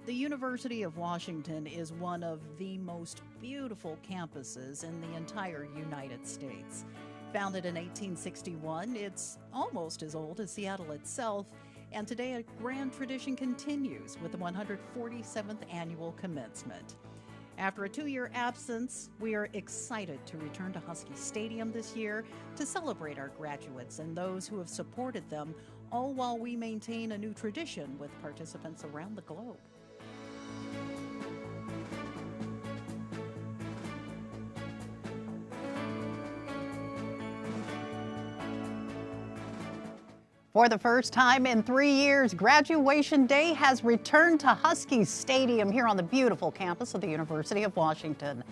The University of Washington is one of the most beautiful campuses in the entire United States. Founded in 1861, it's almost as old as Seattle itself, and today a grand tradition continues with the 147th annual commencement. After a 2-year absence, we are excited to return to Husky Stadium this year to celebrate our graduates and those who have supported them, all while we maintain a new tradition with participants around the globe. For the first time in 3 years, Graduation Day has returned to Husky Stadium here on the beautiful campus of the University of Washington.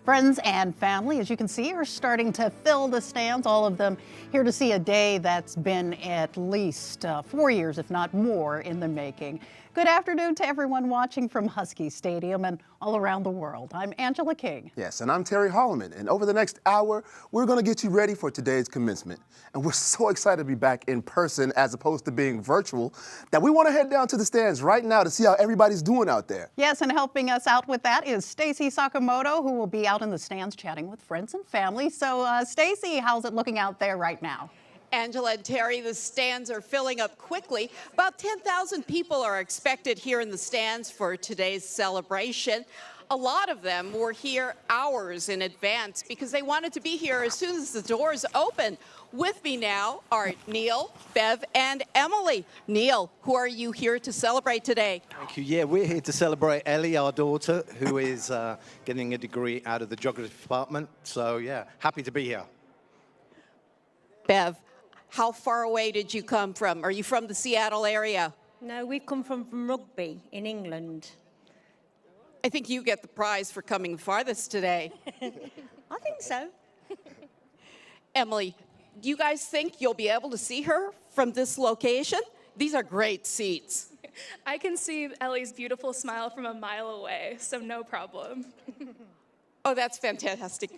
Friends and family, as you can see, are starting to fill the stands, all of them here to see a day that's been at least 4 years, if not more, in the making. Good afternoon to everyone watching from Husky Stadium and all around the world. I'm Angela King. Yes, and I'm Terry Holloman. And over the next hour, we're going to get you ready for today's commencement. And we're so excited to be back in person as opposed to being virtual that we want to head down to the stands right now to see how everybody's doing out there. Yes, and helping us out with that is Stacy Sakamoto, who will be out in the stands chatting with friends and family. So, Stacy, how's it looking out there right now? Angela and Terry, the stands are filling up quickly. About 10,000 people are expected here in the stands for today's celebration. A lot of them were here hours in advance because they wanted to be here as soon as the doors open. With me now are Neil, Bev, and Emily. Neil, who are you here to celebrate today? Thank you. Yeah, we're here to celebrate Ellie, our daughter, who is getting a degree out of the geography department. So, yeah, happy to be here. Bev, how far away did you come from? Are you from the Seattle area? No, we've come from Rugby in England. I think you get the prize for coming farthest today. I think so. Emily, do you guys think you'll be able to see her from this location? These are great seats. I can see Ellie's beautiful smile from a mile away, so no problem. Oh, that's fantastic.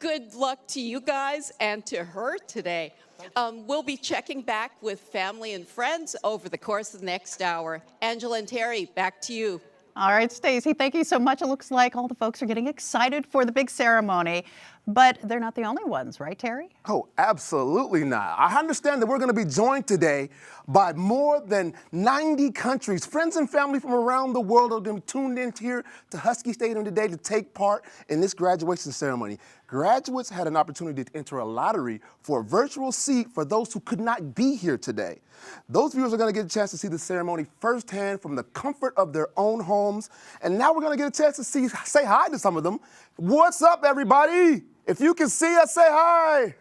Good luck to you guys and to her today. We'll be checking back with family and friends over the course of the next hour. Angela and Terry, back to you. All right, Stacy, thank you so much. It looks like all the folks are getting excited for the big ceremony, but they're not the only ones, right, Terry? Oh, absolutely not. I understand that we're going to be joined today by more than 90 countries. Friends and family from around the world are going to be tuned in here to Husky Stadium today to take part in this graduation ceremony. Graduates had an opportunity to enter a lottery for a virtual seat for those who could not be here today. Those viewers are going to get a chance to see the ceremony firsthand from the comfort of their own homes. And now we're going to get a chance to say hi to some of them. What's up, everybody? If you can see us, say hi.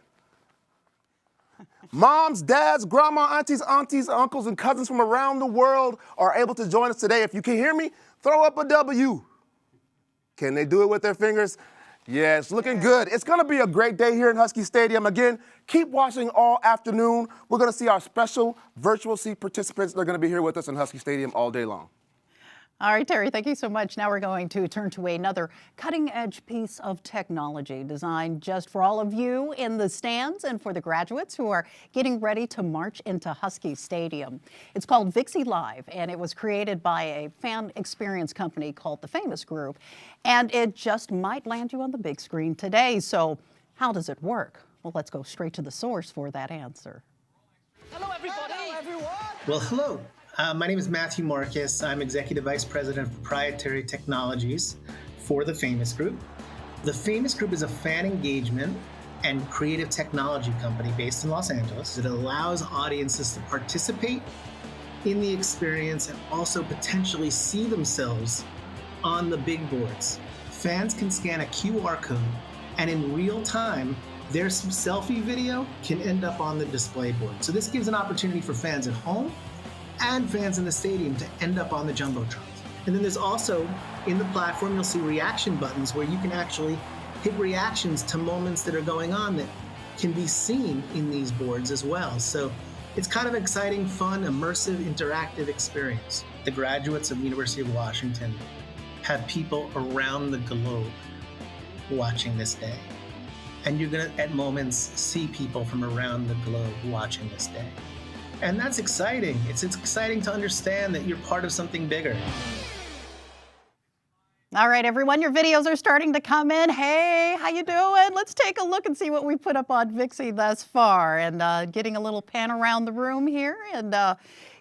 Moms, dads, grandma, aunties, uncles, and cousins from around the world are able to join us today. If you can hear me, throw up a W. Can they do it with their fingers? Yeah, it's looking good. It's going to be a great day here in Husky Stadium. Again, keep watching all afternoon. We're going to see our special virtual seat participants. They're going to be here with us in Husky Stadium all day long. All right, Terry, thank you so much. Now we're going to turn to another cutting-edge piece of technology designed just for all of you in the stands and for the graduates who are getting ready to march into Husky Stadium. It's called Vixie Live, and it was created by a fan experience company called The Famous Group, and it just might land you on the big screen today. So how does it work? Well, let's go straight to the source for that answer. Hello, everybody. Hello, everyone. Well, hello. My name is Matthew Marcus. I'm Executive Vice President of Proprietary Technologies for The Famous Group. The Famous Group is a fan engagement and creative technology company based in Los Angeles. It allows audiences to participate in the experience and also potentially see themselves on the big boards. Fans can scan a QR code, and in real time, their selfie video can end up on the display board. So this gives an opportunity for fans at home and fans in the stadium to end up on the Jumbotrons. And then there's also, in the platform, you'll see reaction buttons where you can actually hit reactions to moments that are going on that can be seen in these boards as well. So it's kind of an exciting, fun, immersive, interactive experience. The graduates of the University of Washington have people around the globe watching this day. And you're gonna, at moments, see people from around the globe watching this day. And that's exciting. It's exciting to understand that you're part of something bigger. All right, everyone, your videos are starting to come in. Hey, how you doing? Let's take a look and see what we put up on Vixie thus far. And getting a little pan around the room here. And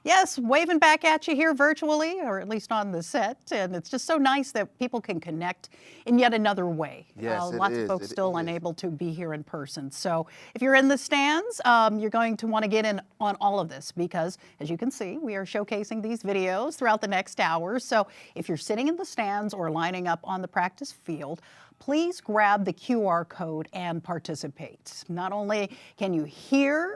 yes, waving back at you here virtually, or at least on the set. And it's just so nice that people can connect in yet another way. Yes, lots of folks still unable to be here in person. So if you're in the stands, you're going to want to get in on all of this because, as you can see, we are showcasing these videos throughout the next hour. So if you're sitting in the stands or lining up on the practice field, please grab the QR code and participate. Not only can you hear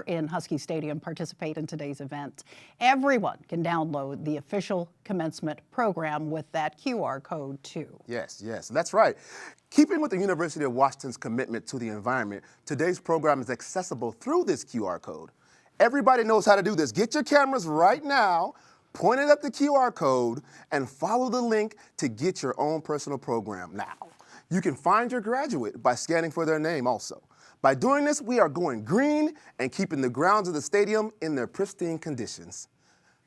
in Husky Stadium participate in today's event, everyone can download the official commencement program with that QR code too. Yes, that's right. Keeping with the University of Washington's commitment to the environment, today's program is accessible through this QR code. Everybody knows how to do this. Get your cameras right now, point it at the QR code, and follow the link to get your own personal program. Now, you can find your graduate by scanning for their name also. By doing this, we are going green and keeping the grounds of the stadium in their pristine conditions.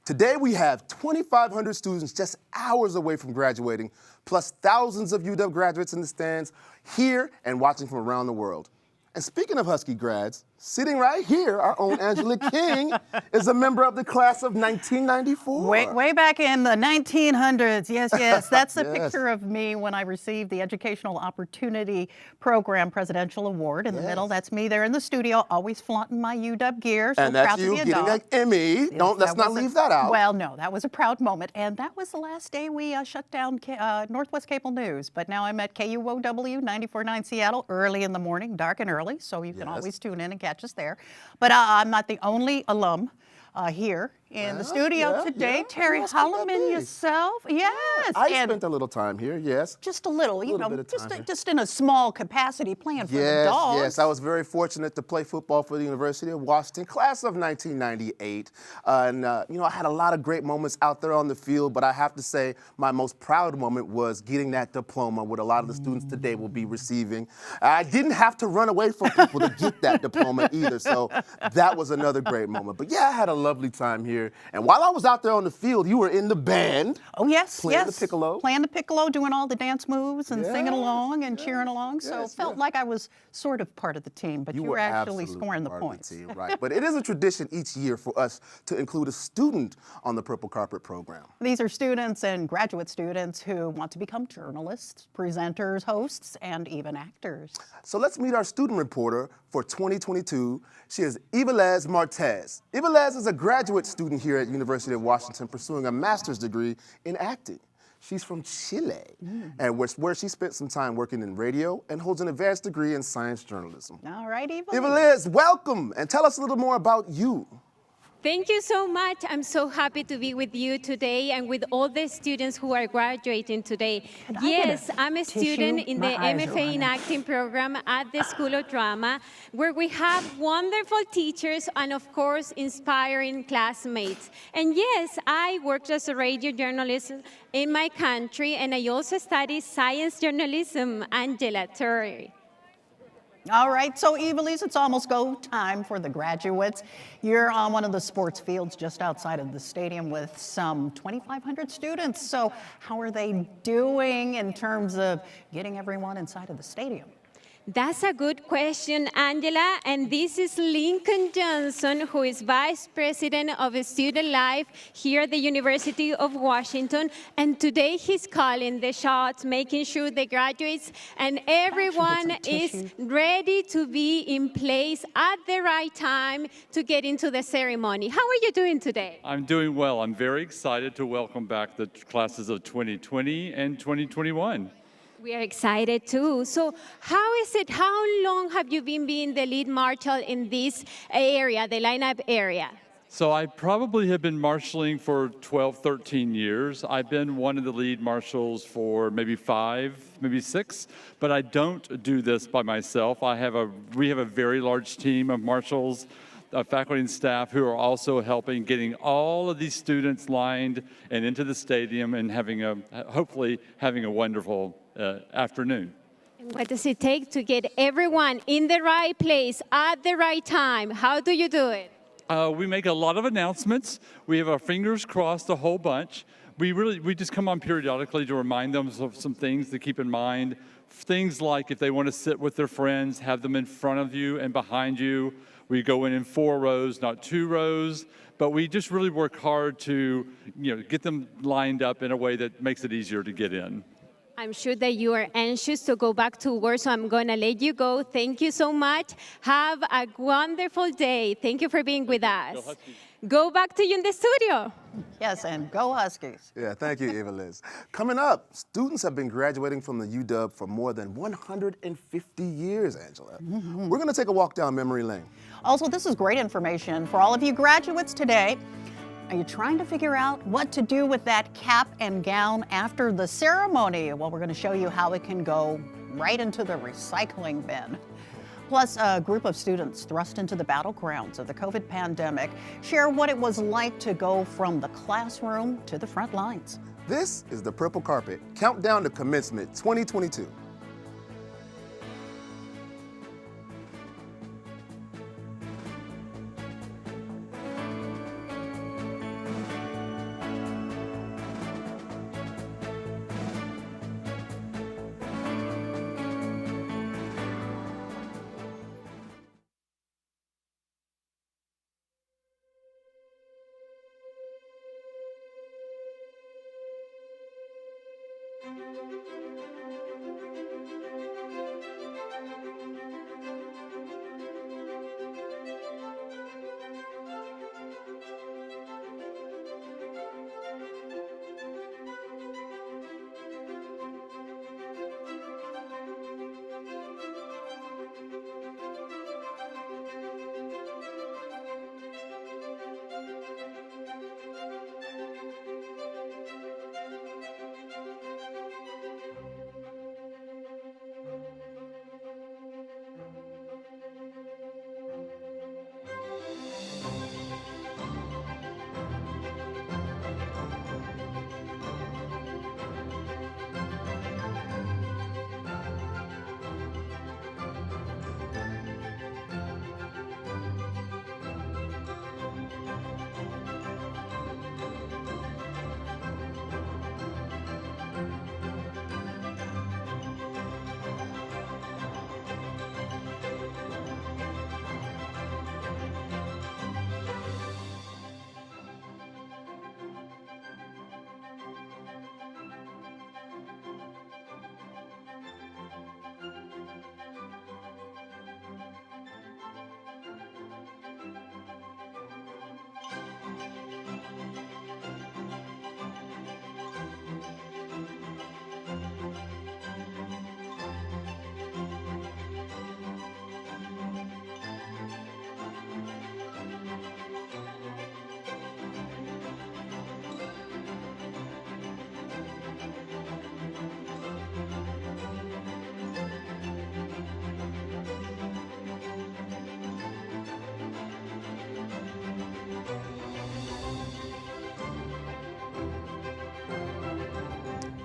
Today, we have 2,500 students just hours away from graduating, plus thousands of UW graduates in the stands here and watching from around the world. And speaking of Husky grads, sitting right here, our own Angela King is a member of the class of 1994. Way back in the 1900s, yes. That's the picture of me when I received the Educational Opportunity Program Presidential Award. In the middle, that's me there in the studio, always flaunting my UW gear. So and that's proud you to be a getting dog. an Emmy. Let's not leave that out. Well, no, that was a proud moment. And that was the last day we shut down Northwest Cable News. But now I'm at KUOW 94.9 Seattle, early in the morning, dark and early. So you can always tune in and catch us there. But I'm not the only alum here in the studio today. Terry Holloman, yourself. Yes. I spent a little time here, yes. Just a little, just in a small capacity playing for the Yes, Dogs. yes. I was very fortunate to play football for the University of Washington, class of 1998. I had a lot of great moments out there on the field, but I have to say my most proud moment was getting that diploma, what a lot of the students today will be receiving. I didn't have to run away from people to get that diploma either, so that was another great moment. But yeah, I had a lovely time here. And while I was out there on the field, you were in the band. Oh, yes, playing the piccolo. Playing the piccolo, doing all the dance moves and singing along and cheering along. So felt like I was sort of part of the team, but you were actually scoring the points. Team, right. But it is a tradition each year for us to include a student on the Purple Carpet program. These are students and graduate students who want to become journalists, presenters, hosts, and even actors. So let's meet our student reporter for 2022. She is Ivelez Martez. Ivelez is a graduate student here at University of Washington pursuing a master's degree in acting. She's from Chile, and where she spent some time working in radio and holds an advanced degree in science journalism. All right, Ivelez. Ivelez, welcome, and tell us a little more about you. Thank you so much. I'm so happy to be with you today and with all the students who are graduating today. Yes, I'm a student in the MFA in Acting program at the School of Drama, where we have wonderful teachers and, of course, inspiring classmates. And yes, I worked as a radio journalist in my country, and I also studied science journalism, Angela Torrey. All right, so Ivelez, it's almost go time for the graduates. You're on one of the sports fields just outside of the stadium with some 2,500 students. So how are they doing in terms of getting everyone inside of the stadium? That's a good question, Angela. And this is Lincoln Johnson, who is Vice President of Student Life here at the University of Washington. And today he's calling the shots, making sure the graduates and everyone is ready to be in place at the right time to get into the ceremony. How are you doing today? I'm doing well. I'm very excited to welcome back the classes of 2020 and 2021. We are excited too. So how is it, how long have you been being the lead marshal in this area, the lineup area? So I probably have been marshaling for 12, 13 years. I've been one of the lead marshals for maybe 5, maybe 6, but I don't do this by myself. We have a very large team of marshals, faculty and staff who are also helping getting all of these students lined and into the stadium and hopefully having a wonderful afternoon. What does it take to get everyone in the right place at the right time? How do you do it? We make a lot of announcements. We have our fingers crossed a whole bunch, we just come on periodically to remind them of some things to keep in mind. Things like if they want to sit with their friends, have them in front of you and behind you. We go in 4 rows, not 2 rows. But we just really work hard to, get them lined up in a way that makes it easier to get in. I'm sure that you are anxious to go back to work, so I'm going to let you go. Thank you so much. Have a wonderful day. Thank you for being with us. Go back to you in the studio. Yes, and go Huskies. Yeah, thank you, Eva Liz. Coming up, students have been graduating from the UW for more than 150 years, Angela. We're going to take a walk down memory lane. Also, this is great information for all of you graduates today. Are you trying to figure out what to do with that cap and gown after the ceremony? Well, we're going to show you how it can go right into the recycling bin. Plus, a group of students thrust into the battlegrounds of the COVID pandemic share what it was like to go from the classroom to the front lines. This is the Purple Carpet Countdown to Commencement 2022.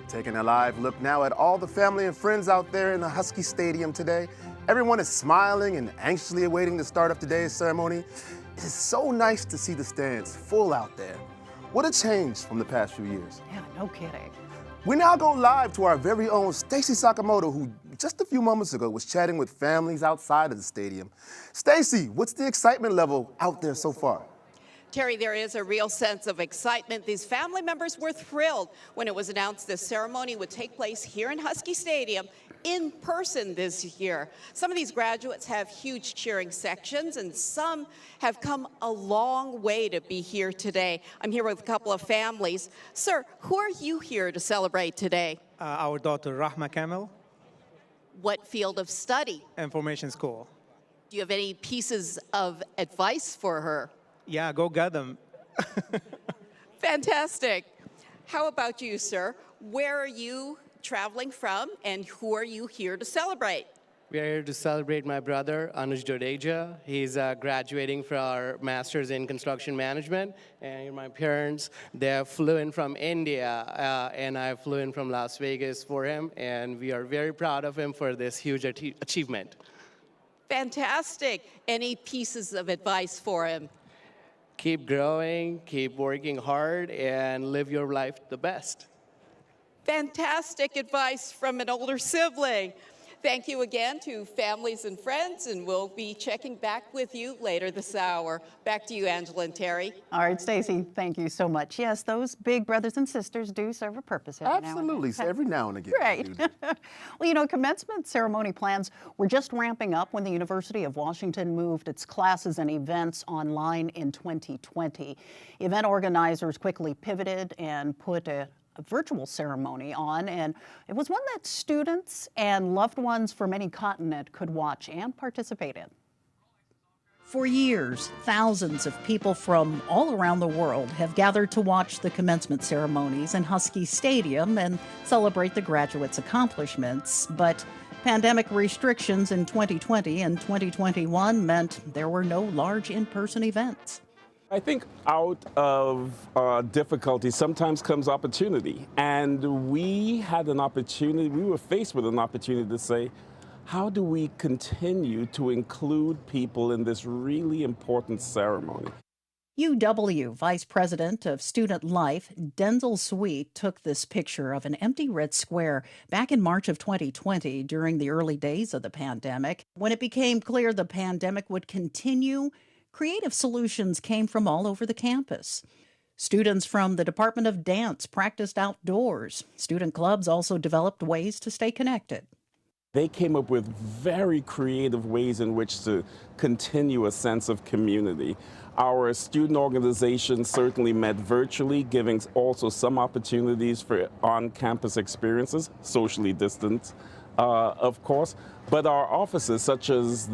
Taking a live look now at all the family and friends out there in the Husky Stadium today. Everyone is smiling and anxiously awaiting the start of today's ceremony. It is so nice to see the stands full out there. What a change from the past few years. Yeah, no kidding. We now go live to our very own Stacy Sakamoto, who just a few moments ago was chatting with families outside of the stadium. Stacy, what's the excitement level out there so far? Terry, there is a real sense of excitement. These family members were thrilled when it was announced this ceremony would take place here in Husky Stadium in person this year. Some of these graduates have huge cheering sections, and some have come a long way to be here today. I'm here with a couple of families. Sir, who are you here to celebrate today? Our daughter, Rahma Kamel. What field of study? Information school. Do you have any pieces of advice for her? Yeah, go get them. Fantastic. How about you, sir? Where are you traveling from, and who are you here to celebrate? We are here to celebrate my brother, Anuj Dodeja. He's graduating for our master's in construction management. And my parents, they flew in from India, and I flew in from Las Vegas for him. And we are very proud of him for this huge achievement. Fantastic. Any pieces of advice for him? keep growing, keep working hard, and live your life the best. Fantastic advice from an older sibling. Thank you again to families and friends, and we'll be checking back with you later this hour. Back to you, Angela and Terry. All right, Stacy, thank you so much. Yes, those big brothers and sisters do serve a purpose every Absolutely, now and every now and again. Right. Well, you know, commencement ceremony plans were just ramping up when the University of Washington moved its classes and events online in 2020. Event organizers quickly pivoted and put a virtual ceremony on, and it was one that students and loved ones from any continent could watch and participate in. For years, thousands of people from all around the world have gathered to watch the commencement ceremonies in Husky Stadium and celebrate the graduates' accomplishments. But pandemic restrictions in 2020 and 2021 meant there were no large in-person events. I think out of difficulty sometimes comes opportunity. And we had an opportunity, we were faced with an opportunity to say, how do we continue to include people in this really important ceremony? UW Vice President of Student Life, Denzel Sweet, took this picture of an empty red square back in March of 2020 during the early days of the pandemic. When it became clear the pandemic would continue, creative solutions came from all over the campus. Students from the Department of Dance practiced outdoors. Student clubs also developed ways to stay connected. They came up with very creative ways in which to continue a sense of community. Our student organization certainly met virtually, giving also some opportunities for on-campus experiences, socially distanced, of course. But our offices, such as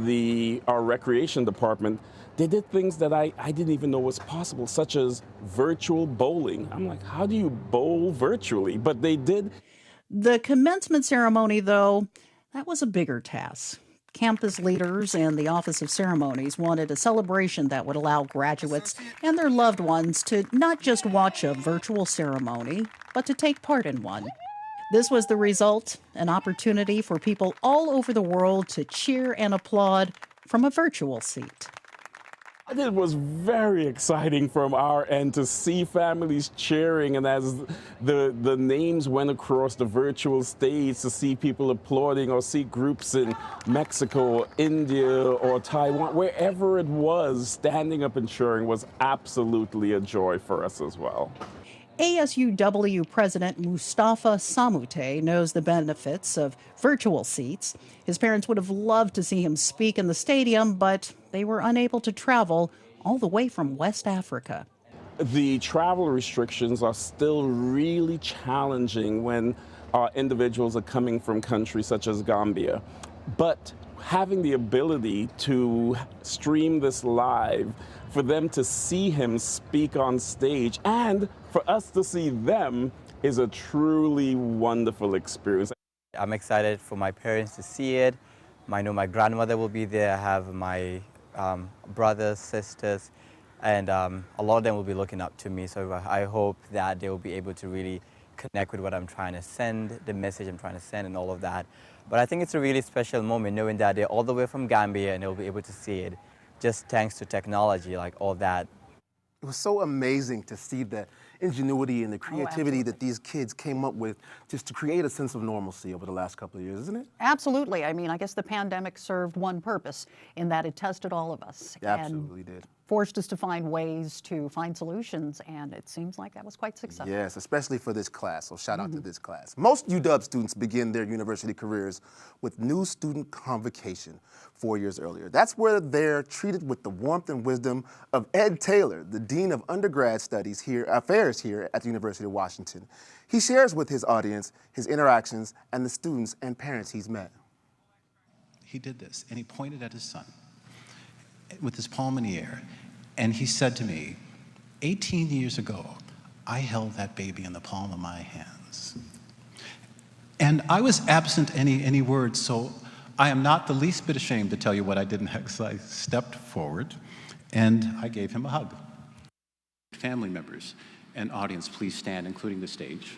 our recreation department, they did things that I didn't even know was possible, such as virtual bowling. I'm like, how do you bowl virtually? But they did. The commencement ceremony, though, that was a bigger task. Campus leaders and the Office of Ceremonies wanted a celebration that would allow graduates and their loved ones to not just watch a virtual ceremony, but to take part in one. This was the result, an opportunity for people all over the world to cheer and applaud from a virtual seat. It was very exciting from our end to see families cheering, and as the names went across the virtual stage, to see people applauding, or see groups in Mexico, India, or Taiwan, wherever it was, standing up and cheering was absolutely a joy for us as well. ASUW President Mustafa Samute knows the benefits of virtual seats. His parents would have loved to see him speak in the stadium, but they were unable to travel all the way from West Africa. The travel restrictions are still really challenging when individuals are coming from countries such as Gambia. But having the ability to stream this live, for them to see him speak on stage, and for us to see them, is a truly wonderful experience. I'm excited for my parents to see it. I know my grandmother will be there. I have my brothers, sisters, and a lot of them will be looking up to me. So I hope that they will be able to really connect with what I'm trying to send, the message I'm trying to send, and all of that. But I think it's a really special moment knowing that they're all the way from Gambia and they'll be able to see it just thanks to technology, like all that. It was so amazing to see the ingenuity and the creativity that these kids came up with just to create a sense of normalcy over the last couple of years, isn't it? Absolutely. I mean, I guess the pandemic served one purpose in that it tested all of us. It absolutely did. Forced us to find ways to find solutions, and it seems like that was quite successful. Yes, especially for this class, so shout out to this class. Most UW students begin their university careers with new student convocation 4 years earlier. That's where they're treated with the warmth and wisdom of Ed Taylor, the Dean of Undergrad Studies Affairs here at the University of Washington. He shares with his audience his interactions and the students and parents he's met. He did this, and he pointed at his son with his palm in the air, and he said to me, 18 years ago, I held that baby in the palm of my hands. And I was absent any words, so I am not the least bit ashamed to tell you what I did next. I stepped forward, and I gave him a hug. Family members and audience, please stand, including the stage.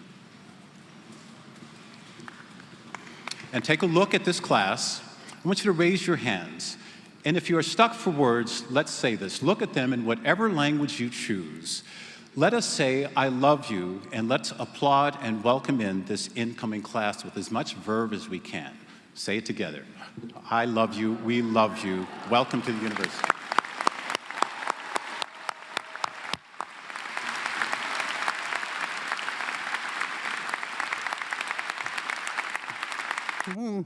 And take a look at this class. I want you to raise your hands And if you are stuck for words, let's say this. Look at them in whatever language you choose. Let us say, I love you, and let's applaud and welcome in this incoming class with as much verve as we can. Say it together. I love you, we love you. Welcome to the university.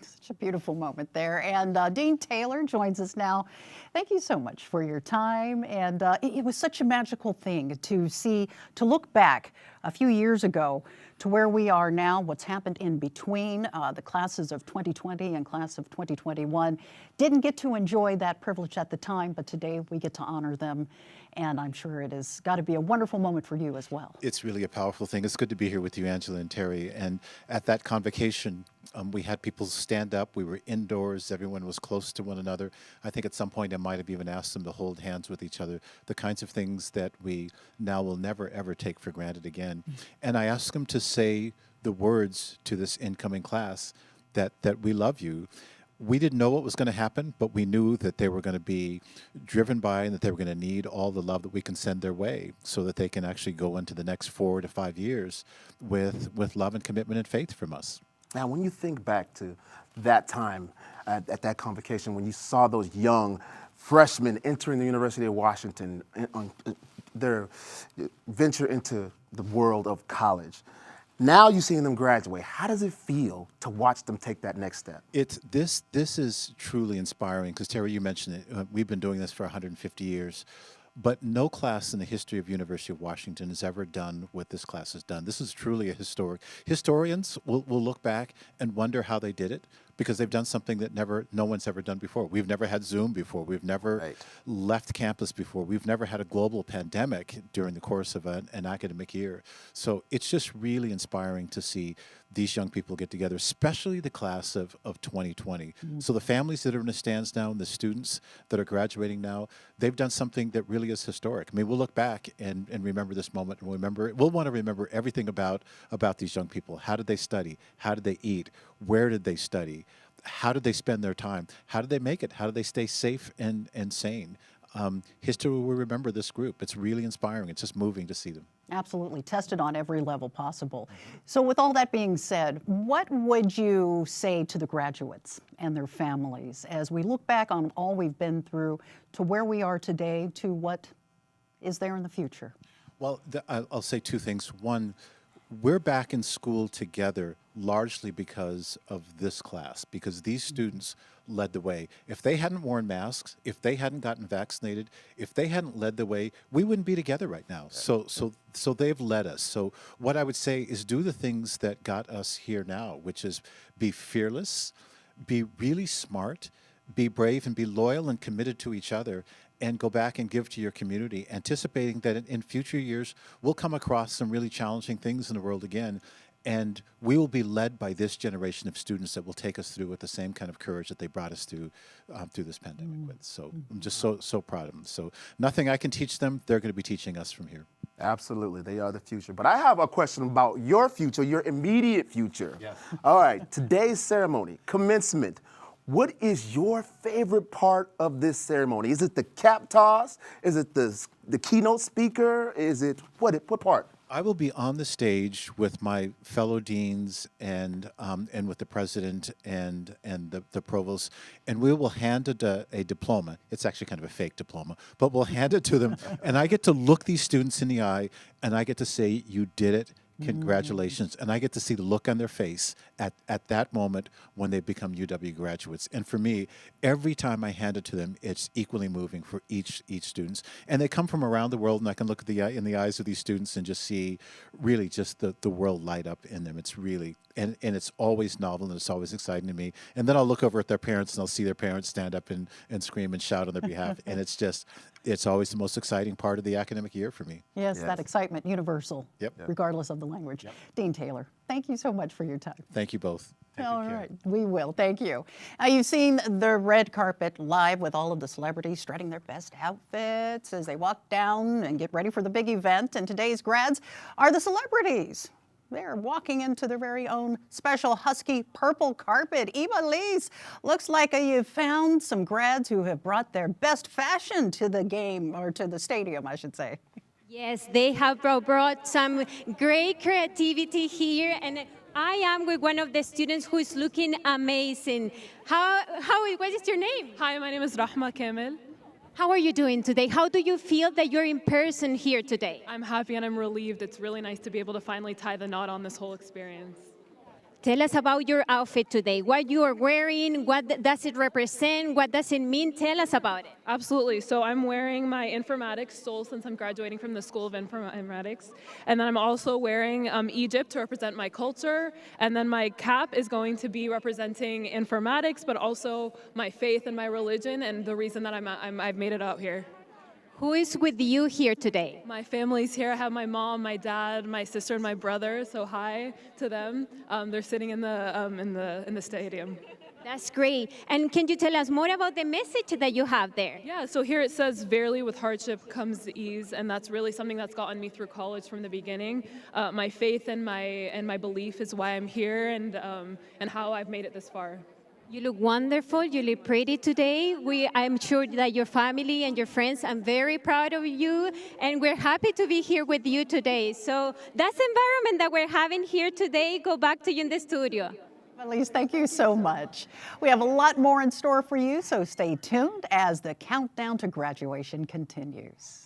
Such a beautiful moment there. And Dean Taylor joins us now. Thank you so much for your time. And it was such a magical thing to see, to look back a few years ago to where we are now, what's happened in between the classes of 2020 and class of 2021. Didn't get to enjoy that privilege at the time, but today we get to honor them. And I'm sure it has got to be a wonderful moment for you as well. It's really a powerful thing. It's good to be here with you, Angela and Terry. And at that convocation, we had people stand up. We were indoors. Everyone was close to one another. I think at some point I might have even asked them to hold hands with each other, the kinds of things that we now will never, ever take for granted again. And I asked them to say the words to this incoming class that we love you. We didn't know what was going to happen, but we knew that they were going to be driven by and that they were going to need all the love that we can send their way so that they can actually go into the next 4 to 5 years with love and commitment and faith from us. Now, when you think back to that time at that convocation, when you saw those young freshmen entering the University of Washington on their venture into the world of college, now you're seeing them graduate. How does it feel to watch them take that next step? This is truly inspiring because, Terry, you mentioned it. We've been doing this for 150 years. But no class in the history of University of Washington has ever done what this class has done. This is truly a historic. Historians will look back and wonder how they did it because they've done something that no one's ever done before. We've never had Zoom before. We've never left campus before. We've never had a global pandemic during the course of an academic year. So it's just really inspiring to see these young people get together, especially the class of 2020. Mm-hmm. So the families that are in the stands now and the students that are graduating now, they've done something that really is historic. I mean, we'll look back and remember this moment, and we'll want to remember everything about these young people. How did they study? How did they eat? Where did they study? How did they spend their time? How did they make it? How did they stay safe and sane? History will remember this group. It's really inspiring. It's just moving to see them. Absolutely, tested on every level possible. So with all that being said, what would you say to the graduates and their families as we look back on all we've been through to where we are today to what is there in the future? Well, I'll say two things. One, we're back in school together largely because of this class, because these students led the way. If they hadn't worn masks, if they hadn't gotten vaccinated, if they hadn't led the way, we wouldn't be together right now. So they've led us. So what I would say is do the things that got us here now, which is be fearless, be really smart, be brave, and be loyal and committed to each other, and go back and give to your community, anticipating that in future years, we'll come across some really challenging things in the world again, and we will be led by this generation of students that will take us through with the same kind of courage that they brought us through this pandemic with. So I'm just so proud of them. So nothing I can teach them, they're going to be teaching us from here. Absolutely, they are the future. But I have a question about your future, your immediate future. Yes. All right, today's ceremony, commencement. What is your favorite part of this ceremony? Is it the cap toss? Is it the keynote speaker? Is it what part? I will be on the stage with my fellow deans and with the president and the provost, and we will hand a diploma. It's actually kind of a fake diploma, but we'll hand it to them, and I get to look these students in the eye, and I get to say, "You did it. Congratulations." And I get to see the look on their face at that moment when they become UW graduates. And for me, every time I hand it to them, it's equally moving for each students. And they come from around the world, and I can look at in the eyes of these students and just see really just the world light up in them. It's really, and it's always novel, and it's always exciting to me. And then I'll look over at their parents, and I'll see their parents stand up and scream and shout on their behalf. And it's always the most exciting part of the academic year for me. Yes, that excitement, universal, regardless of the language. Yep. Dean Taylor, thank you so much for your time. Thank you both. All right, we will. Thank you. You've seen the red carpet live with all of the celebrities strutting their best outfits as they walk down and get ready for the big event. And today's grads are the celebrities. they're walking into their very own special Husky purple carpet. Eva-Lise, looks like you've found some grads who have brought their best fashion to the game, or to the stadium, I should say. Yes, they have brought some great creativity here, and I am with one of the students who is looking amazing. What is your name? Hi, my name is Rahma Kamel. How are you doing today? How do you feel that you're in person here today? I'm happy and I'm relieved. It's really nice to be able to finally tie the knot on this whole experience. Tell us about your outfit today. What you are wearing, what does it represent, what does it mean? Tell us about it. Absolutely. So I'm wearing my informatics stole since I'm graduating from the School of Informatics. And then I'm also wearing Egypt to represent my culture. And then my cap is going to be representing informatics, but also my faith and my religion and the reason that I've made it out here. Who is with you here today? My family's here. I have my mom, my dad, my sister, and my brother. So hi to them. They're sitting in the stadium. That's great. And can you tell us more about the message that you have there? Yeah, so here it says, verily with hardship comes ease, and that's really something that's gotten me through college from the beginning. My faith and my belief is why I'm here and how I've made it this far. You look wonderful. You look pretty today. I'm sure that your family and your friends, I'm very proud of you, and we're happy to be here with you today. So that's the environment that we're having here today. Go back to you in the studio. Elise, thank you so much. We have a lot more in store for you, so stay tuned as the countdown to graduation continues.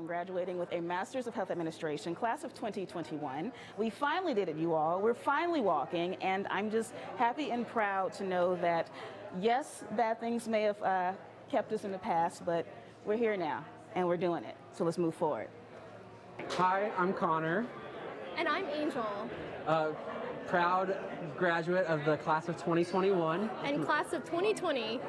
Graduating with a Master's of Health Administration, class of 2021. We finally did it, you all. We're finally walking, and I'm just happy and proud to know that, yes, bad things may have kept us in the past, but we're here now, and we're doing it. So let's move forward. Hi, I'm Connor. And I'm Angel. Proud graduate of the class of 2021. And class of 2020.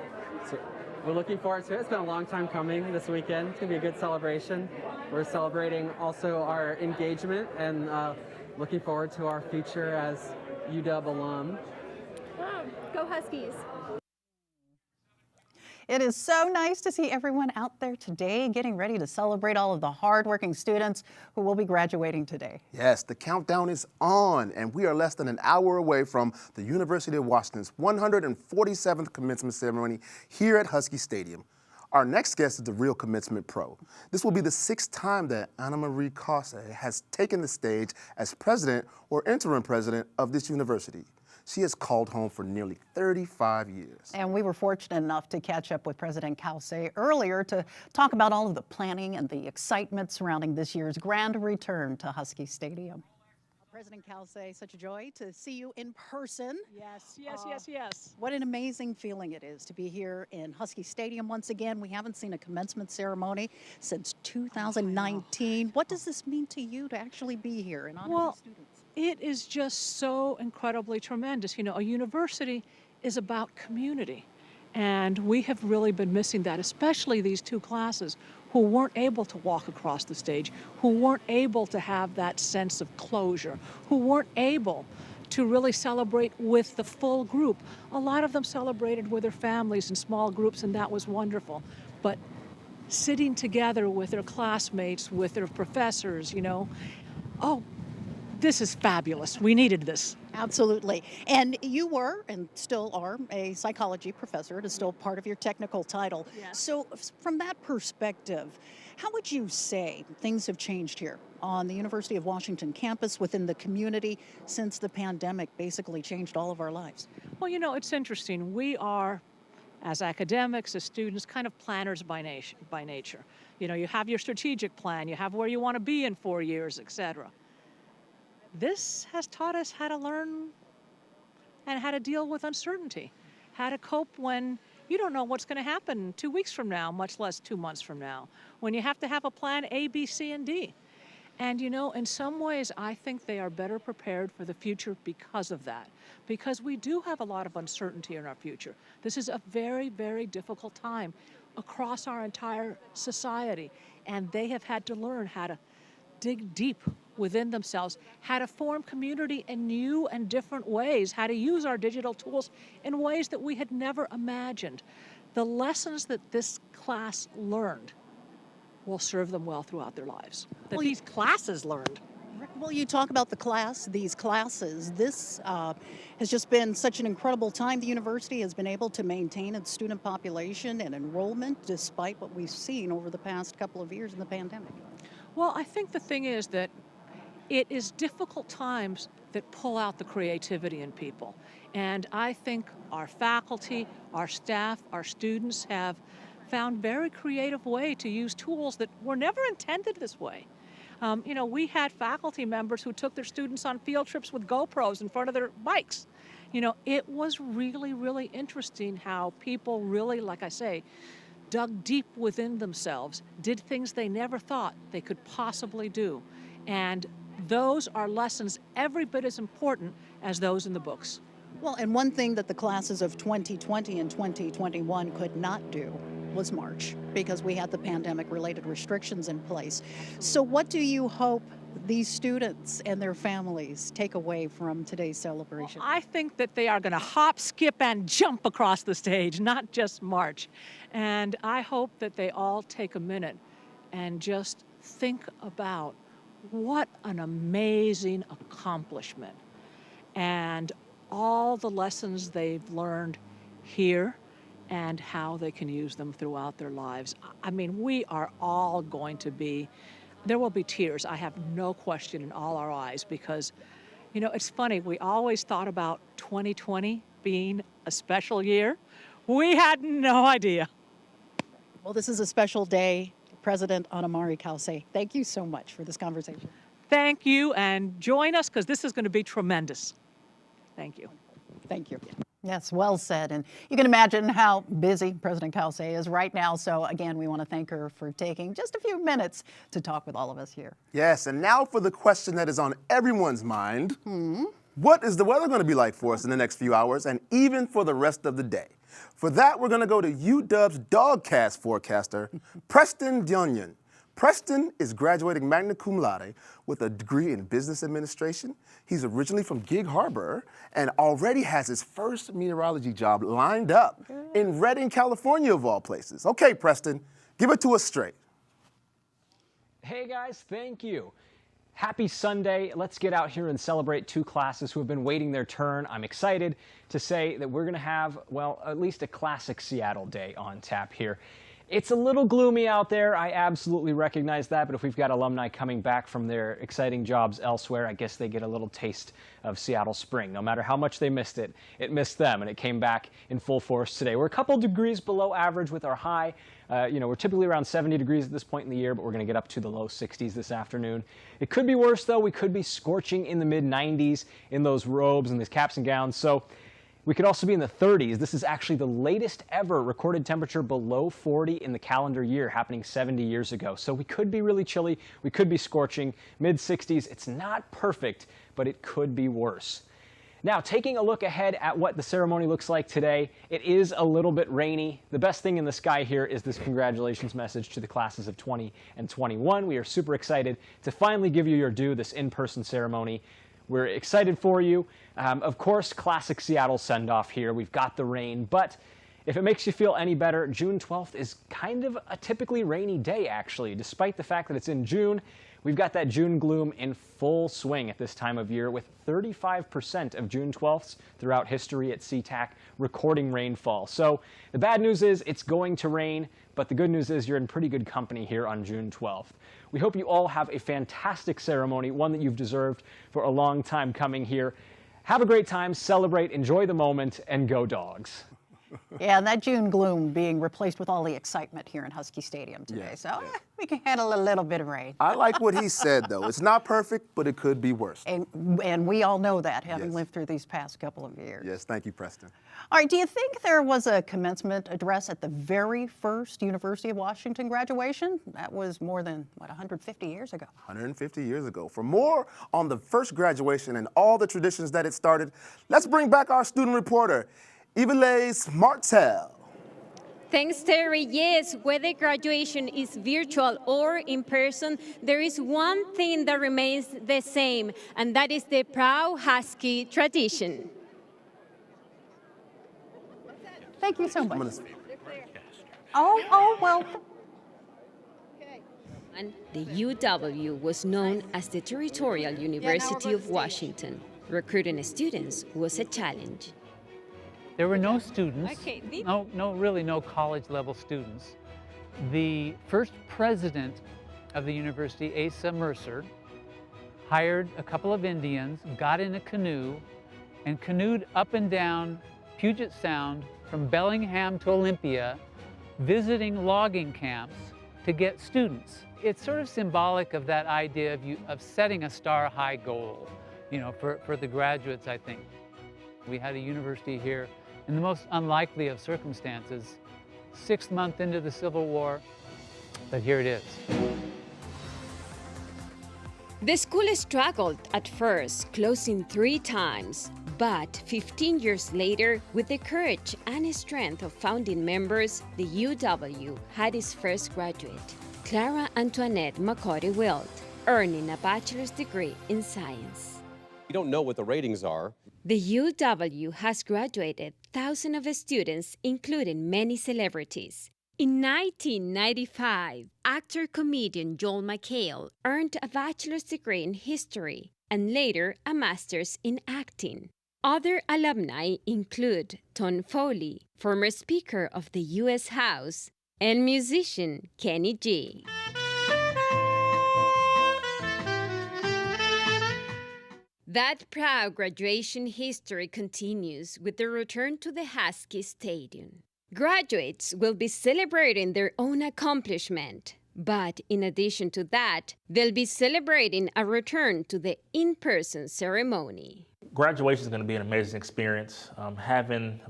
So we're looking forward to it. It's been a long time coming this weekend. It's going to be a good celebration. We're celebrating also our engagement and looking forward to our future as UW alum. Wow. Go Huskies. It is so nice to see everyone out there today getting ready to celebrate all of the hardworking students who will be graduating today. Yes, the countdown is on, and we are less than an hour away from the University of Washington's 147th commencement ceremony here at Husky Stadium. Our next guest is the real commencement pro. This will be the 6th time that Anna Marie Cauce has taken the stage as president or interim president of this university. She has called home for nearly 35 years. And we were fortunate enough to catch up with President Cauce earlier to talk about all of the planning and the excitement surrounding this year's grand return to Husky Stadium. President Cauce, such a joy to see you in person. Yes. What an amazing feeling it is to be here in Husky Stadium once again. We haven't seen a commencement ceremony since 2019. What does this mean to you to actually be here and honor the students? It is just so incredibly tremendous. You know, a university is about community, and we have really been missing that, especially these two classes who weren't able to walk across the stage, who weren't able to have that sense of closure, who weren't able to really celebrate with the full group. A lot of them celebrated with their families in small groups, and that was wonderful. But sitting together with their classmates, with their professors, you know, this is fabulous. We needed this. Absolutely. And you were, and still are, a psychology professor. It is still part of your technical title. Yes. So from that perspective, how would you say things have changed here on the University of Washington campus within the community since the pandemic basically changed all of our lives? Well, you know, it's interesting. We are, as academics, as students, kind of planners by nature. You know, you have your strategic plan, you have where you want to be in 4 years, etc. This has taught us how to learn and how to deal with uncertainty, how to cope when you don't know what's going to happen 2 weeks from now, much less 2 months from now, when you have to have a plan A, B, C, and D. And you know, in some ways, I think they are better prepared for the future because of that, because we do have a lot of uncertainty in our future. This is a very, very difficult time across our entire society, and they have had to learn how to dig deep within themselves, how to form community in new and different ways, how to use our digital tools in ways that we had never imagined. The lessons that this class learned will serve them well throughout their lives, that these classes learned. Well, you talk about these classes. This has just been such an incredible time. The university has been able to maintain its student population and enrollment despite what we've seen over the past couple of years in the pandemic. Well, I think the thing is that it is difficult times that pull out the creativity in people. And I think our faculty, our staff, our students have found very creative way to use tools that were never intended this way. You know, we had faculty members who took their students on field trips with GoPros in front of their bikes. You know, it was really, really interesting how people really, like I say, dug deep within themselves, did things they never thought they could possibly do. And those are lessons every bit as important as those in the books. Well, and one thing that the classes of 2020 and 2021 could not do was march because we had the pandemic-related restrictions in place. So what do you hope these students and their families take away from today's celebration? Well, I think that they are going to hop, skip, and jump across the stage, not just march. And I hope that they all take a minute and just think about what an amazing accomplishment and all the lessons they've learned here and how they can use them throughout their lives. I mean, we are all going to be, there will be tears, I have no question, in all our eyes, because, you know, it's funny, we always thought about 2020 being a special year. We had no idea. Well, this is a special day. President Anna Marie Cauce, thank you so much for this conversation. Thank you, and join us because this is going to be tremendous. Thank you. Thank you. Yes, well said. And you can imagine how busy President Cauce is right now. So again, we want to thank her for taking just a few minutes to talk with all of us here. Yes, and now for the question that is on everyone's mind. What is the weather going to be like for us in the next few hours and even for the rest of the day? For that, we're going to go to UW's Dogcast forecaster, Preston Dunion. Preston is graduating magna cum laude with a degree in business administration. He's originally from Gig Harbor and already has his first meteorology job lined up in Redding, California, of all places. Okay, Preston, give it to us straight. Hey guys, thank you. Happy Sunday. Let's get out here and celebrate two classes who have been waiting their turn. I'm excited to say that we're going to have, well, at least a classic Seattle day on tap here. It's a little gloomy out there. I absolutely recognize that, but if we've got alumni coming back from their exciting jobs elsewhere, I guess they get a little taste of Seattle spring. No matter how much they missed it, it missed them, and it came back in full force today. We're a couple degrees below average with our high. We're typically around 70 degrees at this point in the year, but we're going to get up to the low 60s this afternoon. It could be worse, though. We could be scorching in the mid-90s in those robes and these caps and gowns. So we could also be in the 30s. This is actually the latest ever recorded temperature below 40 in the calendar year, happening 70 years ago. So we could be really chilly. We could be scorching. Mid-60s. It's not perfect, but it could be worse. Now, taking a look ahead at what the ceremony looks like today, it is a little bit rainy. The best thing in the sky here is this congratulations message to the classes of 20 and 21. We are super excited to finally give you your due, this in-person ceremony. We're excited for you. Of course, classic Seattle send-off here. We've got the rain, but if it makes you feel any better, June 12th is kind of a typically rainy day, actually. Despite the fact that it's in June, we've got that June gloom in full swing at this time of year, with 35% of June 12ths throughout history at SeaTac recording rainfall. So the bad news is it's going to rain, but the good news is you're in pretty good company here on June 12th. We hope you all have a fantastic ceremony, one that you've deserved for a long time coming here. Have a great time, celebrate, enjoy the moment, and go Dogs. Yeah, and that June gloom being replaced with all the excitement here in Husky Stadium today. We can handle a little bit of rain. I like what he said, though. It's not perfect, but it could be worse. And we all know that, having lived through these past couple of years. Yes, thank you, Preston. All right, do you think there was a commencement address at the very first University of Washington graduation? That was more than, 150 years ago? 150 years ago. For more on the first graduation and all the traditions that it started, let's bring back our student reporter, Ivelisse Martel. Thanks, Terry. Yes, whether graduation is virtual or in person, there is one thing that remains the same, and that is the proud Husky tradition. Thank you so much. Well. And the UW was known as the Territorial University of Washington. Recruiting students was a challenge. There were no students, really no college-level students. The first president of the university, Asa Mercer, hired a couple of Indians, got in a canoe, and canoed up and down Puget Sound from Bellingham to Olympia, visiting logging camps to get students. It's sort of symbolic of that idea of setting a star-high goal, for the graduates, I think. We had a university here in the most unlikely of circumstances, 6th month into the Civil War, but here it is. The school struggled at first, closing 3 times, but 15 years later, with the courage and strength of founding members, the UW had its first graduate, Clara Antoinette McCarty Wilt, earning a bachelor's degree in science. We don't know what the ratings are. The UW has graduated thousands of students, including many celebrities. In 1995, actor-comedian Joel McHale earned a bachelor's degree in history and later a master's in acting. Other alumni include Tom Foley, former Speaker of the U.S. House, and musician Kenny G. That proud graduation history continues with the return to the Husky Stadium. Graduates will be celebrating their own accomplishment, but in addition to that, they'll be celebrating a return to the in-person ceremony. Graduation is going to be an amazing experience. Having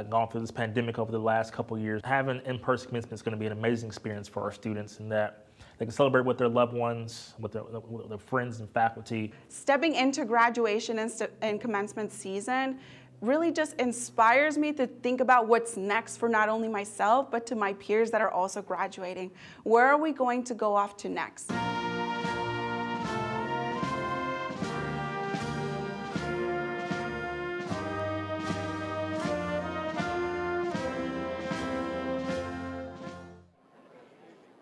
gone through this pandemic over the last couple of years, having in-person commencement is going to be an amazing experience for our students in that they can celebrate with their loved ones, with their friends and faculty. Stepping into graduation and commencement season, really just inspires me to think about what's next for not only myself, but to my peers that are also graduating. Where are we going to go off to next?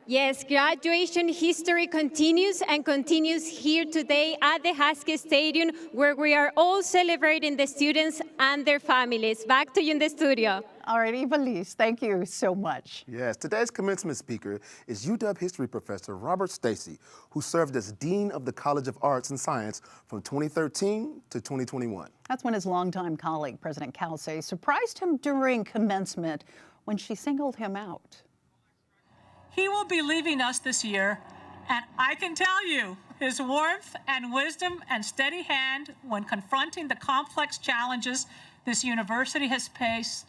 Yes, graduation history continues and continues here today at the Husky Stadium, where we are all celebrating the students and their families. Back to you in the studio. All right, Ivelisse, thank you so much. Yes, today's commencement speaker is UW history professor Robert Stacy, who served as Dean of the College of Arts and Science from 2013 to 2021. That's when his longtime colleague, President Cauce, surprised him during commencement when she singled him out. He will be leaving us this year, and I can tell you, his warmth and wisdom and steady hand when confronting the complex challenges this university has faced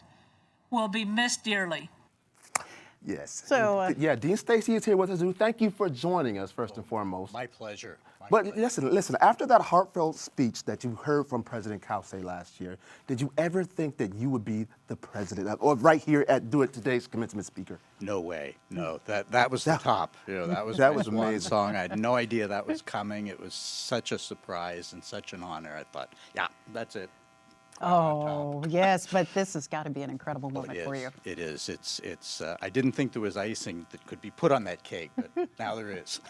will be missed dearly. Yes. So, yeah, Dean Stacy is here with us. Thank you for joining us, first and foremost. My pleasure. But listen, after that heartfelt speech that you heard from President Cauce last year, did you ever think that you would be the president, or right here at today's commencement speaker? No way, no. That was the top. You know, that was amazing. One song. I had no idea that was coming. It was such a surprise and such an honor. I thought, yeah, that's it. Oh, yes, but this has got to be an incredible moment for you. It is. It's. I didn't think there was icing that could be put on that cake, but now there is.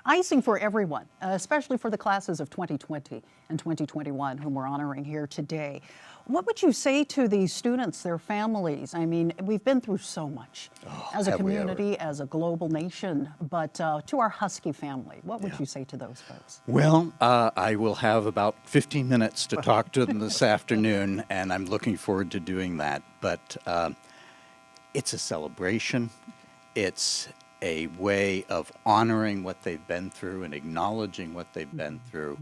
Icing for everyone, especially for the classes of 2020 and 2021, whom we're honoring here today. What would you say to these students, their families? I mean, we've been through so much as a community, as a global nation, but to our Husky family, what would you say to those folks? Well, I will have about 15 minutes to talk to them this afternoon, and I'm looking forward to doing that. But it's a celebration. It's a way of honoring what they've been through and acknowledging what they've been through,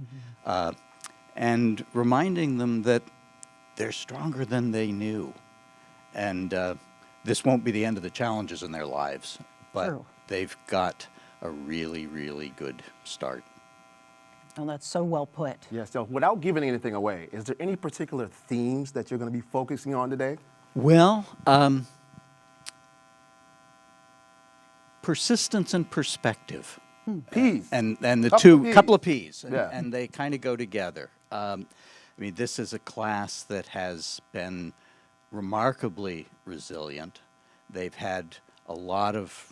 and reminding them that they're stronger than they knew. And this won't be the end of the challenges in their lives, but they've got a really, really good start. Oh, that's so well put. Yes, so without giving anything away, is there any particular themes that you're going to be focusing on today? Well, persistence and perspective. Peas. And the couple of P's, and they kind of go together. I mean, this is a class that has been remarkably resilient. They've had a lot of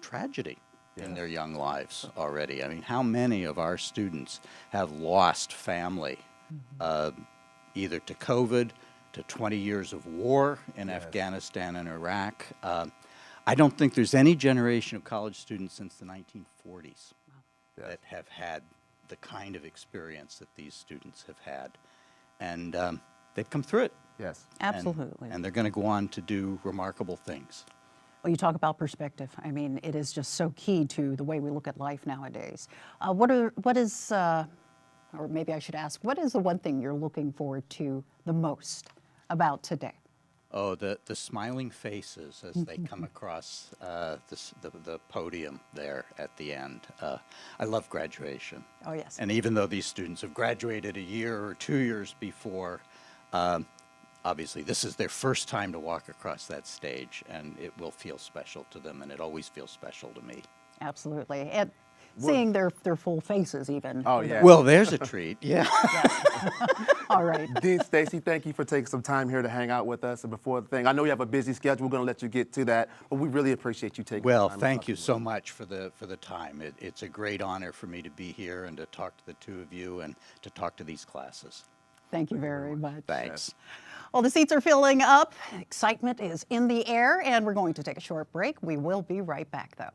tragedy in their young lives already. I mean, how many of our students have lost family, either to COVID, to 20 years of war in Afghanistan and Iraq? I don't think there's any generation of college students since the 1940s that have had the kind of experience that these students have had. And they've come through it. Yes. Absolutely. And they're going to go on to do remarkable things. Well, you talk about perspective. I mean, it is just so key to the way we look at life nowadays. What is, or maybe I should ask, what is the one thing you're looking forward to the most about today? Oh, the smiling faces as they come across the podium there at the end. I love graduation. Oh, yes. And even though these students have graduated a year or 2 years before, obviously this is their first time to walk across that stage, and it will feel special to them, and it always feels special to me. Absolutely. And seeing their full faces even. Oh, yeah. Well, there's a treat, yeah. All right. Dean Stacy, thank you for taking some time here to hang out with us. And before the thing, I know you have a busy schedule. We're going to let you get to that, but we really appreciate you taking the time. Well, thank you so much for the time. It's a great honor for me to be here and to talk to the two of you and to talk to these classes. Thank you very much. Thanks. Well, the seats are filling up. Excitement is in the air, and we're going to take a short break. We will be right back, though.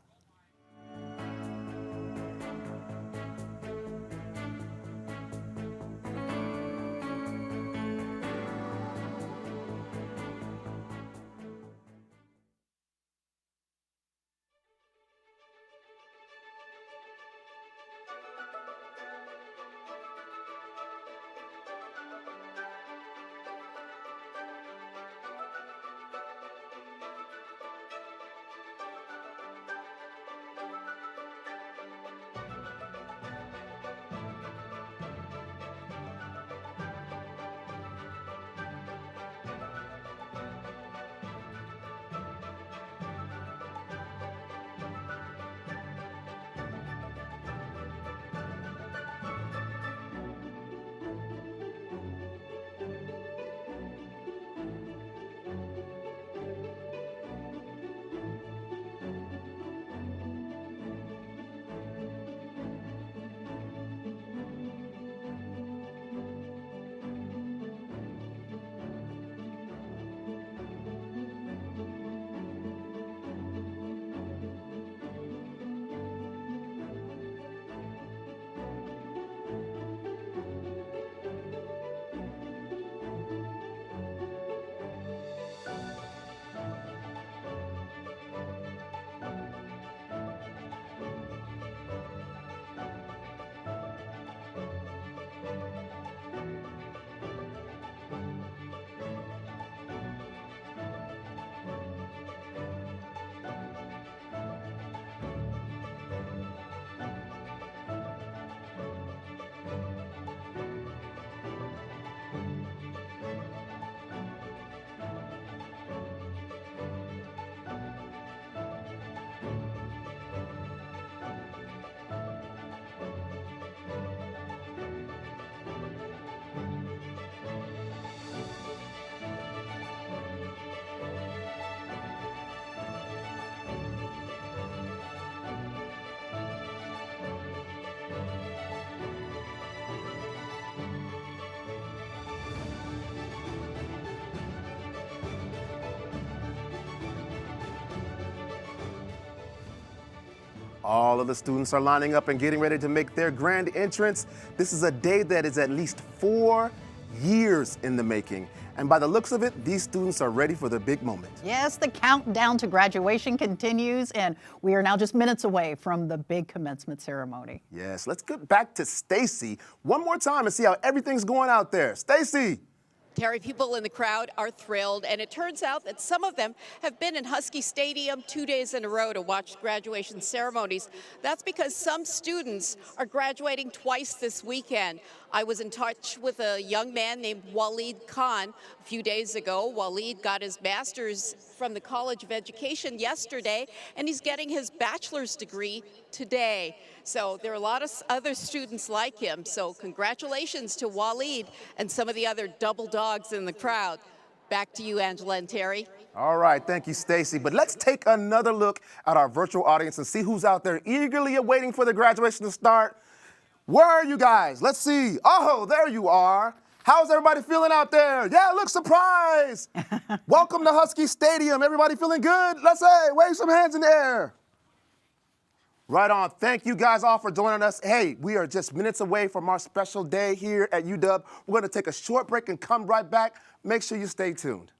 All of the students are lining up and getting ready to make their grand entrance. This is a day that is at least 4 years in the making. And by the looks of it, these students are ready for their big moment. Yes, the countdown to graduation continues, and we are now just minutes away from the big commencement ceremony. Yes, let's get back to Stacy one more time and see how everything's going out there. Stacy. Terry, people in the crowd are thrilled, and it turns out that some of them have been in Husky Stadium 2 days in a row to watch graduation ceremonies. That's because some students are graduating twice this weekend. I was in touch with a young man named Waleed Khan a few days ago. Waleed got his master's from the College of Education yesterday, and he's getting his bachelor's degree today. So there are a lot of other students like him. So congratulations to Waleed and some of the other double dogs in the crowd. Back to you, Angela and Terry. All right, thank you, Stacy. But let's take another look at our virtual audience and see who's out there eagerly awaiting for the graduation to start. Where are you guys? Let's see. Oh, there you are. How's everybody feeling out there? Yeah, look, surprise. Welcome to Husky Stadium. Everybody feeling good? Let's say, wave some hands in the air. Right on. Thank you guys all for joining us. Hey, we are just minutes away from our special day here at UW. We're going to take a short break and come right back. Make sure you stay tuned.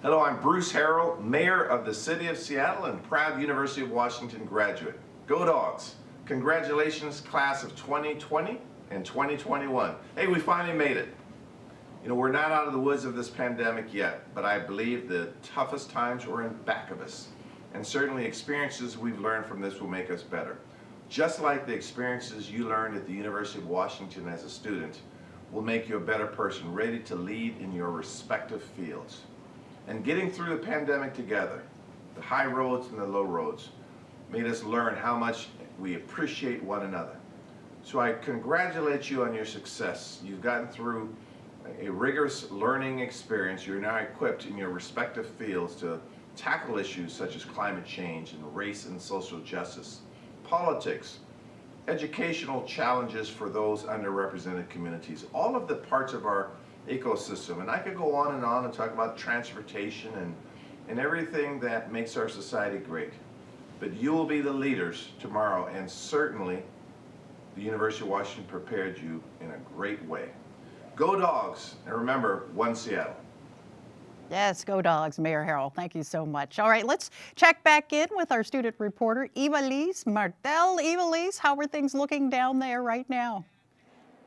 Hello, I'm Bruce Harrell, Mayor of the City of Seattle and proud University of Washington graduate. Go Dogs! Congratulations, class of 2020 and 2021. Hey, we finally made it. You know, we're not out of the woods of this pandemic yet, but I believe the toughest times are in back of us. And certainly experiences we've learned from this will make us better. Just like the experiences you learned at the University of Washington as a student will make you a better person, ready to lead in your respective fields. And getting through the pandemic together, the high roads and the low roads, made us learn how much we appreciate one another. So I congratulate you on your success. You've gotten through a rigorous learning experience. You're now equipped in your respective fields to tackle issues such as climate change and race and social justice, politics, educational challenges for those underrepresented communities, all of the parts of our ecosystem. And I could go on and talk about transportation and everything that makes our society great. But you will be the leaders tomorrow, and certainly the University of Washington prepared you in a great way. Go Dogs, and remember, one Seattle. Yes, go Dogs, Mayor Harrell. Thank you so much. All right, let's check back in with our student reporter, Iva-Lise Martel. Iva-Lise, how are things looking down there right now?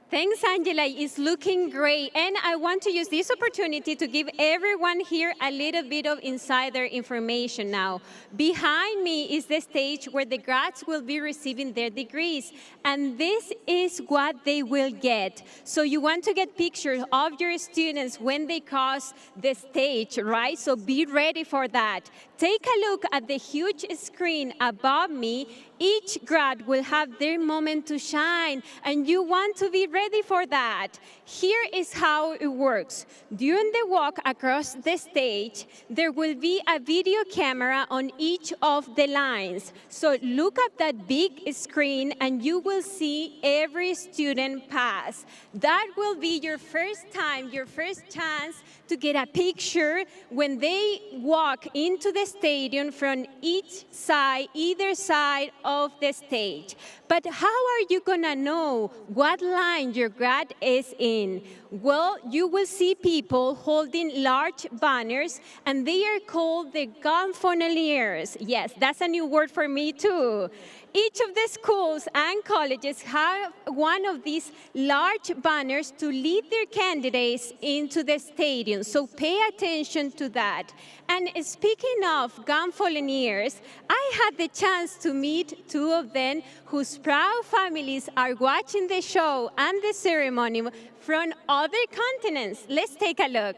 Thanks, Angela. It's looking great. And I want to use this opportunity to give everyone here a little bit of insider information now. Behind me is the stage where the grads will be receiving their degrees. And this is what they will get. So you want to get pictures of your students when they cross the stage, right? So be ready for that. Take a look at the huge screen above me. Each grad will have their moment to shine, and you want to be ready for that. Here is how it works. During the walk across the stage, there will be a video camera on each of the lines. So look at that big screen, and you will see every student pass. That will be your first time, your first chance to get a picture when they walk into the stadium from either side of the stage. But how are you gonna know what line your grad is in? Well, you will see people holding large banners, and they are called the gonfaloniers. Yes, that's a new word for me too. Each of the schools and colleges have one of these large banners to lead their candidates into the stadium, so pay attention to that. And speaking of gonfaloniers, I had the chance to meet two of them whose proud families are watching the show and the ceremony from other continents. Let's take a look.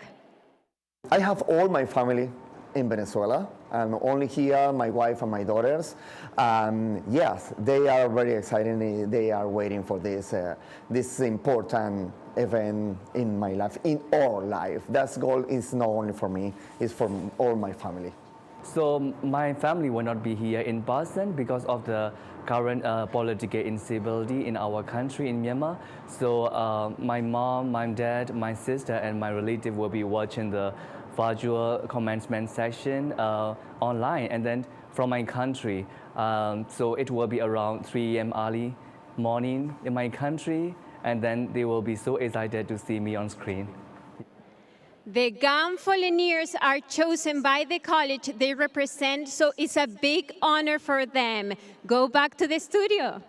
I have all my family in Venezuela. I'm only here, my wife and my daughters. Yes, they are very excited. They are waiting for this important event in my life, in our life. That goal is not only for me, it's for all my family. So my family will not be here in Boston because of the current political instability in our country, in Myanmar. So my mom, my dad, my sister, and my relative will be watching the virtual commencement session online, and then from my country. So it will be around 3 a.m. early morning in my country, and then they will be so excited to see me on screen. The gonfaloniers are chosen by the college they represent, so it's a big honor for them. Go back to the studio.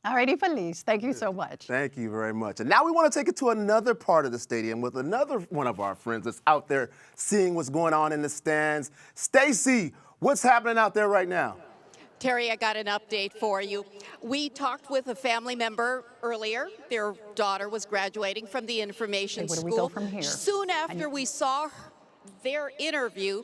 All righty, Felice, thank you so much. Thank you very much. And now we want to take it to another part of the stadium with another one of our friends that's out there seeing what's going on in the stands. Stacy, what's happening out there right now? Terry, I got an update for you. We talked with a family member earlier. Their daughter was graduating from the information where do school. we go from here? Soon after we saw their interview,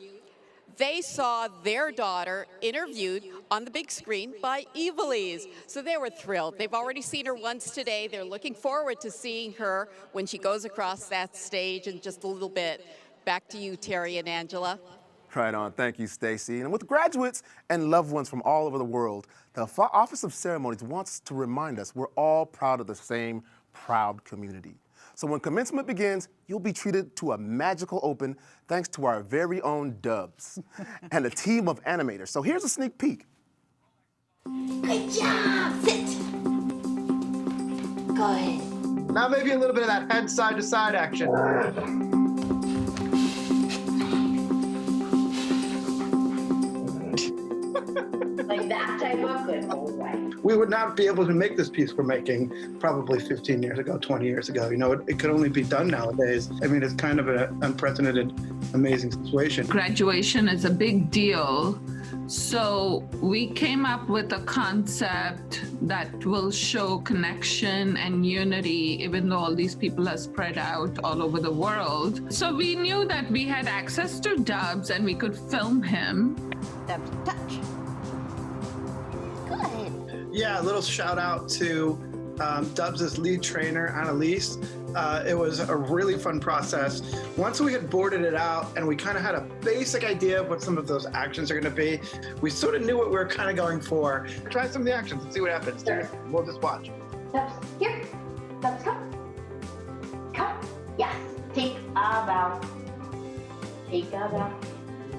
they saw their daughter interviewed on the big screen by Iva-Lise. So they were thrilled. They've already seen her once today. They're looking forward to seeing her when she goes across that stage in just a little bit. Back to you, Terry and Angela. Right on. Thank you, Stacy. And with graduates and loved ones from all over the world, the Office of Ceremonies wants to remind us we're all proud of the same proud community. So when commencement begins, you'll be treated to a magical open thanks to our very own Dubs and a team of animators. So here's a sneak peek. Good job! Sit! Good. Now maybe a little bit of that head side to side action. Like that type of good. All right. We would not be able to make this piece we're making probably 15 years ago, 20 years ago. You know, it could only be done nowadays. I mean, it's kind of an unprecedented, amazing situation. Graduation is a big deal. So we came up with a concept that will show connection and unity, even though all these people are spread out all over the world. So we knew that we had access to Dubs and we could film him. Dubs, touch. Good. Yeah, a little shout out to Dubs' lead trainer, Annalise. It was a really fun process. Once we had boarded it out and we kind of had a basic idea of what some of those actions are going to be, we sort of knew what we were kind of going for. Try some of the actions and see what happens. Sure. We'll just watch. Dubs, here. Dubs, come. Come. Yes. Take a bow. Take a bow.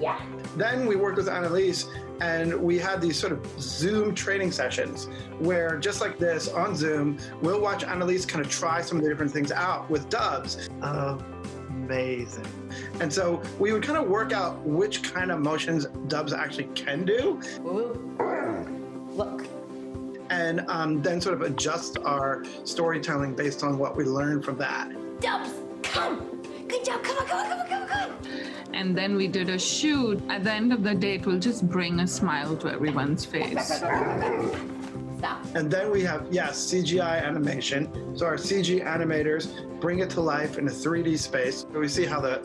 Yeah. Then we worked with Annalise and we had these sort of Zoom training sessions where, just like this on Zoom, we'll watch Annalise kind of try some of the different things out with Dubs. Amazing. And so we would kind of work out which kind of motions Dubs actually can do. Look. And then sort of adjust our storytelling based on what we learned from that. Dubs, come. Good job. Come on, come on, come on, come on, come on. And then we did a shoot. At the end of the day, it will just bring a smile to everyone's face. Stop. And then we have, CGI animation. So our CG animators bring it to life in a 3D space. We see how the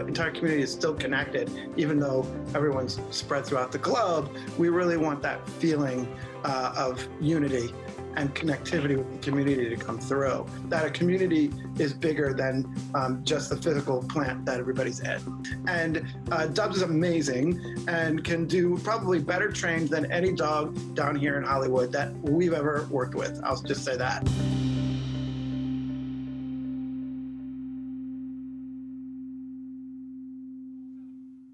entire community is still connected, even though everyone's spread throughout the globe. We really want that feeling of unity and connectivity with the community to come through. That a community is bigger than just the physical plant that everybody's in. And Dubs is amazing and can do probably better trained than any dog down here in Hollywood that we've ever worked with. I'll just say that.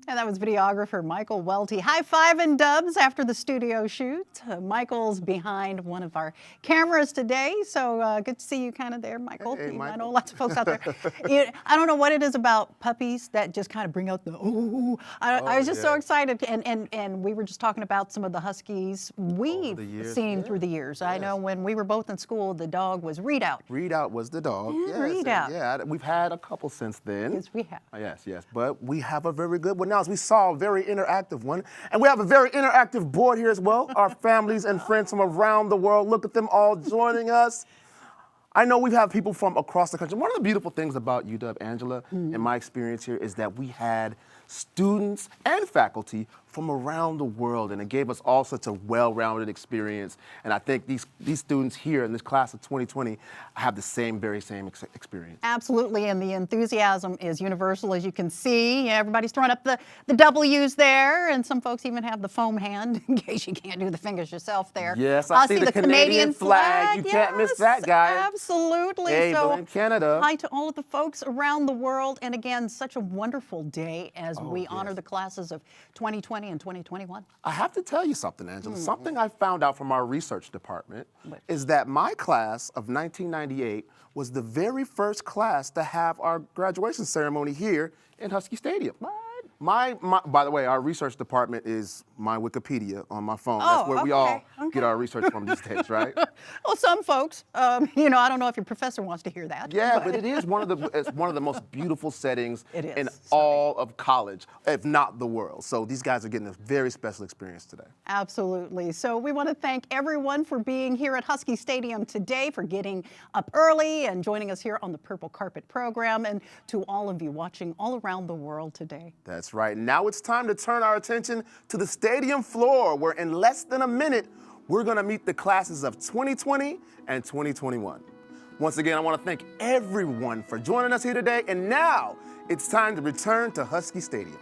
And that was videographer Michael Welty high-fiving Dubs after the studio shoot. Michael's behind one of our cameras today, so good to see you kind of there, Michael. Hey, Michael. I know lots of folks out there. I don't know what it is about puppies that just kind of bring out the ooh. I was just so excited, and we were just talking about some of the Huskies we've seen through the years. I know when we were both in school, the dog was Readout. Readout was the dog. Yeah, Readout. Yeah, we've had a couple since then. Yes, we have. Yes, but we have a very good one now. As we saw, a very interactive one. And we have a very interactive board here as well. Our families and friends from around the world. Look at them all joining us. I know we have people from across the country. One of the beautiful things about UW, Angela, in my experience here, is that we had students and faculty from around the world, and it gave us all such a well-rounded experience. And I think these students here in this class of 2020 have the very same experience. Absolutely, and the enthusiasm is universal, as you can see. Everybody's throwing up the W's there, and some folks even have the foam hand in case you can't do the fingers yourself there. Yes, I see the Canadian flag. You can't miss that, guys. Absolutely. Hey, so, in Canada. Hi to all of the folks around the world, and again, such a wonderful day as we honor the classes of 2020 and 2021. I have to tell you something, Angela. Something I found out from our research department is that my class of 1998 was the very first class to have our graduation ceremony here in Husky Stadium. What? By the way, our research department is my Wikipedia on my phone. That's where we all get our research from these days, right? Well, some folks, I don't know if your professor wants to hear that. Yeah, but it is one of the most beautiful settings in all of college, if not the world. So these guys are getting a very special experience today. Absolutely. So we want to thank everyone for being here at Husky Stadium today, for getting up early and joining us here on the Purple Carpet program, and to all of you watching all around the world today. That's right. Now it's time to turn our attention to the stadium floor, where in less than a minute, we're going to meet the classes of 2020 and 2021. Once again, I want to thank everyone for joining us here today. And now it's time to return to Husky Stadium.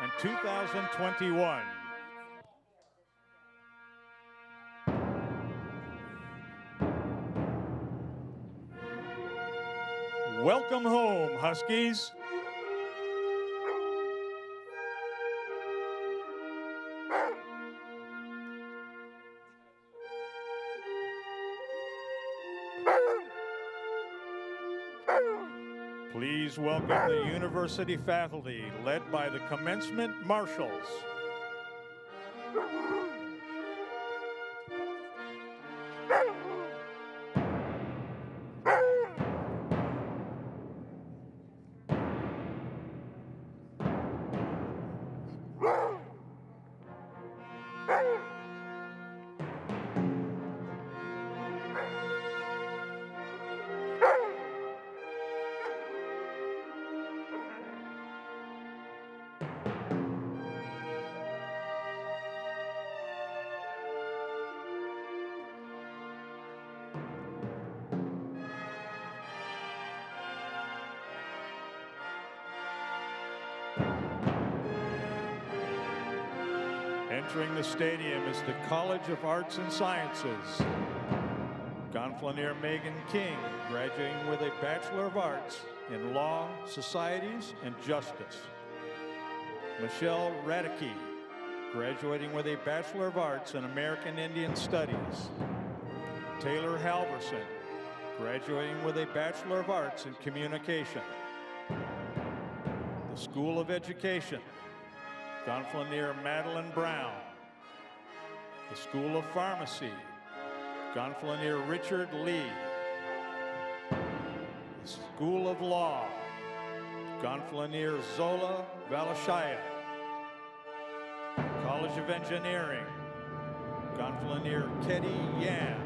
and 2021. Welcome home, Huskies. Please welcome the university faculty, led by the commencement marshals. Entering the stadium is the College of Arts and Sciences. Gonfalonier Megan King, graduating with a Bachelor of Arts in Law, Societies, and Justice. Michelle Radicke, graduating with a Bachelor of Arts in American Indian Studies. Taylor Halverson, graduating with a Bachelor of Arts in Communication. The School of Education, Gonfalonier Madeline Brown. The School of Pharmacy, Gonfalonier Richard Lee. The School of Law, Gonfalonier Zola Valashaya. College of Engineering, Gonfalonier Teddy Yan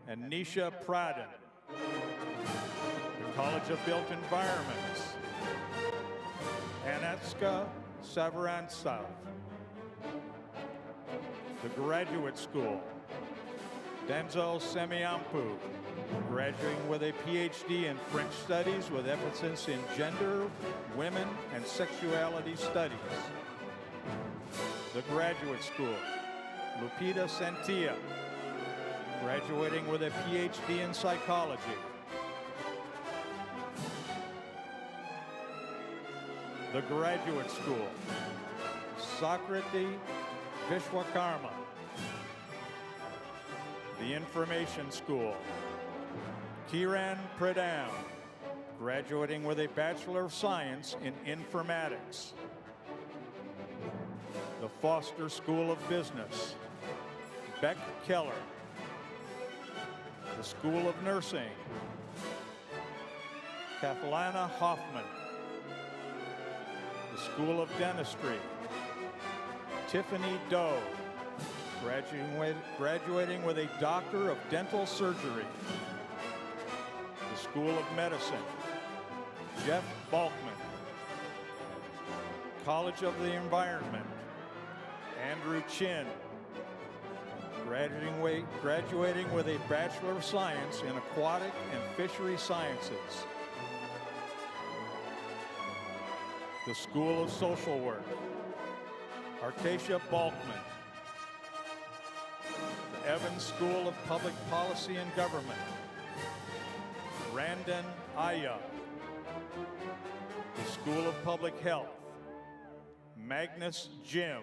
and Nisha Pradhan. The College of Built Environments, Anatska Savarantsev. The Graduate School, Denzel Semiampu, graduating with a PhD in French Studies with emphasis in gender, women, and sexuality studies. The Graduate School, Lupita Santia, graduating with a PhD in psychology. The Graduate School, Sakriti Vishwakarma. The Information School, Kiran Pradhan, graduating with a Bachelor of Science in Informatics. The Foster School of Business, Beck Keller. The School of Nursing, Kathlana Hoffman. The School of Dentistry, Tiffany Doe, graduating with a Doctor of Dental Surgery. The School of Medicine, Jeff Balkman. College of the Environment, Andrew Chin, graduating with a Bachelor of Science in Aquatic and Fishery Sciences. The School of Social Work, Arcacia Balkman. The Evans School of Public Policy and Government, Randon Aya. The School of Public Health, Magnus Jim.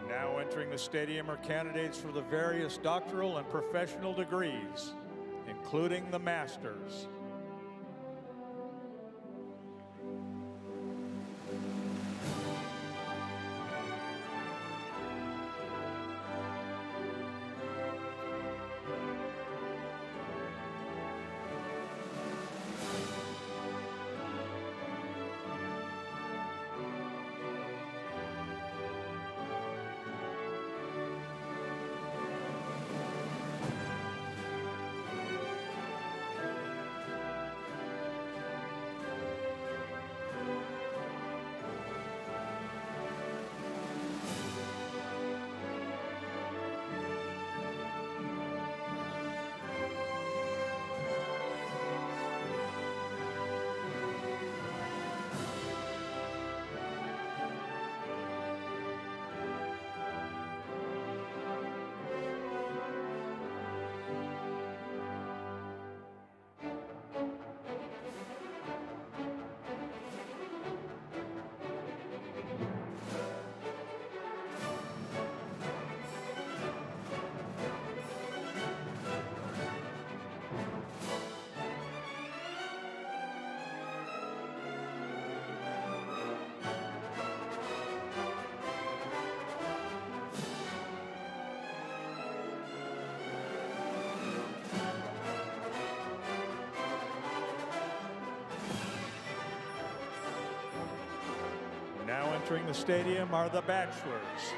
Now entering the stadium are candidates for the various doctoral and professional degrees, including the Masters. Entering the stadium are the bachelors.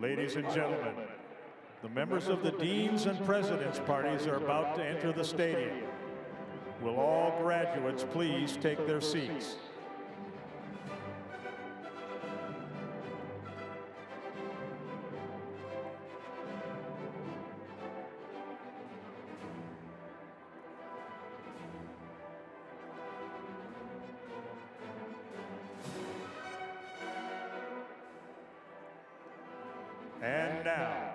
Ladies and gentlemen, the members of the Deans and President's parties are about to enter the stadium. Will all graduates please take their seats? And now,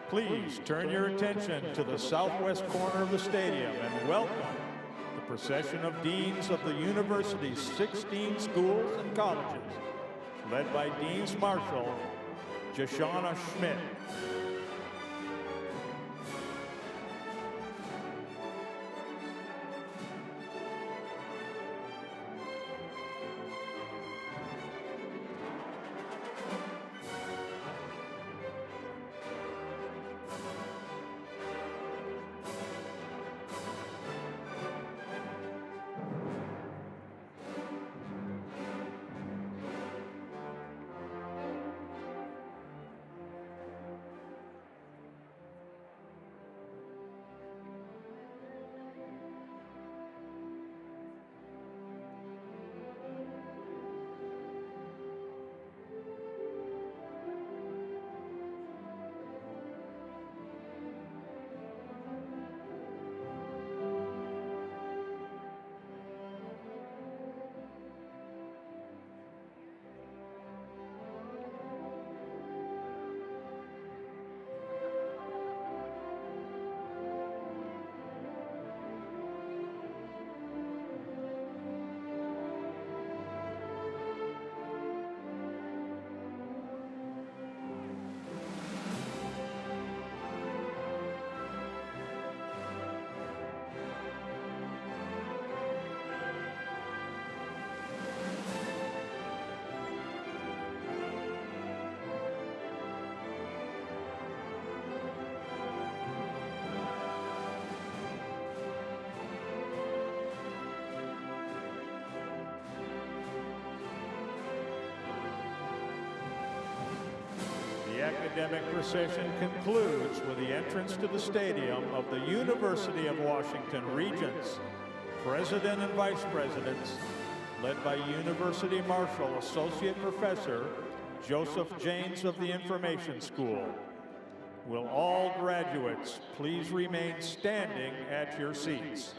please turn your attention to the southwest corner of the stadium and welcome the procession of deans of the university's 16 schools and colleges, led by Dean's Marshal, Joshana Schmidt. The academic procession concludes with the entrance to the stadium of the University of Washington Regents, President and Vice Presidents, led by University Marshal Associate Professor Joseph Janes of the Information School. Will all graduates please remain standing at your seats?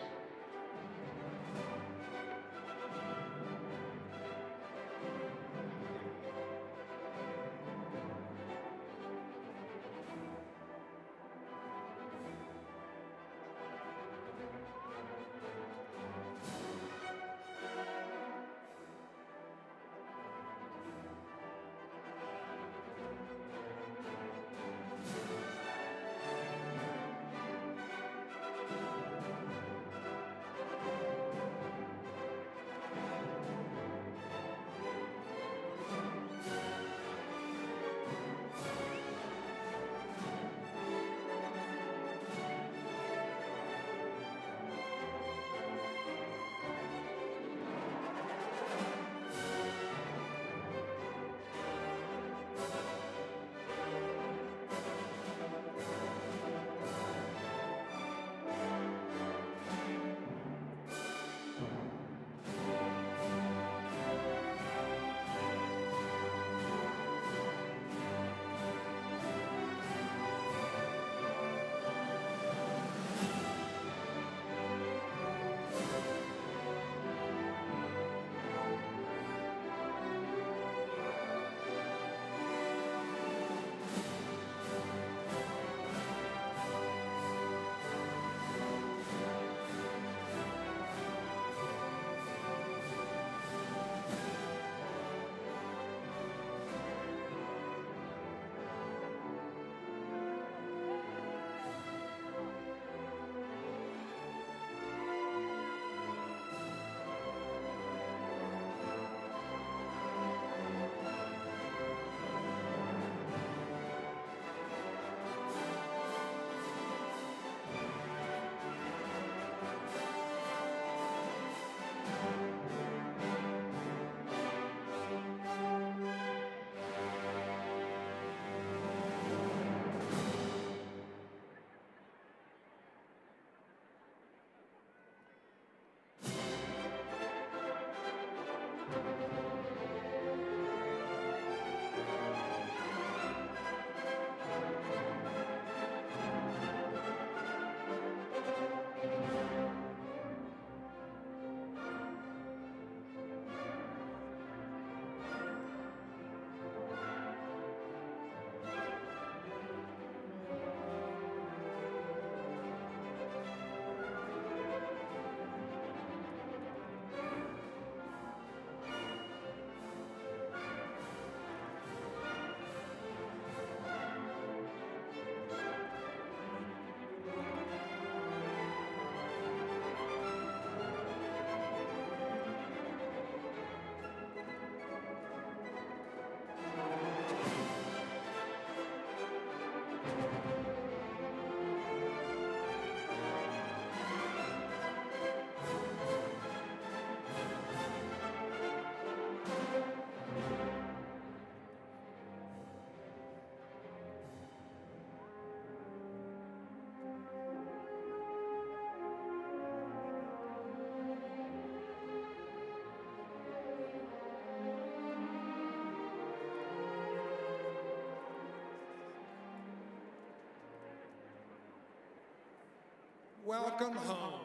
welcome home.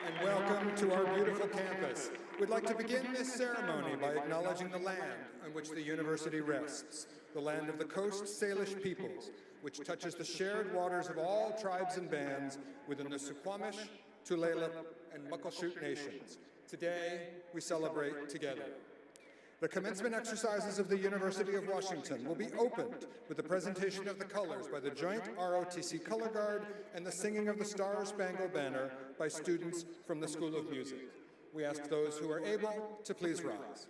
And welcome to our beautiful campus. We'd like to begin this ceremony by acknowledging the land on which the university rests, the land of the Cauce Salish peoples, which touches the shared waters of all tribes and bands within the Suquamish, Tulalip, and Muckleshoot nations. Today, we celebrate together. The commencement exercises of the University of Washington will be opened with the presentation of the colors by the Joint ROTC Color Guard and the singing of the Star-Spangled Banner by students from the School of Music. We ask those who are able to please rise.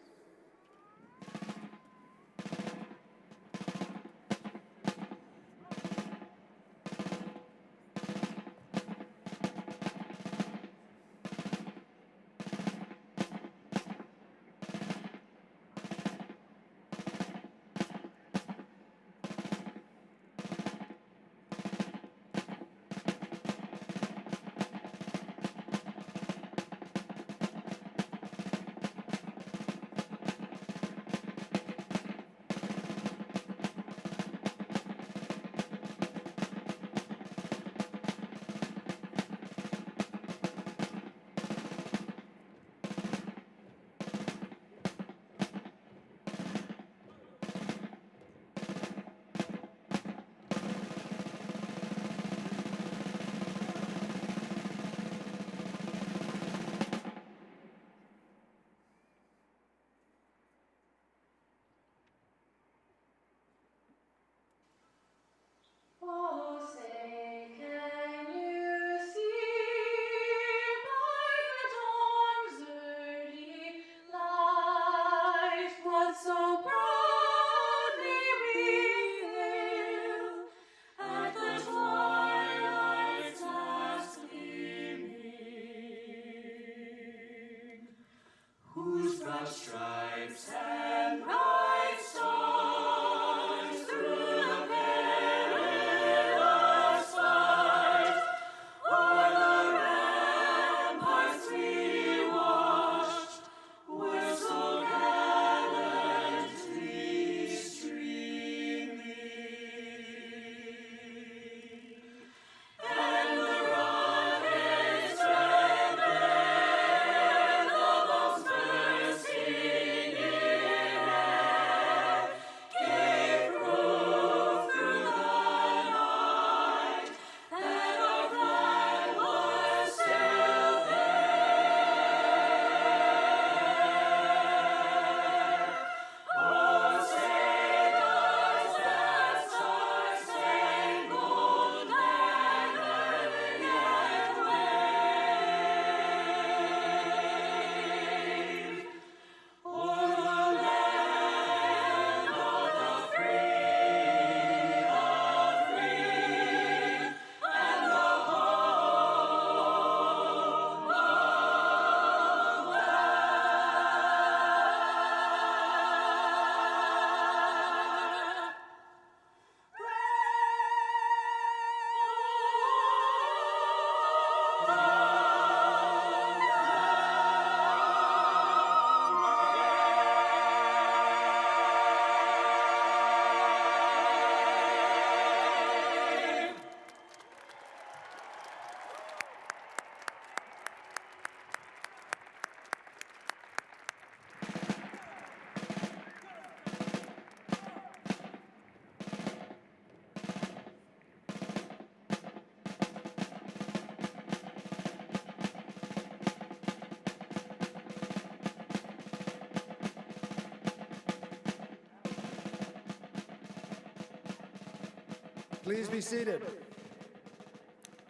Please be seated.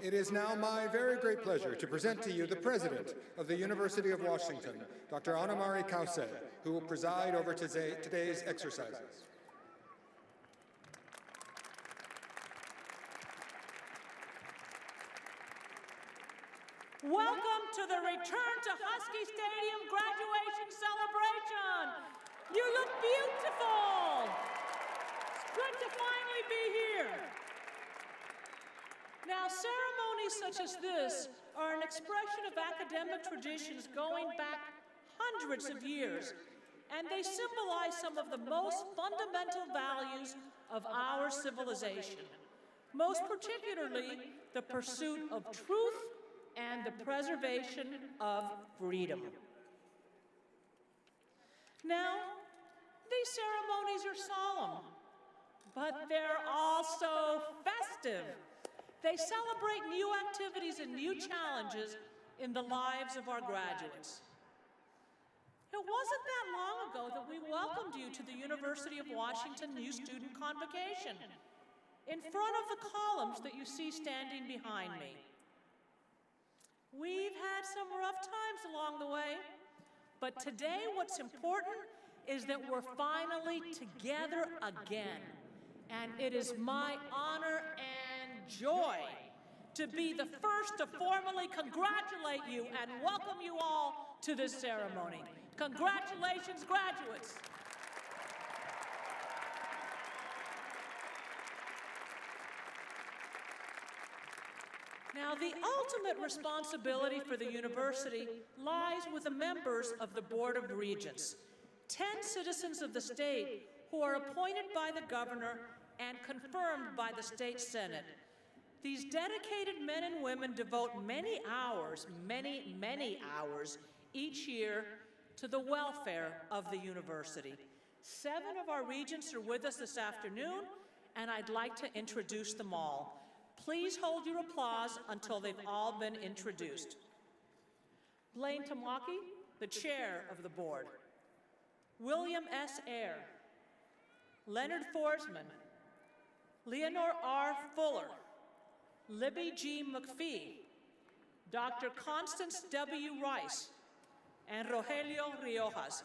It is now my very great pleasure to present to you the President of the University of Washington, Dr. Anamari Cauce, who will preside over today's exercises. Welcome to the Return to Husky Stadium Graduation Celebration. You look beautiful. It's good to finally be here. Now, ceremonies such as this are an expression of academic traditions going back hundreds of years. and they symbolize some of the most fundamental values of our civilization, most particularly the pursuit of truth and the preservation of freedom. Now, these ceremonies are solemn, but they're also festive. They celebrate new activities and new challenges in the lives of our graduates. It wasn't that long ago that we welcomed you to the University of Washington New Student Convocation in front of the columns that you see standing behind me. We've had some rough times along the way, but today what's important is that we're finally together again. And it is my honor and joy to be the first to formally congratulate you and welcome you all to this ceremony. Congratulations, graduates. Now, the ultimate responsibility for the university lies with the members of the Board of Regents, 10 citizens of the state who are appointed by the governor and confirmed by the state senate. These dedicated men and women devote many hours each year to the welfare of the university. 7 of our regents are with us this afternoon, and I'd like to introduce them all. Please hold your applause until they've all been introduced. Blaine Tamaki, the chair of the board. William S. Eyre. Leonard Forsman. Leonore R. Fuller. Libby G. McPhee. Dr. Constance W. Rice. And Rogelio Riojas.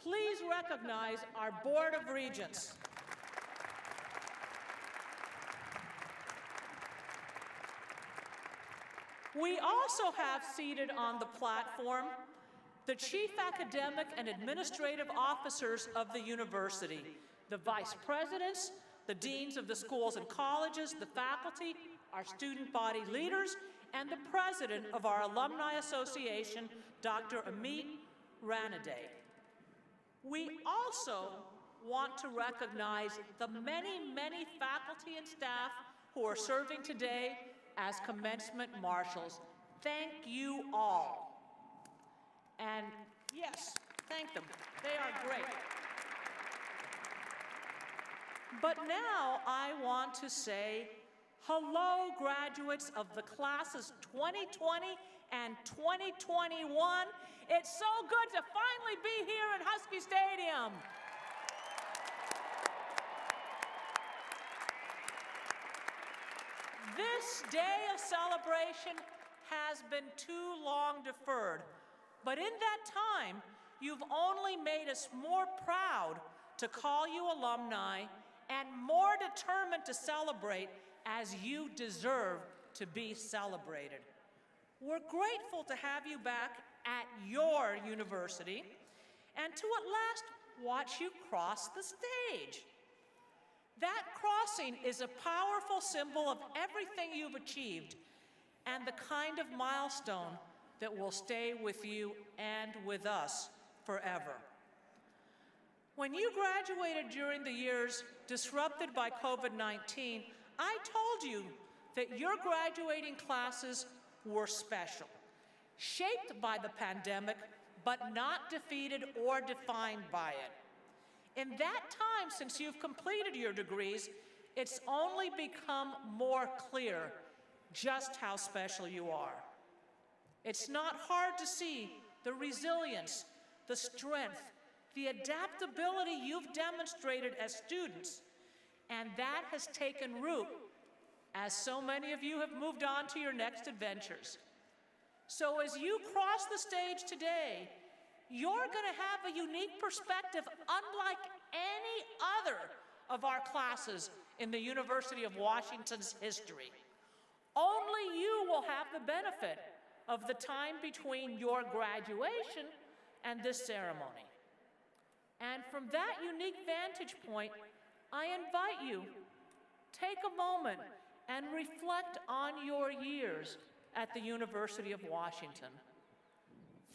Please recognize our Board of Regents. We also have seated on the platform the chief academic and administrative officers of the university, the vice presidents, the deans of the schools and colleges, the faculty, our student body leaders, and the president of our Alumni Association, Dr. Amit Ranade. We also want to recognize the many faculty and staff who are serving today as commencement marshals. Thank you all. And yes, thank them. They are great. But now I want to say hello, graduates of the classes 2020 and 2021. It's so good to finally be here at Husky Stadium. This day of celebration has been too long deferred, but in that time, you've only made us more proud to call you alumni and more determined to celebrate as you deserve to be celebrated. We're grateful to have you back at your university and to at last watch you cross the stage. That crossing is a powerful symbol of everything you've achieved and the kind of milestone that will stay with you and with us forever. When you graduated during the years disrupted by COVID-19, I told you that your graduating classes were special, shaped by the pandemic, but not defeated or defined by it. In that time, since you've completed your degrees, it's only become more clear just how special you are. It's not hard to see the resilience, the strength, the adaptability you've demonstrated as students, and that has taken root as so many of you have moved on to your next adventures. So as you cross the stage today, you're going to have a unique perspective unlike any other of our classes in the University of Washington's history. Only you will have the benefit of the time between your graduation and this ceremony. And from that unique vantage point, I invite you, take a moment and reflect on your years at the University of Washington.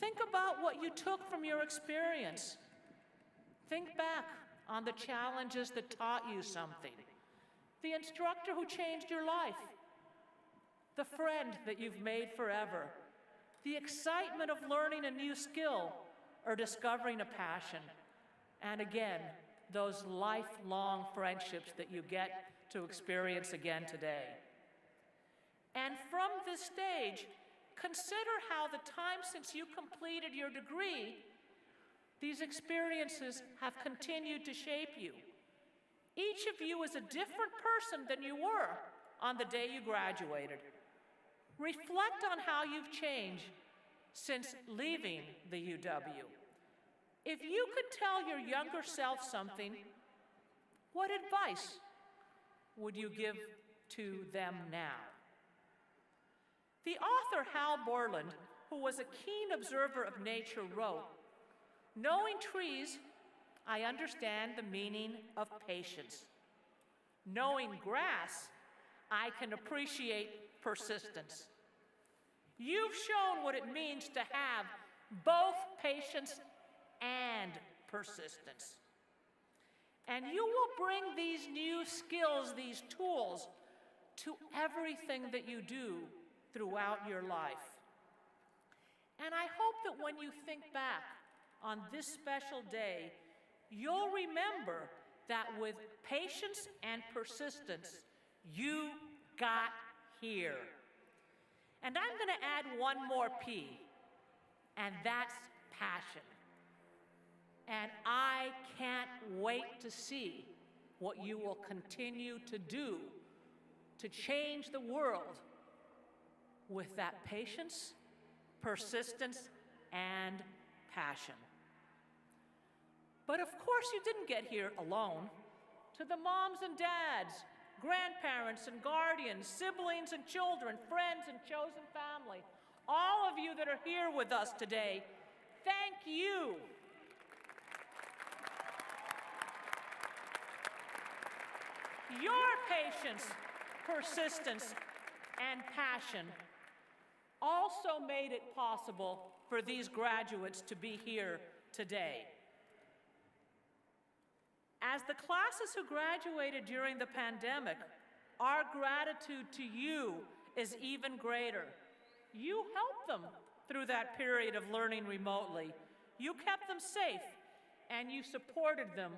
Think about what you took from your experience. Think back on the challenges that taught you something, the instructor who changed your life, the friend that you've made forever, the excitement of learning a new skill or discovering a passion, and again, those lifelong friendships that you get to experience again today. And from this stage, consider how the time since you completed your degree, these experiences have continued to shape you. Each of you is a different person than you were on the day you graduated. Reflect on how you've changed since leaving the UW. If you could tell your younger self something, what advice would you give to them now? The author Hal Borland, who was a keen observer of nature, wrote, "Knowing trees, I understand the meaning of patience. Knowing grass, I can appreciate persistence." You've shown what it means to have both patience and persistence. And you will bring these new skills, these tools, to everything that you do throughout your life. And I hope that when you think back on this special day, you'll remember that with patience and persistence, you got here. And I'm going to add one more P, and that's passion. And I can't wait to see what you will continue to do to change the world with that patience, persistence, and passion. But of course you didn't get here alone. To the moms and dads, grandparents and guardians, siblings and children, friends and chosen family, all of you that are here with us today, thank you. Your patience, persistence, and passion also made it possible for these graduates to be here today. As the classes who graduated during the pandemic, our gratitude to you is even greater. You helped them through that period of learning remotely. You kept them safe, and you supported them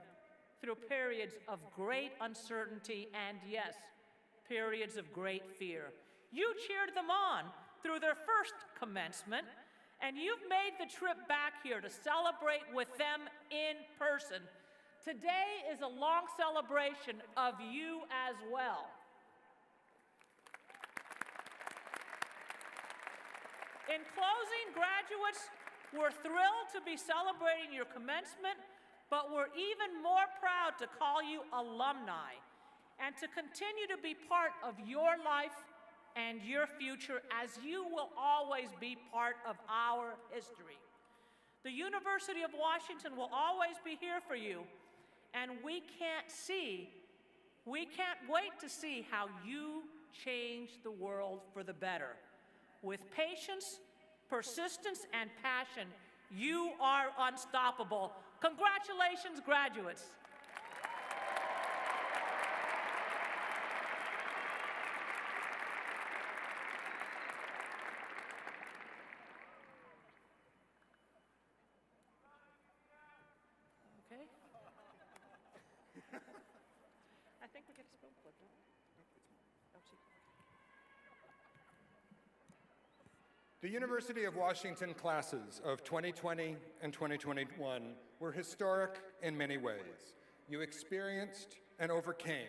through periods of great uncertainty and, yes, periods of great fear. You cheered them on through their first commencement, and you've made the trip back here to celebrate with them in person. Today is a long celebration of you as well. In closing, graduates, we're thrilled to be celebrating your commencement, but we're even more proud to call you alumni and to continue to be part of your life and your future, as you will always be part of our history. The University of Washington will always be here for you, and we can't wait to see how you change the world for the better. With patience, persistence, and passion, you are unstoppable. Congratulations, graduates. Okay. I think we get a spoon flip, don't we? Oh, gee. The University of Washington classes of 2020 and 2021 were historic in many ways. You experienced and overcame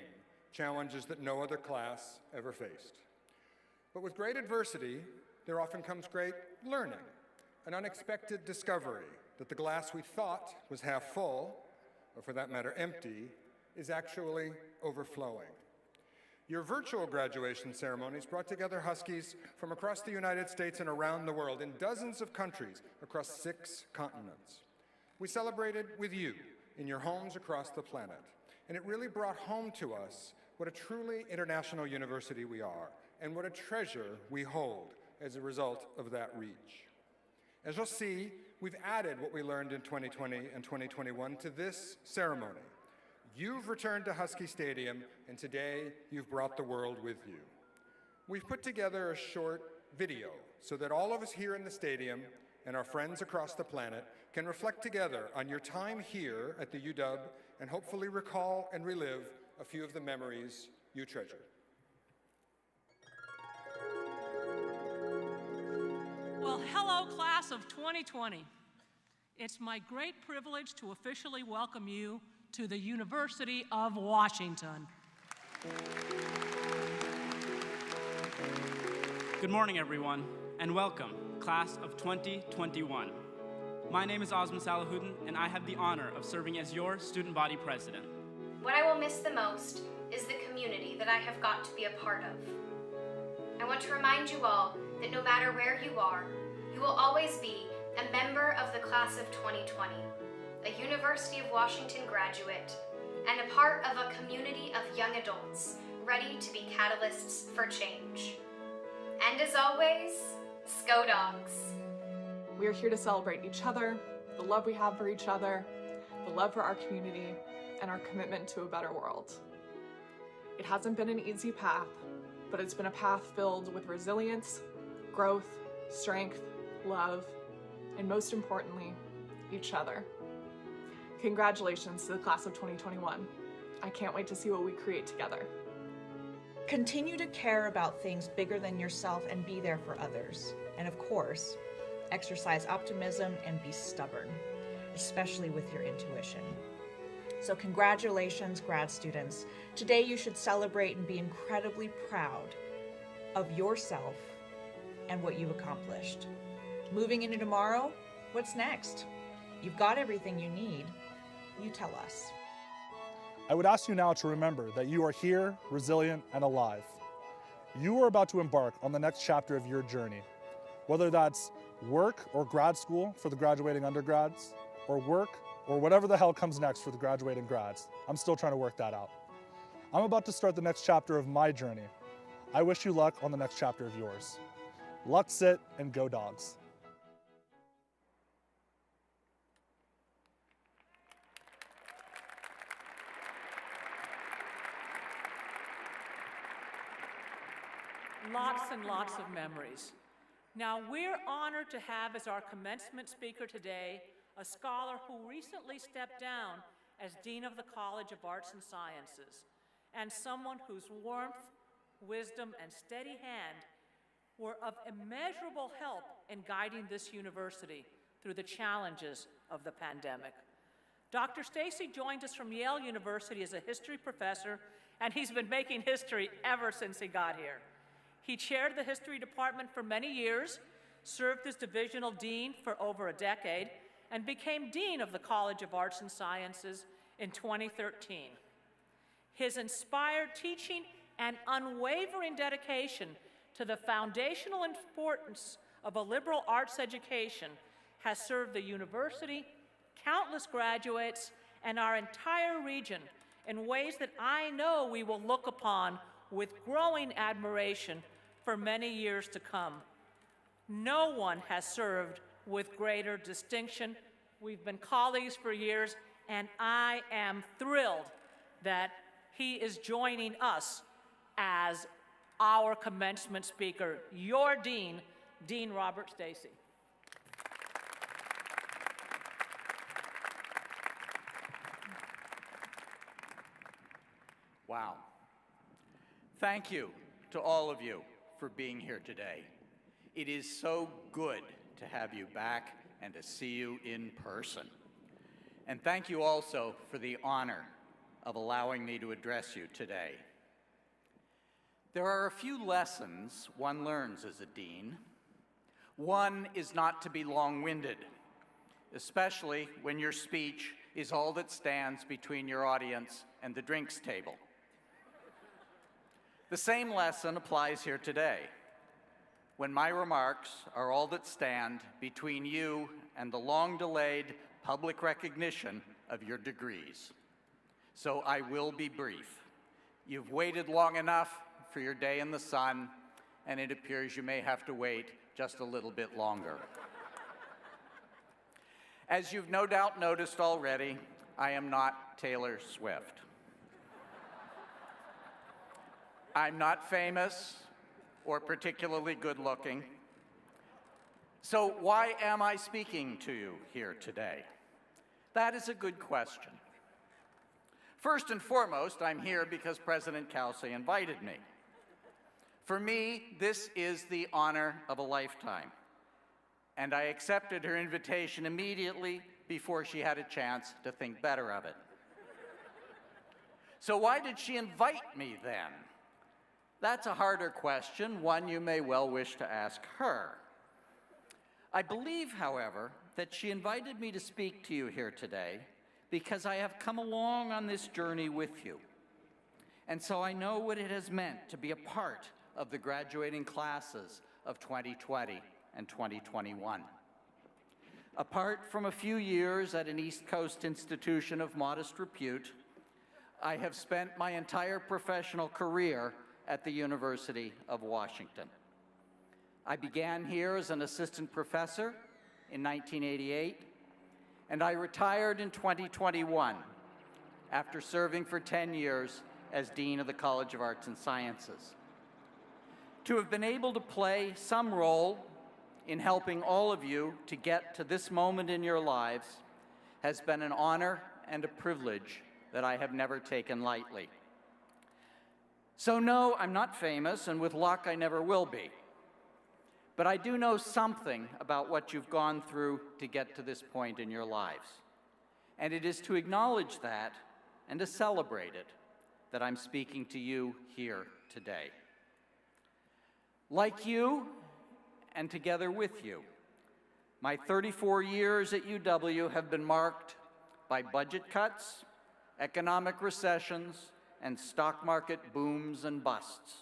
challenges that no other class ever faced. But with great adversity, there often comes great learning, an unexpected discovery that the glass we thought was half full, or for that matter empty, is actually overflowing. Your virtual graduation ceremonies brought together Huskies from across the United States and around the world in dozens of countries across 6 continents. We celebrated with you in your homes across the planet, and it really brought home to us what a truly international university we are and what a treasure we hold as a result of that reach. As you'll see, we've added what we learned in 2020 and 2021 to this ceremony. You've returned to Husky Stadium, and today you've brought the world with you. We've put together a short video so that all of us here in the stadium and our friends across the planet can reflect together on your time here at the UW and hopefully recall and relive a few of the memories you treasure. Well, hello, class of 2020. It's my great privilege to officially welcome you to the University of Washington. Good morning, everyone, and welcome, class of 2021. My name is Osman Salahuddin, and I have the honor of serving as your student body president. What I will miss the most is the community that I have got to be a part of. I want to remind you all that no matter where you are, you will always be a member of the class of 2020, a University of Washington graduate, and a part of a community of young adults ready to be catalysts for change. And as always, Sco Dogs. We are here to celebrate each other, the love we have for each other, the love for our community, and our commitment to a better world. It hasn't been an easy path, but it's been a path filled with resilience, growth, strength, love, and most importantly, each other. Congratulations to the class of 2021. I can't wait to see what we create together. Continue to care about things bigger than yourself and be there for others. And of course, exercise optimism and be stubborn, especially with your intuition. So congratulations, grad students. Today you should celebrate and be incredibly proud of yourself and what you've accomplished. Moving into tomorrow, what's next? You've got everything you need. You tell us. I would ask you now to remember that you are here, resilient, and alive. You are about to embark on the next chapter of your journey, whether that's work or grad school for the graduating undergrads, or work or whatever the hell comes next for the graduating grads. I'm still trying to work that out. I'm about to start the next chapter of my journey. I wish you luck on the next chapter of yours. Luck, sit, and go Dogs. Lots and lots of memories. Now, we're honored to have as our commencement speaker today a scholar who recently stepped down as Dean of the College of Arts and Sciences, and someone whose warmth, wisdom, and steady hand were of immeasurable help in guiding this university through the challenges of the pandemic. Dr. Stacy joined us from Yale University as a history professor, and he's been making history ever since he got here. He chaired the history department for many years, served as divisional dean for over a decade, and became dean of the College of Arts and Sciences in 2013. His inspired teaching and unwavering dedication to the foundational importance of a liberal arts education has served the university, countless graduates, and our entire region in ways that I know we will look upon with growing admiration for many years to come. No one has served with greater distinction. We've been colleagues for years, and I am thrilled that he is joining us as our commencement speaker, your dean, Dean Robert Stacy. Wow. Thank you to all of you for being here today. It is so good to have you back and to see you in person. And thank you also for the honor of allowing me to address you today. There are a few lessons one learns as a dean. One is not to be long-winded, especially when your speech is all that stands between your audience and the drinks table. The same lesson applies here today, when my remarks are all that stand between you and the long-delayed public recognition of your degrees. So I will be brief. You've waited long enough for your day in the sun, and it appears you may have to wait just a little bit longer. As you've no doubt noticed already, I am not Taylor Swift. I'm not famous or particularly good-looking. So why am I speaking to you here today? That is a good question. First and foremost, I'm here because President Cauce invited me. For me, this is the honor of a lifetime, and I accepted her invitation immediately before she had a chance to think better of it. So why did she invite me then? That's a harder question, one you may well wish to ask her. I believe, however, that she invited me to speak to you here today because I have come along on this journey with you. And so I know what it has meant to be a part of the graduating classes of 2020 and 2021. Apart from a few years at an East Coast institution of modest repute, I have spent my entire professional career at the University of Washington. I began here as an assistant professor in 1988, and I retired in 2021 after serving for 10 years as Dean of the College of Arts and Sciences. To have been able to play some role in helping all of you to get to this moment in your lives has been an honor and a privilege that I have never taken lightly. So no, I'm not famous, and with luck, I never will be. But I do know something about what you've gone through to get to this point in your lives. And it is to acknowledge that and to celebrate it that I'm speaking to you here today. Like you, and together with you, my 34 years at UW have been marked by budget cuts, economic recessions, and stock market booms and busts.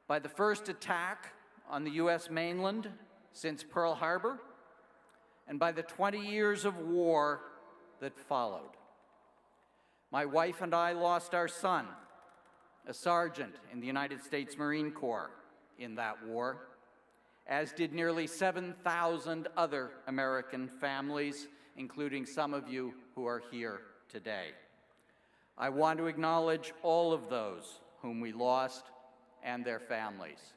By the first attack on the US mainland since Pearl Harbor, and by the 20 years of war that followed. My wife and I lost our son, a sergeant in the United States Marine Corps in that war, as did nearly 7,000 other American families, including some of you who are here today. I want to acknowledge all of those whom we lost and their families.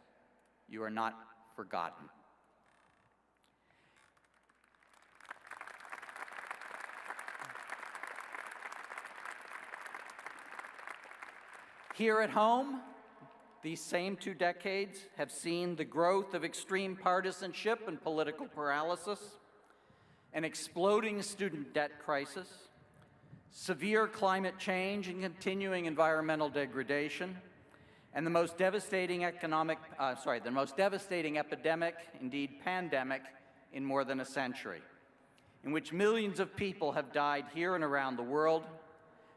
You are not forgotten. Here at home, these same 2 decades have seen the growth of extreme partisanship and political paralysis, an exploding student debt crisis, severe climate change and continuing environmental degradation, and the most devastating epidemic, indeed pandemic, in more than a century, in which millions of people have died here and around the world,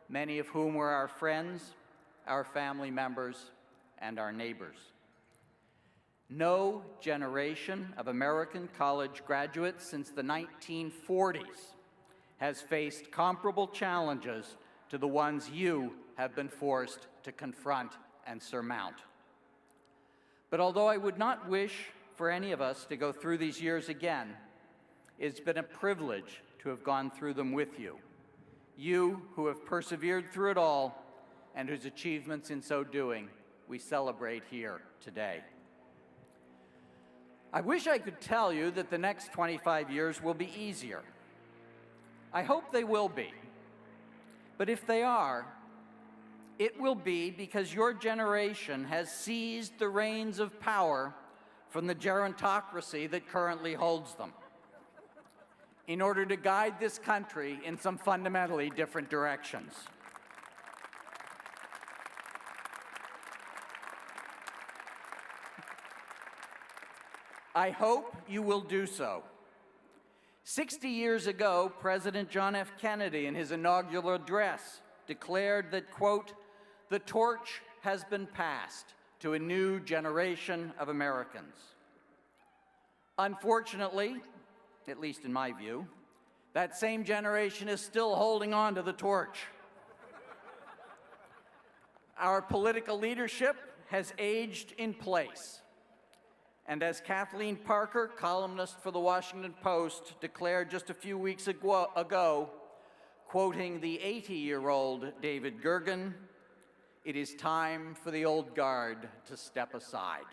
many of whom were our friends, our family members, and our neighbors. No generation of American college graduates since the 1940s has faced comparable challenges to the ones you have been forced to confront and surmount. But although I would not wish for any of us to go through these years again, it's been a privilege to have gone through them with you. You who have persevered through it all and whose achievements in so doing we celebrate here today. I wish I could tell you that the next 25 years will be easier. I hope they will be. But if they are, it will be because your generation has seized the reins of power from the gerontocracy that currently holds them in order to guide this country in some fundamentally different directions. I hope you will do so. 60 years ago, President John F. Kennedy, in his inaugural address, declared that, quote, "The torch has been passed to a new generation of Americans." Unfortunately, at least in my view, that same generation is still holding on to the torch. Our political leadership has aged in place. And as Kathleen Parker, columnist for the Washington Post, declared just a few weeks ago, quoting the 80-year-old David Gergen, "It is time for the old guard to step aside."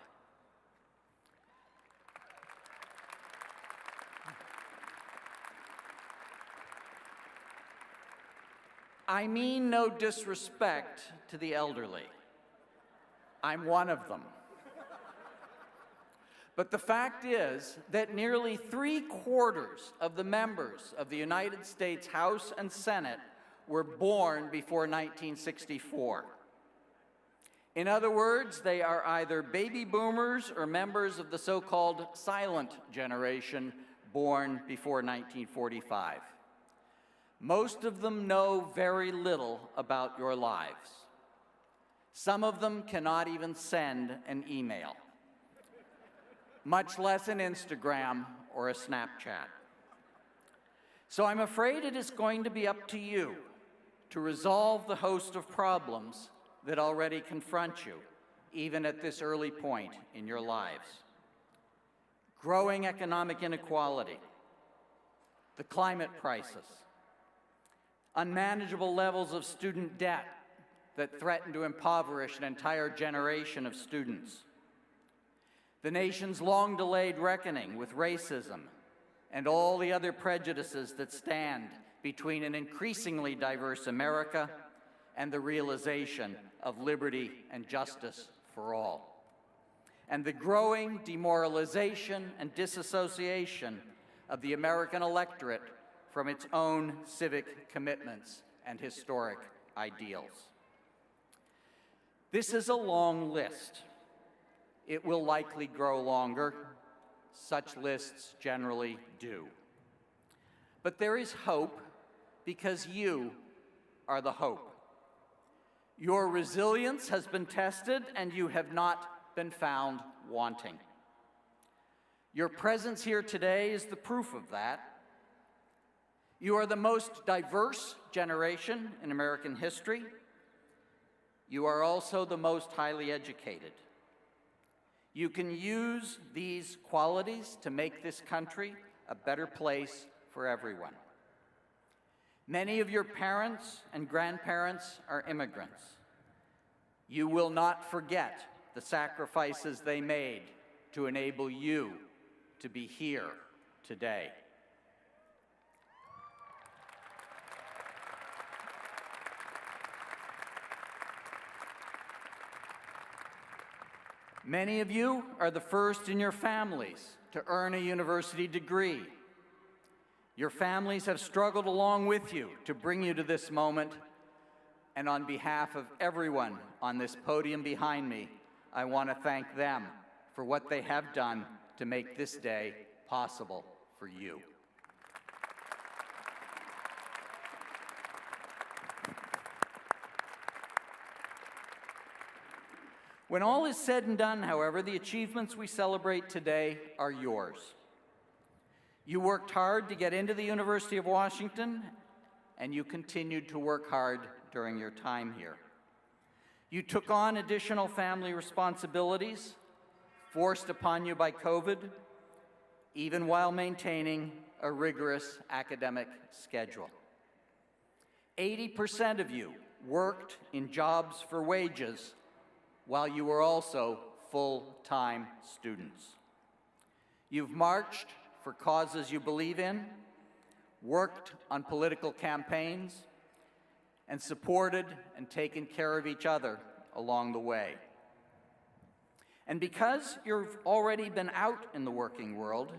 I mean no disrespect to the elderly. I'm one of them. But the fact is that nearly 3/4 of the members of the United States House and Senate were born before 1964. In other words, they are either baby boomers or members of the so-called silent generation born before 1945. Most of them know very little about your lives. Some of them cannot even send an email, much less an Instagram or a Snapchat. So I'm afraid it is going to be up to you to resolve the host of problems that already confront you, even at this early point in your lives. Growing economic inequality, the climate crisis, unmanageable levels of student debt that threaten to impoverish an entire generation of students, the nation's long-delayed reckoning with racism and all the other prejudices that stand between an increasingly diverse America and the realization of liberty and justice for all, and the growing demoralization and disassociation of the American electorate from its own civic commitments and historic ideals. This is a long list. It will likely grow longer. Such lists generally do. But there is hope because you are the hope. Your resilience has been tested and you have not been found wanting. Your presence here today is the proof of that. You are the most diverse generation in American history. You are also the most highly educated. You can use these qualities to make this country a better place for everyone. Many of your parents and grandparents are immigrants. You will not forget the sacrifices they made to enable you to be here today. Many of you are the first in your families to earn a university degree. Your families have struggled along with you to bring you to this moment, and on behalf of everyone on this podium behind me, I want to thank them for what they have done to make this day possible for you. When all is said and done, however, the achievements we celebrate today are yours. You worked hard to get into the University of Washington, and you continued to work hard during your time here. You took on additional family responsibilities forced upon you by COVID, even while maintaining a rigorous academic schedule. 80% of you worked in jobs for wages while you were also full-time students. You've marched for causes you believe in, worked on political campaigns, and supported and taken care of each other along the way. And because you've already been out in the working world,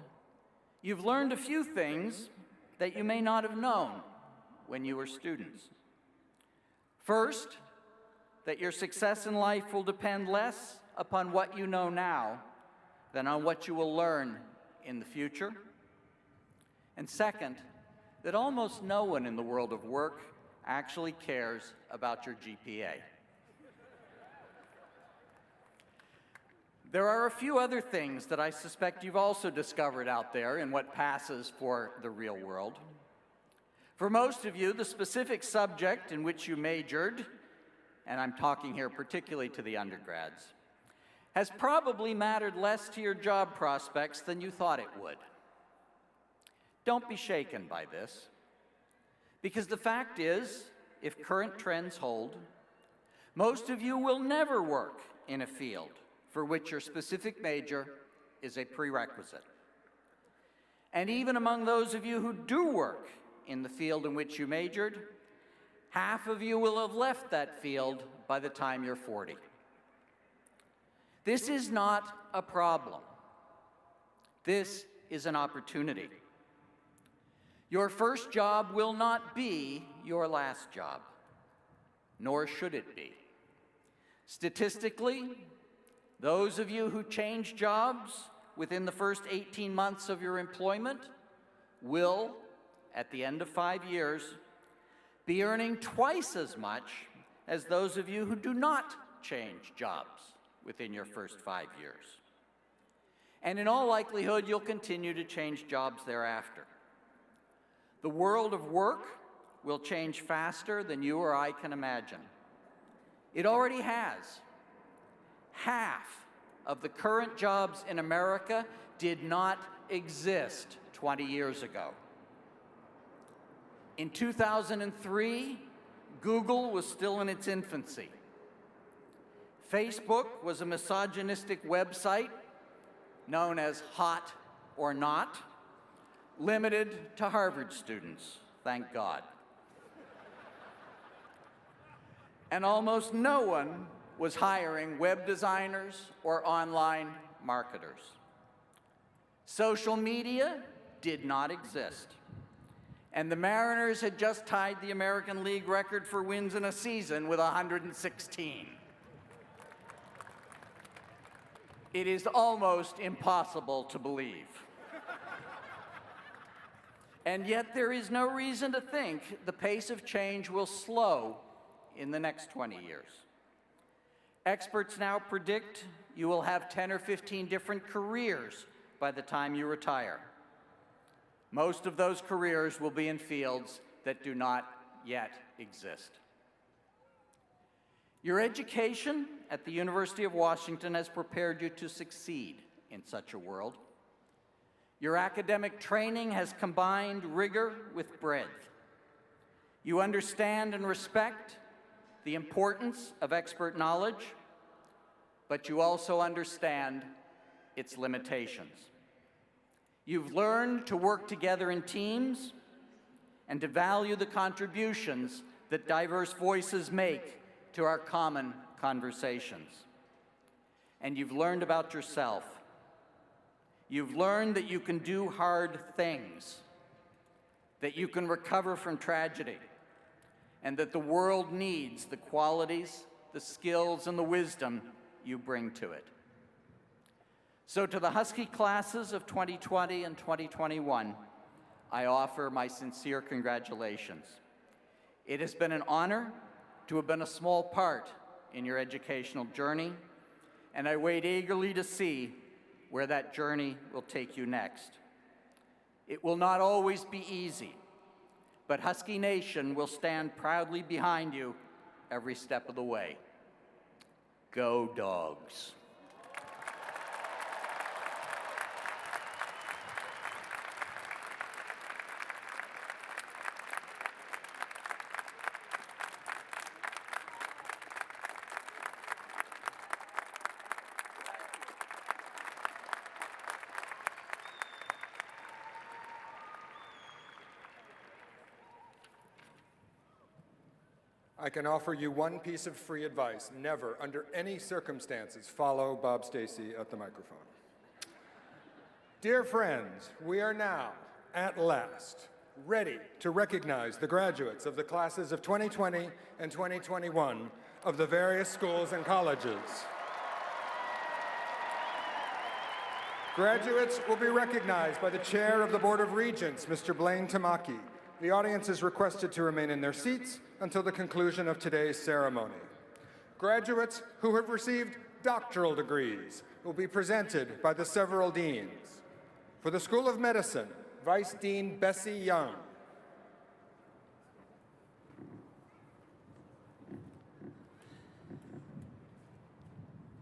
you've learned a few things that you may not have known when you were students. First, that your success in life will depend less upon what you know now than on what you will learn in the future. And second, that almost no one in the world of work actually cares about your GPA. There are a few other things that I suspect you've also discovered out there in what passes for the real world. For most of you, the specific subject in which you majored, and I'm talking here particularly to the undergrads, has probably mattered less to your job prospects than you thought it would. Don't be shaken by this, because the fact is, if current trends hold, most of you will never work in a field for which your specific major is a prerequisite. And even among those of you who do work in the field in which you majored, half of you will have left that field by the time you're 40. This is not a problem. This is an opportunity. Your first job will not be your last job, nor should it be. Statistically, those of you who change jobs within the first 18 months of your employment will, at the end of 5 years, be earning twice as much as those of you who do not change jobs within your first 5 years. And in all likelihood, you'll continue to change jobs thereafter. The world of work will change faster than you or I can imagine. It already has. Half of the current jobs in America did not exist 20 years ago. In 2003, Google was still in its infancy. Facebook was a misogynistic website known as Hot or Not, limited to Harvard students, thank God. And almost no one was hiring web designers or online marketers. Social media did not exist. And the Mariners had just tied the American League record for wins in a season with 116. It is almost impossible to believe. And yet there is no reason to think the pace of change will slow in the next 20 years. Experts now predict you will have 10 or 15 different careers by the time you retire. Most of those careers will be in fields that do not yet exist. Your education at the University of Washington has prepared you to succeed in such a world. Your academic training has combined rigor with breadth. You understand and respect the importance of expert knowledge, but you also understand its limitations. You've learned to work together in teams and to value the contributions that diverse voices make to our common conversations. And you've learned about yourself. You've learned that you can do hard things, that you can recover from tragedy, and that the world needs the qualities, the skills, and the wisdom you bring to it. So to the Husky classes of 2020 and 2021, I offer my sincere congratulations. It has been an honor to have been a small part in your educational journey, and I wait eagerly to see where that journey will take you next. It will not always be easy, but Husky Nation will stand proudly behind you every step of the way. Go Dogs. I can offer you one piece of free advice. Never, under any circumstances, follow Bob Stacy at the microphone. Dear friends, we are now, at last, ready to recognize the graduates of the classes of 2020 and 2021 of the various schools and colleges. Graduates will be recognized by the Chair of the Board of Regents, Mr. Blaine Tamaki. The audience is requested to remain in their seats until the conclusion of today's ceremony. Graduates who have received doctoral degrees will be presented by the several deans. For the School of Medicine, Vice Dean Bessie Young.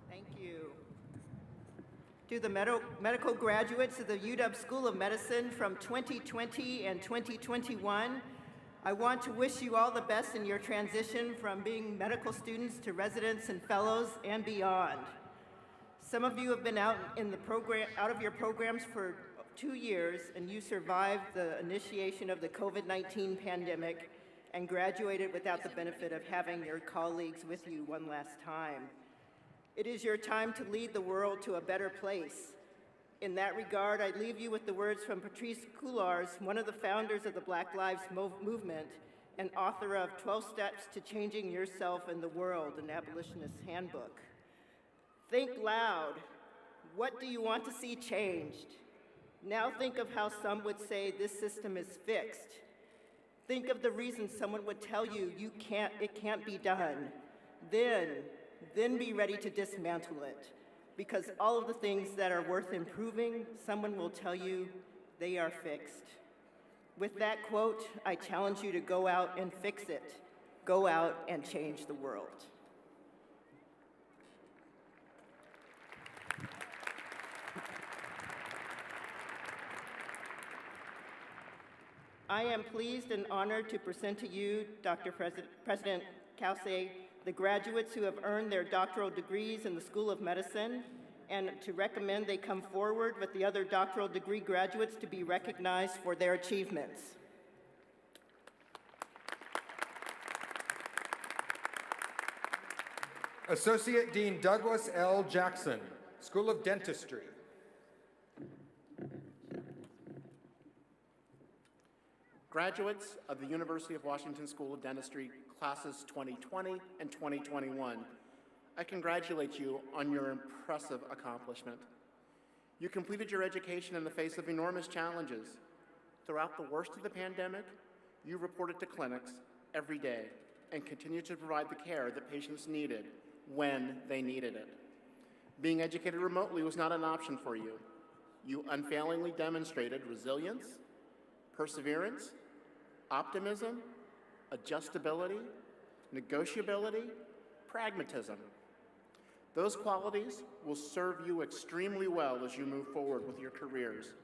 Thank you. to the medical graduates of the UW School of Medicine from 2020 and 2021, I want to wish you all the best in your transition from being medical students to residents and fellows and beyond. Some of you have been out of your programs for 2 years, and you survived the initiation of the COVID-19 pandemic and graduated without the benefit of having your colleagues with you one last time. It is your time to lead the world to a better place. In that regard, I leave you with the words from Patrice Cullars, one of the founders of the Black Lives Movement and author of 12 Steps to Changing Yourself and the World, an abolitionist's handbook. Think loud. What do you want to see changed? Now think of how some would say this system is fixed. Think of the reasons someone would tell you it can't be done. Then be ready to dismantle it. Because all of the things that are worth improving, someone will tell you they are fixed. With that quote, I challenge you to go out and fix it. Go out and change the world. I am pleased and honored to present to you, Dr. President Cauce, the graduates who have earned their doctoral degrees in the School of Medicine, and to recommend they come forward with the other doctoral degree graduates to be recognized for their achievements. Associate Dean Douglas L. Jackson, School of Dentistry. Graduates of the University of Washington School of Dentistry, classes 2020 and 2021, I congratulate you on your impressive accomplishment. You completed your education in the face of enormous challenges. Throughout the worst of the pandemic, you reported to clinics every day and continued to provide the care that patients needed when they needed it. Being educated remotely was not an option for you. You unfailingly demonstrated resilience, perseverance, optimism, adjustability, negotiability, pragmatism. Those qualities will serve you extremely well as you move forward with your careers.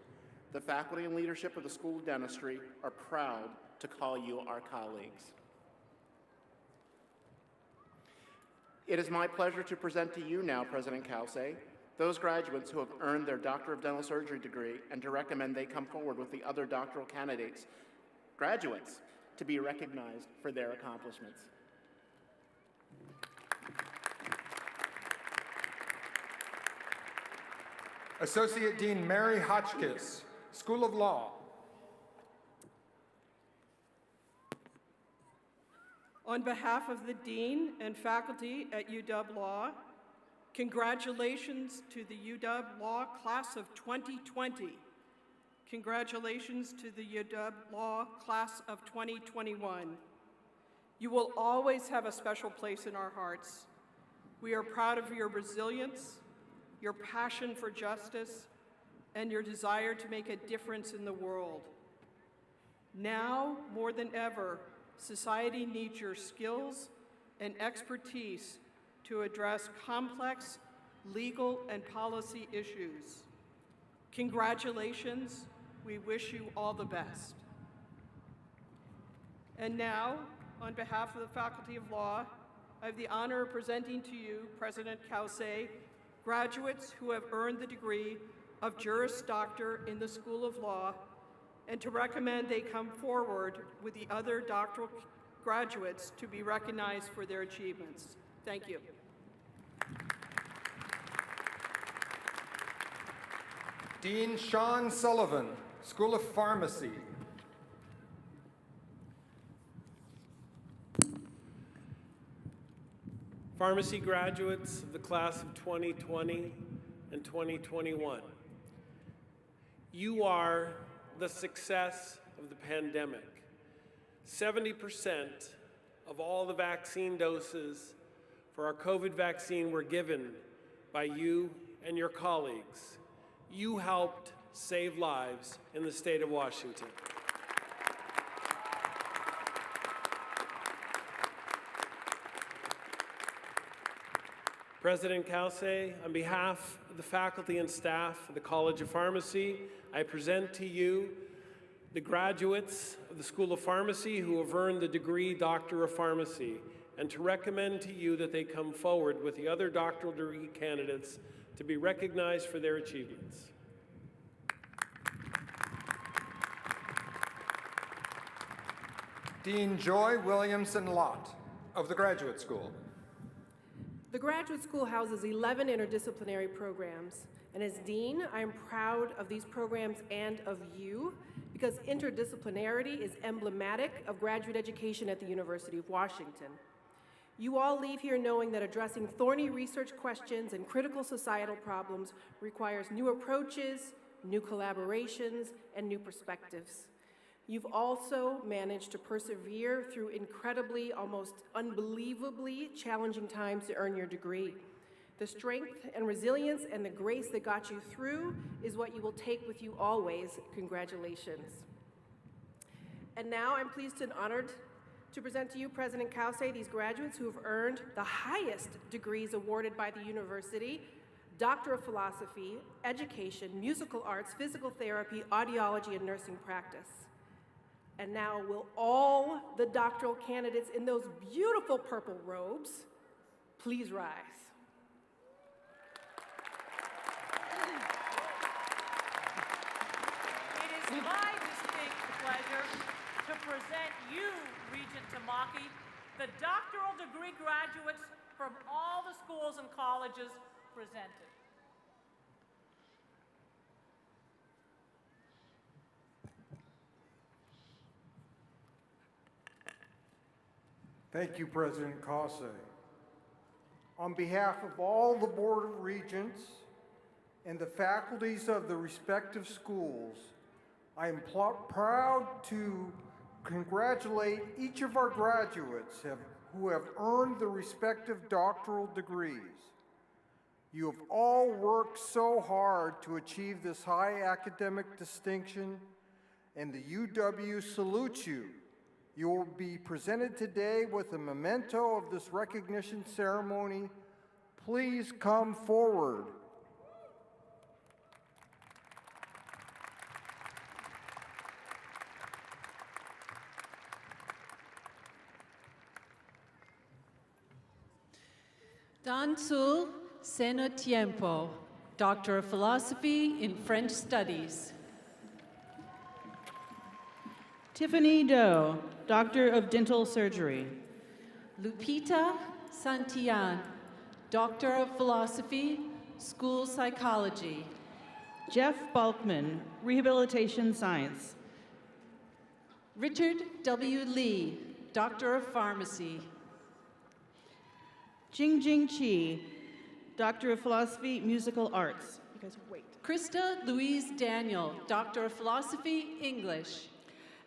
The faculty and leadership of the School of Dentistry are proud to call you our colleagues. It is my pleasure to present to you now, President Cauce, those graduates who have earned their Doctor of Dental Surgery degree and to recommend they come forward with the other doctoral graduates, to be recognized for their accomplishments. Associate Dean Mary Hotchkiss, School of Law. On behalf of the Dean and faculty at UW Law, congratulations to the UW Law Class of 2020. Congratulations to the UW Law Class of 2021. You will always have a special place in our hearts. We are proud of your resilience, your passion for justice, and your desire to make a difference in the world. Now, more than ever, society needs your skills and expertise to address complex legal and policy issues. Congratulations. We wish you all the best. And now, on behalf of the Faculty of Law, I have the honor of presenting to you President Cauce, graduates who have earned the degree of Juris Doctor in the School of Law, and to recommend they come forward with the other doctoral graduates to be recognized for their achievements. Thank you. Dean Sean Sullivan, School of Pharmacy. Pharmacy graduates of the class of 2020 and 2021, you are the success of the pandemic. 70% of all the vaccine doses for our COVID vaccine were given by you and your colleagues. You helped save lives in the state of Washington. President Cauce, on behalf of the faculty and staff of the College of Pharmacy, I present to you the graduates of the School of Pharmacy who have earned the degree Doctor of Pharmacy, and to recommend to you that they come forward with the other doctoral degree candidates to be recognized for their achievements. Dean Joy Williamson Lott of the Graduate School. The Graduate School houses 11 interdisciplinary programs, and as Dean, I am proud of these programs and of you, because interdisciplinarity is emblematic of graduate education at the University of Washington. You all leave here knowing that addressing thorny research questions and critical societal problems requires new approaches, new collaborations, and new perspectives. You've also managed to persevere through incredibly, almost unbelievably challenging times to earn your degree. The strength and resilience and the grace that got you through is what you will take with you always. Congratulations. And now I'm pleased and honored to present to you, President Cauce, these graduates who have earned the highest degrees awarded by the university: Doctor of Philosophy, Education, Musical Arts, Physical Therapy, Audiology, and Nursing Practice. And now will all the doctoral candidates in those beautiful purple robes please rise. It is my distinct pleasure to present you, Regent Tamaki, the doctoral degree graduates from all the schools and colleges presented. Thank you, President Cauce. On behalf of all the Board of Regents and the faculties of the respective schools, I am proud to congratulate each of our graduates who have earned the respective doctoral degrees. You have all worked so hard to achieve this high academic distinction, and the UW salutes you. You will be presented today with a memento of this recognition ceremony. Please come forward. Dansul Seno Tiempo, Doctor of Philosophy in French Studies. Tiffany Doe, Doctor of Dental Surgery. Lupita Santillan, Doctor of Philosophy, School Psychology. Jeff Balkman, Rehabilitation Science. Richard W. Lee, Doctor of Pharmacy. Jingjing Chi, Doctor of Philosophy, Musical Arts. You guys wait. Krista Louise Daniel, Doctor of Philosophy, English.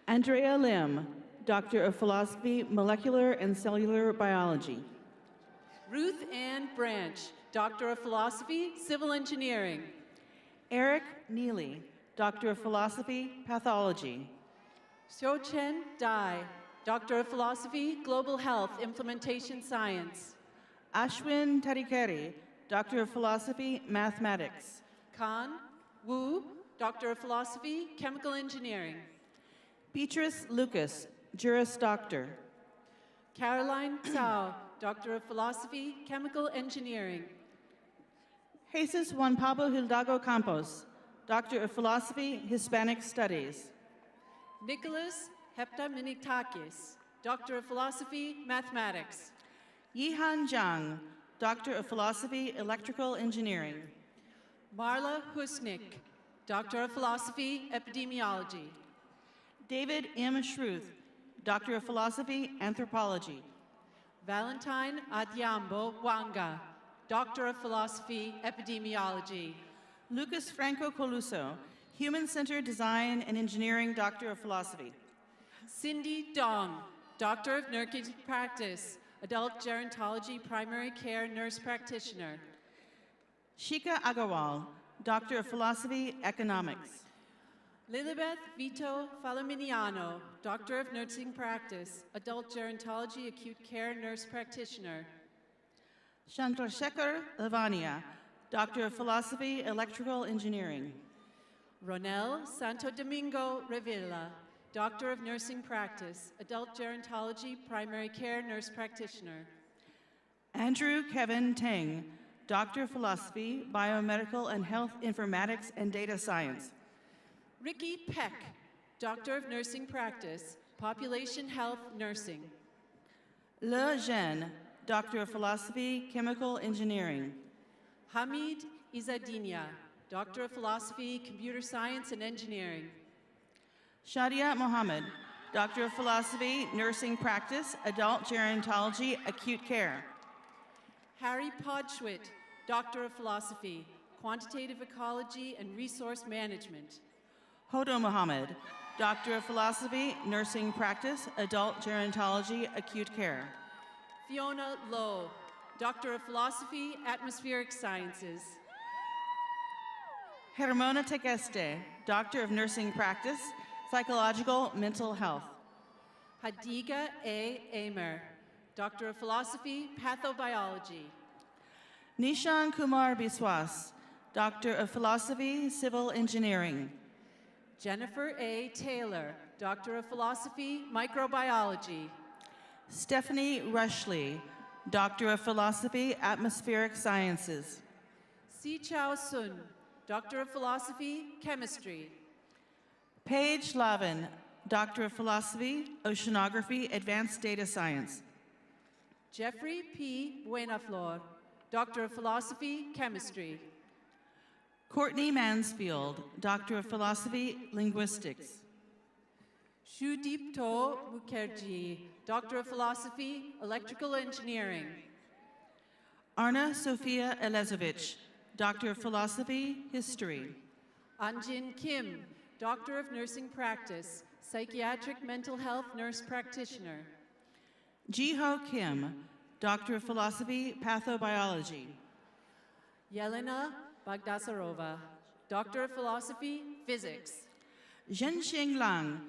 Andrea Lim, Doctor of Philosophy, Molecular and Cellular Biology. Ruth Ann Branch, Doctor of Philosophy, Civil Engineering. Eric Neely, Doctor of Philosophy, Pathology. Xiuchen Dai, Doctor of Philosophy, Global Health, Implementation Science. Ashwin Tadikeri, Doctor of Philosophy, Mathematics. Kan Wu, Doctor of Philosophy, Chemical Engineering. Beatrice Lucas, Juris Doctor. Caroline Tsao, Doctor of Philosophy, Chemical Engineering. Jesus Juan Pablo Hidalgo Campos, Doctor of Philosophy, Hispanic Studies. Nicholas Heptaminitakis, Doctor of Philosophy, Mathematics. Yihan Zhang, Doctor of Philosophy, Electrical Engineering. Marla Husnick, Doctor of Philosophy, Epidemiology. David M. Schruth, Doctor of Philosophy, Anthropology. Valentine Adyambo Wanga, Doctor of Philosophy, Epidemiology. Lucas Franco Coluso, Human-Centered Design and Engineering, Doctor of Philosophy. Cindy Dong, Doctor of Nursing Practice, Adult Gerontology, Primary Care Nurse Practitioner. Shika Agarwal, Doctor of Philosophy, Economics. Lilibeth Vito Falaminiano, Doctor of Nursing Practice, Adult Gerontology, Acute Care Nurse Practitioner. Chandrasekhar Lavania, Doctor of Philosophy, Electrical Engineering. Ronel Santo Domingo Revilla, Doctor of Nursing Practice, Adult Gerontology, Primary Care Nurse Practitioner. Andrew Kevin Tang, Doctor of Philosophy, Biomedical and Health Informatics and Data Science. Ricky Peck, Doctor of Nursing Practice, Population Health Nursing. Le Jean, Doctor of Philosophy, Chemical Engineering. Hamid Izzadinia, Doctor of Philosophy, Computer Science and Engineering. Shadia Mohammed, Doctor of Philosophy, Nursing Practice, Adult Gerontology, Acute Care. Harry Podschwitt, Doctor of Philosophy, Quantitative Ecology and Resource Management. Hodo Mohammed, Doctor of Philosophy, Nursing Practice, Adult Gerontology, Acute Care. Fiona Lowe, Doctor of Philosophy, Atmospheric Sciences. Hermona Tegeste, Doctor of Nursing Practice, Psychological Mental Health. Hadiga A. Amer, Doctor of Philosophy, Pathobiology. Nishan Kumar Biswas, Doctor of Philosophy, Civil Engineering. Jennifer A. Taylor, Doctor of Philosophy, Microbiology. Stephanie Rushley, Doctor of Philosophy, Atmospheric Sciences. Si Chao Sun, Doctor of Philosophy, Chemistry. Paige Lavin, Doctor of Philosophy, Oceanography, Advanced Data Science. Jeffrey P. Buenaflor, Doctor of Philosophy, Chemistry. Courtney Mansfield, Doctor of Philosophy, Linguistics. Shudipto Mukherjee, Doctor of Philosophy, Electrical Engineering. Arna Sofia Elezovich, Doctor of Philosophy, History. Anjin Kim, Doctor of Nursing Practice, Psychiatric Mental Health Nurse Practitioner. Jiho Kim, Doctor of Philosophy, Pathobiology. Yelena Bagdasarova, Doctor of Philosophy, Physics. Zhenxing Lang,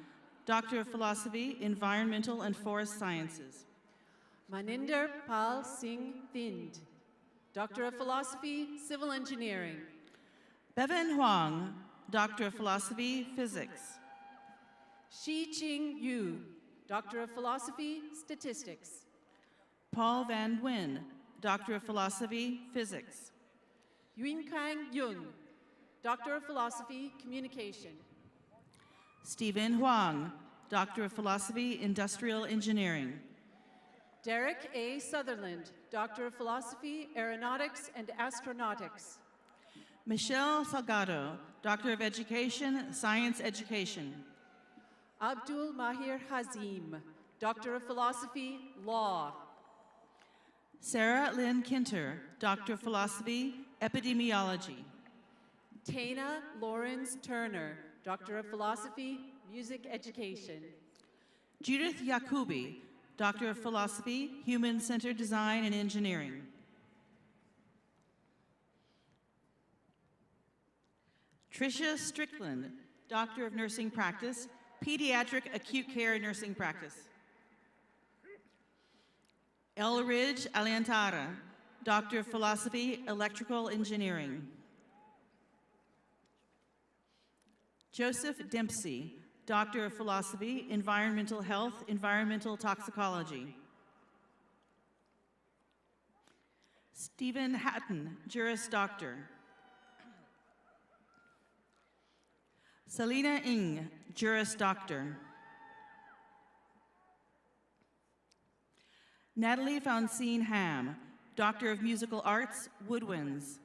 Doctor of Philosophy, Environmental and Forest Sciences. Maninder Pal Singh Thind, Doctor of Philosophy, Civil Engineering. Bevan Huang, Doctor of Philosophy, Physics. Shi Ching Yu, Doctor of Philosophy, Statistics. Paul Van Nguyen, Doctor of Philosophy, Physics. Yunkang Yun, Doctor of Philosophy, Communication. Stephen Huang, Doctor of Philosophy, Industrial Engineering. Derek A. Sutherland, Doctor of Philosophy, Aeronautics and Astronautics. Michelle Salgado, Doctor of Education, Science Education. Abdul Mahir Hazim, Doctor of Philosophy, Law. Sarah Lynn Kinter, Doctor of Philosophy, Epidemiology. Tana Lawrence Turner, Doctor of Philosophy, Music Education. Judith Yakubi, Doctor of Philosophy, Human-Centered Design and Engineering. Tricia Strickland, Doctor of Nursing Practice, Pediatric Acute Care Nursing Practice. Elridge Aliantara, Doctor of Philosophy, Electrical Engineering. Joseph Dempsey, Doctor of Philosophy, Environmental Health, Environmental Toxicology. Stephen Hatton, Juris Doctor. Selina Ng, Juris Doctor. Natalie Fauncine Ham, Doctor of Musical Arts, Woodwinds.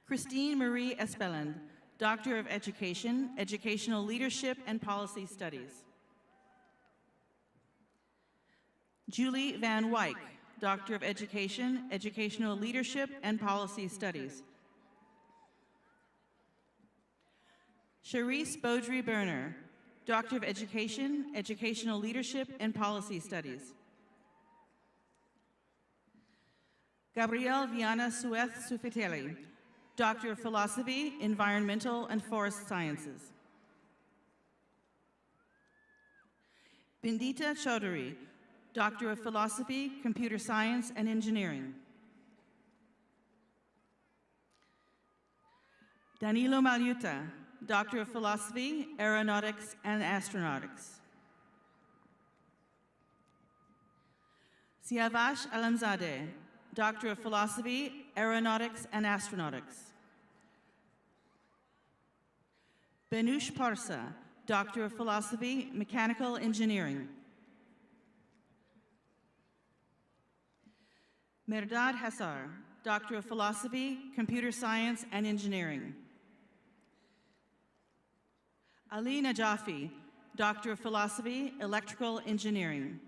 Christine Marie Espeland, Doctor of Education, Educational Leadership and Policy Studies. Julie Van Wyk, Doctor of Education, Educational Leadership and Policy Studies. Charisse Beaudry Berner, Doctor of Education, Educational Leadership and Policy Studies. Gabrielle Viana Suez Sufitelli, Doctor of Philosophy, Environmental and Forest Sciences. Bindita Chaudhary, Doctor of Philosophy, Computer Science and Engineering. Danilo Maliuta, Doctor of Philosophy, Aeronautics and Astronautics. Siavash Alamzadeh, Doctor of Philosophy, Aeronautics and Astronautics. Benush Parsa, Doctor of Philosophy, Mechanical Engineering. Merdad Hassar, Doctor of Philosophy, Computer Science and Engineering. Ali Najafi, Doctor of Philosophy, Electrical Engineering.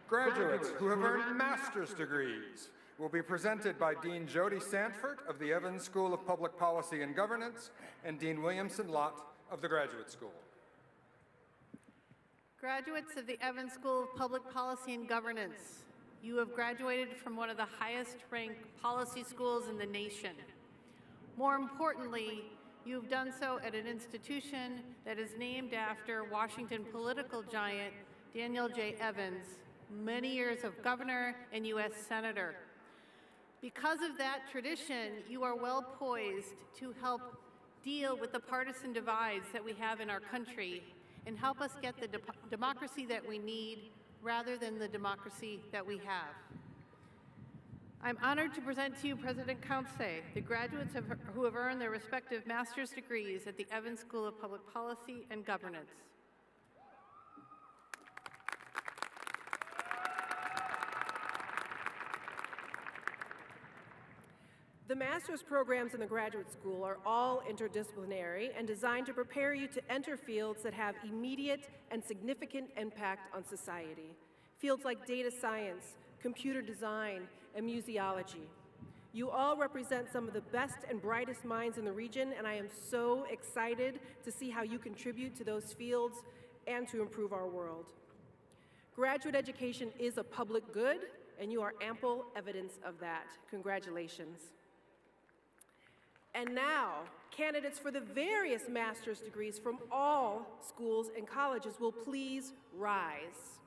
Graduates who have earned master's degrees will be presented by Dean Jody Sandford of the Evans School of Public Policy and Governance and Dean Williamson Lott of the Graduate School. Graduates of the Evans School of Public Policy and Governance, you have graduated from one of the highest-ranked policy schools in the nation. More importantly, you've done so at an institution that is named after Washington political giant Daniel J. Evans, many years of governor and U.S. senator. Because of that tradition, you are well poised to help deal with the partisan divides that we have in our country and help us get the democracy that we need rather than the democracy that we have. I'm honored to present to you President Cauce, the graduates who have earned their respective master's degrees at the Evans School of Public Policy and Governance. The master's programs in the graduate school are all interdisciplinary and designed to prepare you to enter fields that have immediate and significant impact on society. Fields like data science, computer design, and museology. You all represent some of the best and brightest minds in the region, and I am so excited to see how you contribute to those fields and to improve our world. Graduate education is a public good, and you are ample evidence of that. Congratulations. And now, candidates for the various master's degrees from all schools and colleges will please rise.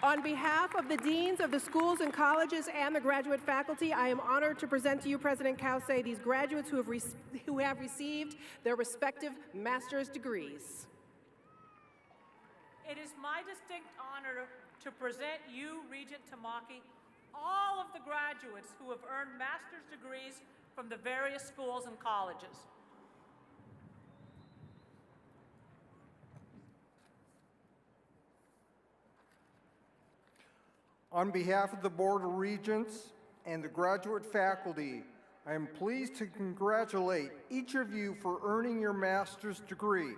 On behalf of the deans of the schools and colleges and the graduate faculty, I am honored to present to you, President Cauce, these graduates who have received their respective master's degrees. It is my distinct honor to present you, Regent Tamaki, all of the graduates who have earned master's degrees from the various schools and colleges. On behalf of the Board of Regents and the graduate faculty, I am pleased to congratulate each of you for earning your master's degree.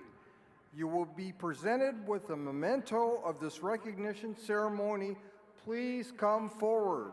You will be presented with a memento of this recognition ceremony. Please come forward.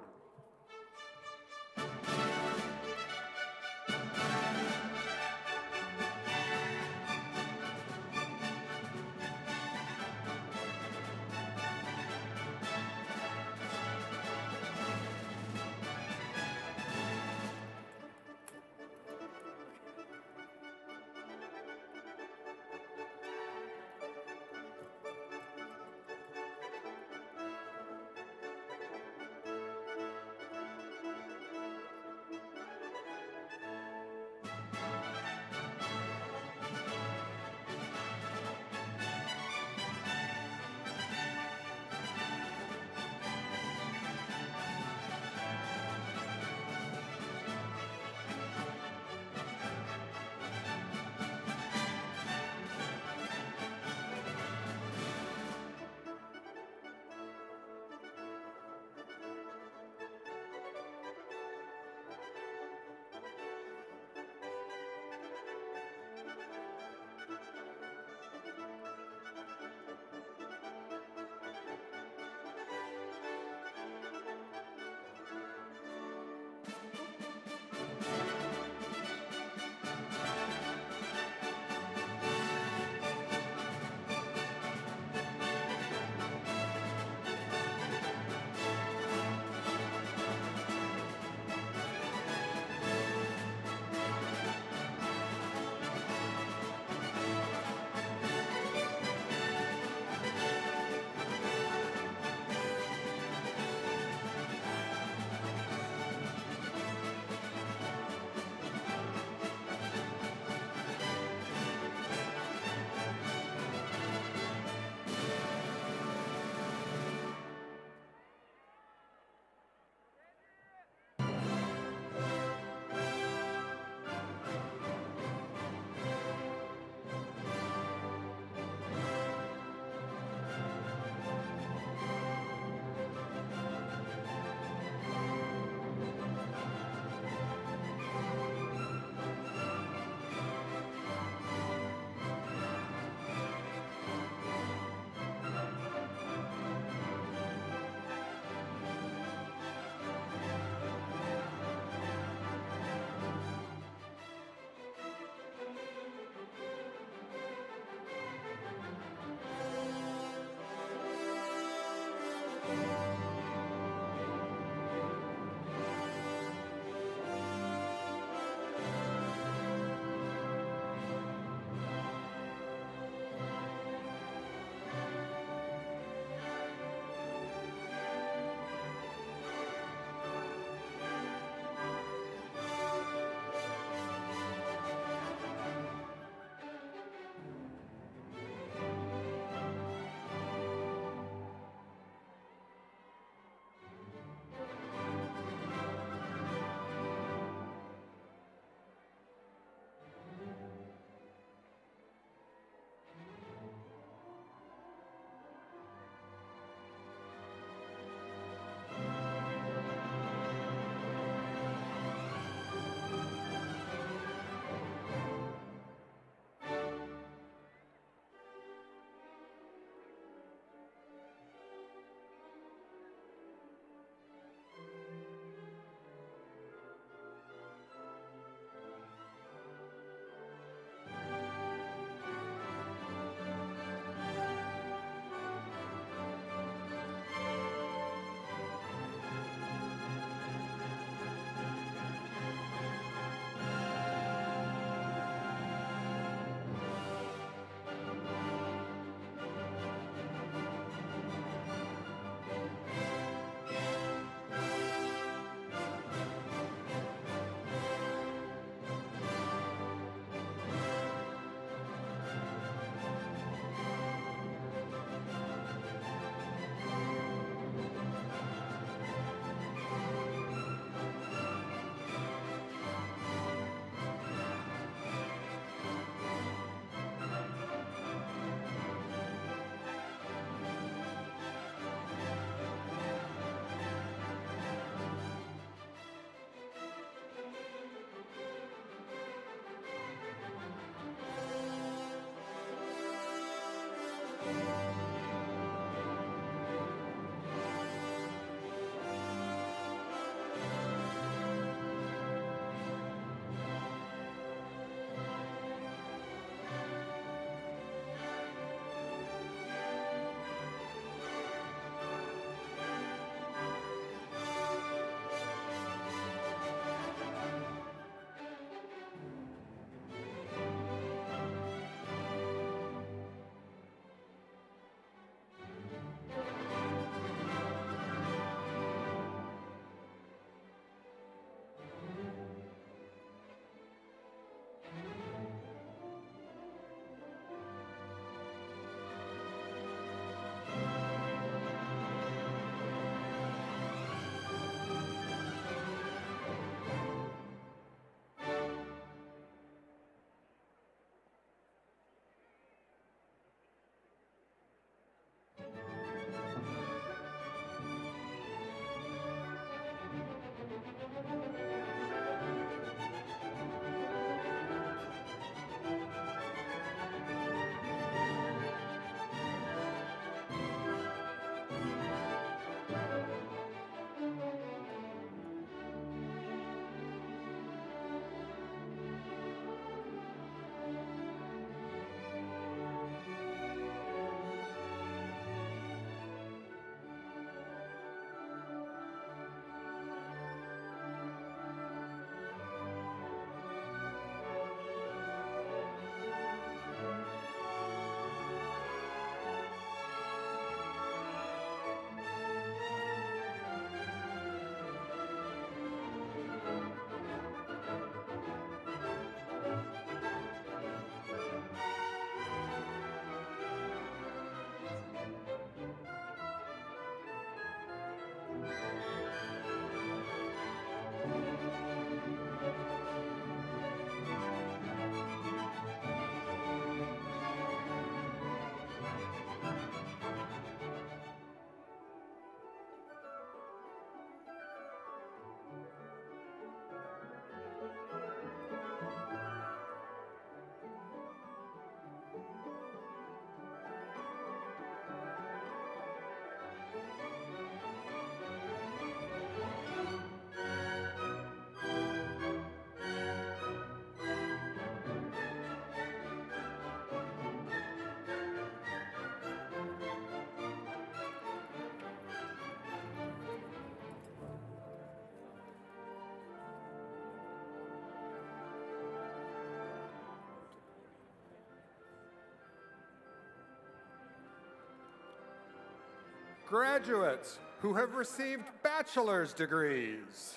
Graduates who have received bachelor's degrees.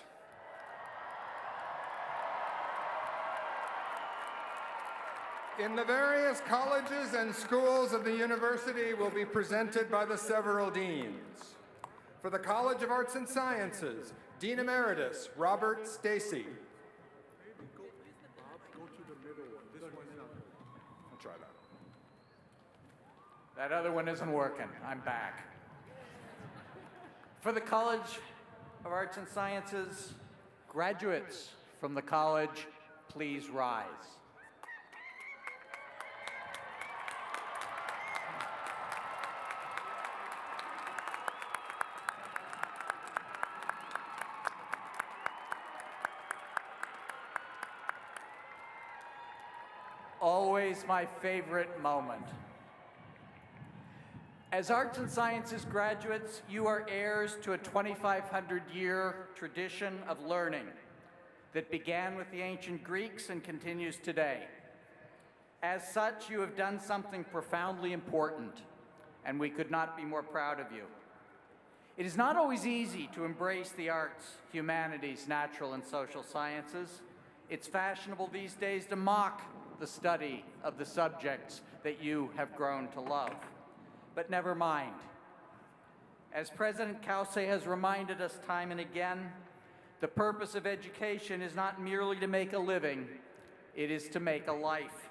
In the various colleges and schools of the university will be presented by the several deans. For the College of Arts and Sciences, Dean Emeritus Robert Stacy. I'll try that. That other one isn't working. I'm back. For the College of Arts and Sciences, graduates from the college, please rise. Always my favorite moment. As Arts and Sciences graduates, you are heirs to a 2,500-year tradition of learning that began with the ancient Greeks and continues today. As such, you have done something profoundly important, and we could not be more proud of you. It is not always easy to embrace the arts, humanities, natural and social sciences. It's fashionable these days to mock the study of the subjects that you have grown to love. But never mind. As President Cauce has reminded us time and again, the purpose of education is not merely to make a living, it is to make a life.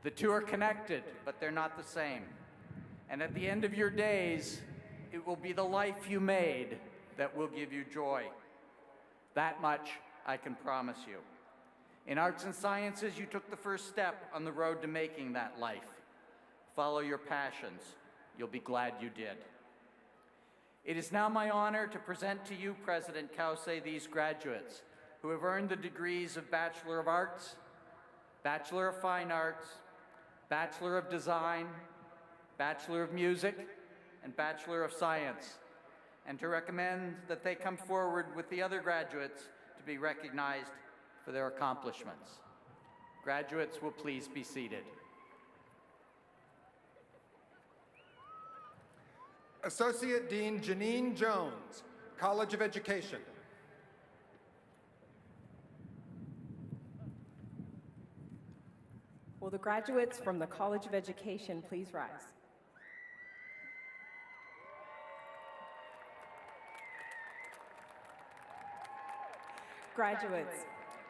The two are connected, but they're not the same. And at the end of your days, it will be the life you made that will give you joy. That much I can promise you. In Arts and Sciences, you took the first step on the road to making that life. Follow your passions. You'll be glad you did. It is now my honor to present to you, President Cauce, these graduates who have earned the degrees of Bachelor of Arts, Bachelor of Fine Arts, Bachelor of Design, Bachelor of Music, and Bachelor of Science, and to recommend that they come forward with the other graduates to be recognized for their accomplishments. Graduates will please be seated. Associate Dean Janine Jones, College of Education. Will the graduates from the College of Education please rise? Graduates,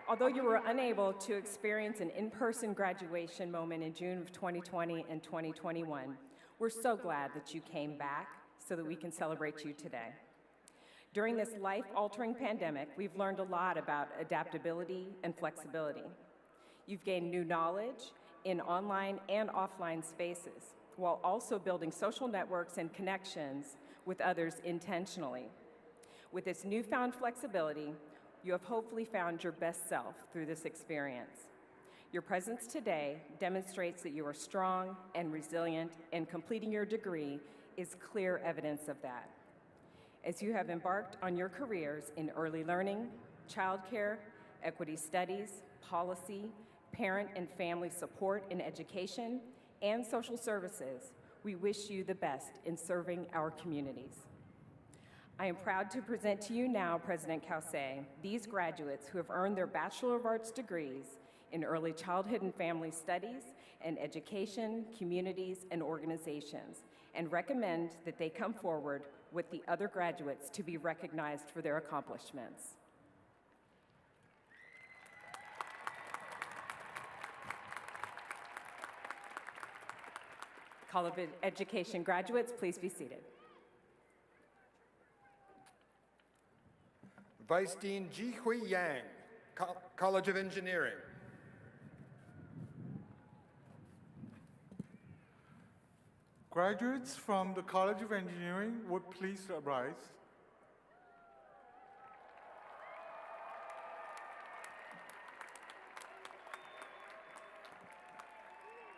although you were unable to experience an in-person graduation moment in June of 2020 and 2021, we're so glad that you came back so that we can celebrate you today. During this life-altering pandemic, we've learned a lot about adaptability and flexibility. You've gained new knowledge in online and offline spaces, while also building social networks and connections with others intentionally. With this newfound flexibility, you have hopefully found your best self through this experience. Your presence today demonstrates that you are strong and resilient, and completing your degree is clear evidence of that. As you have embarked on your careers in early learning, childcare, equity studies, policy, parent and family support in education, and social services, we wish you the best in serving our communities. I am proud to present to you now, President Cauce, these graduates who have earned their Bachelor of Arts degrees in Early Childhood and Family Studies and Education, Communities, and Organizations, and recommend that they come forward with the other graduates to be recognized for their accomplishments. College of Education graduates, please be seated. Vice Dean Ji Hui Yang, College of Engineering. Graduates from the College of Engineering would please rise.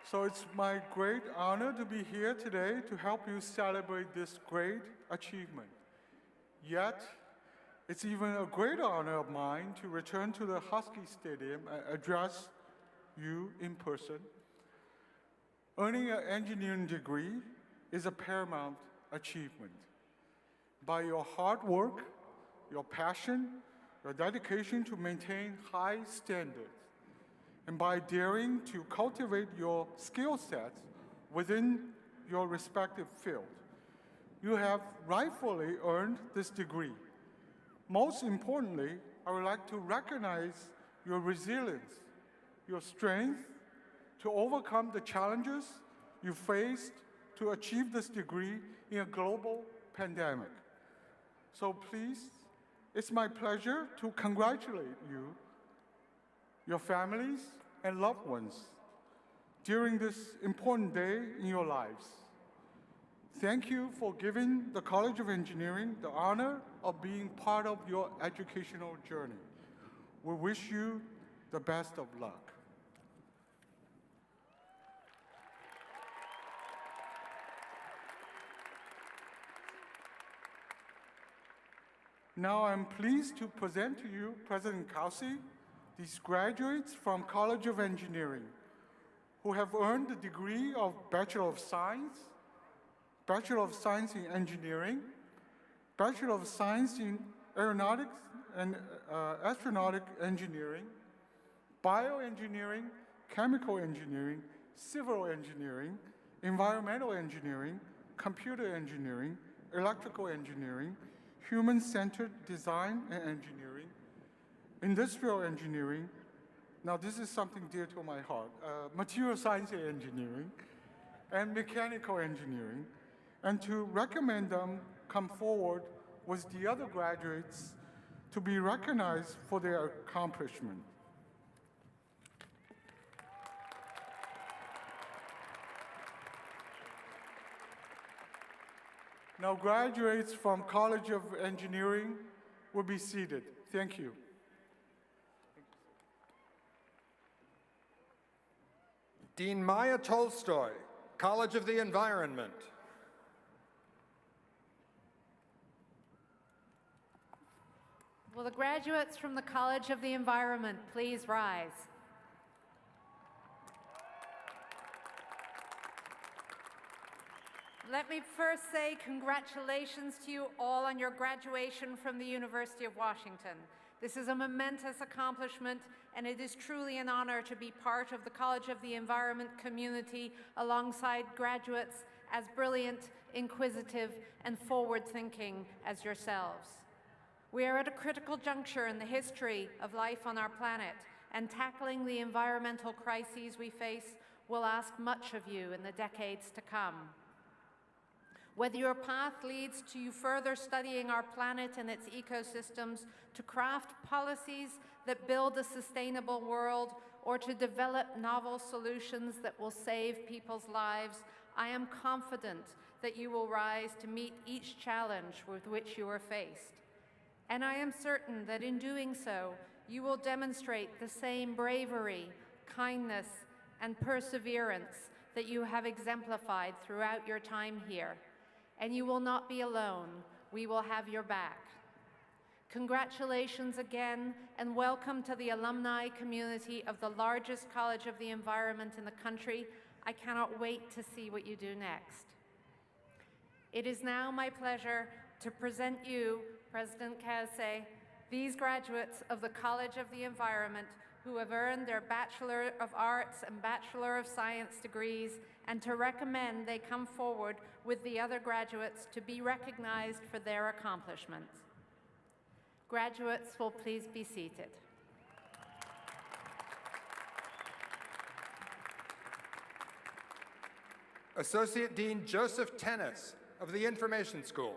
So it's my great honor to be here today to help you celebrate this great achievement. Yet, it's even a greater honor of mine to return to the Husky Stadium and address you in person. Earning an engineering degree is a paramount achievement. By your hard work, your passion, your dedication to maintain high standards, and by daring to cultivate your skill sets within your respective field, you have rightfully earned this degree. Most importantly, I would like to recognize your resilience, your strength to overcome the challenges you faced to achieve this degree in a global pandemic. So please, it's my pleasure to congratulate you, your families, and loved ones during this important day in your lives. Thank you for giving the College of Engineering the honor of being part of your educational journey. We wish you the best of luck. Now I'm pleased to present to you President Cauce, these graduates from College of Engineering, who have earned the degree of Bachelor of Science, Bachelor of Science in Engineering, Bachelor of Science in Aeronautics and Astronautic Engineering, Bioengineering, Chemical Engineering, Civil Engineering, Environmental Engineering, Computer Engineering, Electrical Engineering, Human-Centered Design and Engineering, Industrial Engineering, now this is something dear to my heart, Material Science and Engineering, and Mechanical Engineering, and to recommend them come forward with the other graduates to be recognized for their accomplishment. Now graduates from College of Engineering will be seated. Thank you. Dean Maya Tolstoy, College of the Environment. Will the graduates from the College of the Environment please rise? Let me first say congratulations to you all on your graduation from the University of Washington. This is a momentous accomplishment, and it is truly an honor to be part of the College of the Environment community alongside graduates as brilliant, inquisitive, and forward-thinking as yourselves. We are at a critical juncture in the history of life on our planet, and tackling the environmental crises we face will ask much of you in the decades to come. Whether your path leads to you further studying our planet and its ecosystems, to craft policies that build a sustainable world, or to develop novel solutions that will save people's lives, I am confident that you will rise to meet each challenge with which you are faced. And I am certain that in doing so, you will demonstrate the same bravery, kindness, and perseverance that you have exemplified throughout your time here. And you will not be alone. We will have your back. Congratulations again, and welcome to the alumni community of the largest College of the Environment in the country. I cannot wait to see what you do next. It is now my pleasure to present you, President Cauce, these graduates of the College of the Environment who have earned their Bachelor of Arts and Bachelor of Science degrees, and to recommend they come forward with the other graduates to be recognized for their accomplishments. Graduates will please be seated. Associate Dean Joseph Tennis of the Information School.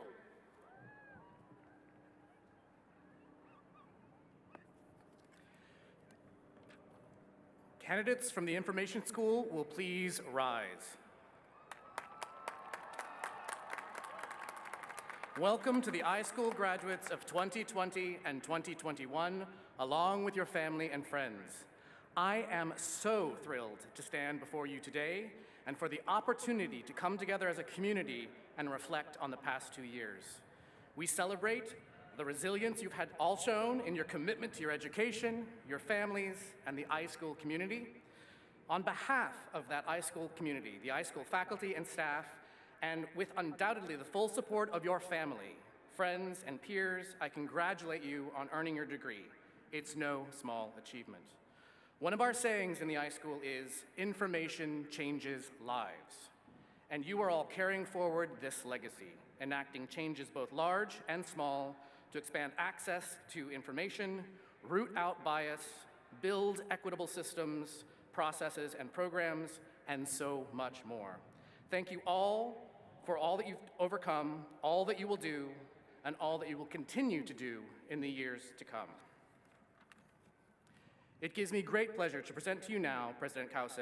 Candidates from the Information School will please rise. Welcome to the iSchool graduates of 2020 and 2021, along with your family and friends. I am so thrilled to stand before you today and for the opportunity to come together as a community and reflect on the past 2 years. We celebrate the resilience you've had all shown in your commitment to your education, your families, and the iSchool community. On behalf of that iSchool community, the iSchool faculty and staff, And with undoubtedly the full support of your family, friends, and peers, I congratulate you on earning your degree. It's no small achievement. One of our sayings in the iSchool is, information changes lives. And you are all carrying forward this legacy, enacting changes both large and small to expand access to information, root out bias, build equitable systems, processes, and programs, and so much more. Thank you all for all that you've overcome, all that you will do, and all that you will continue to do in the years to come. It gives me great pleasure to present to you now, President Cauce,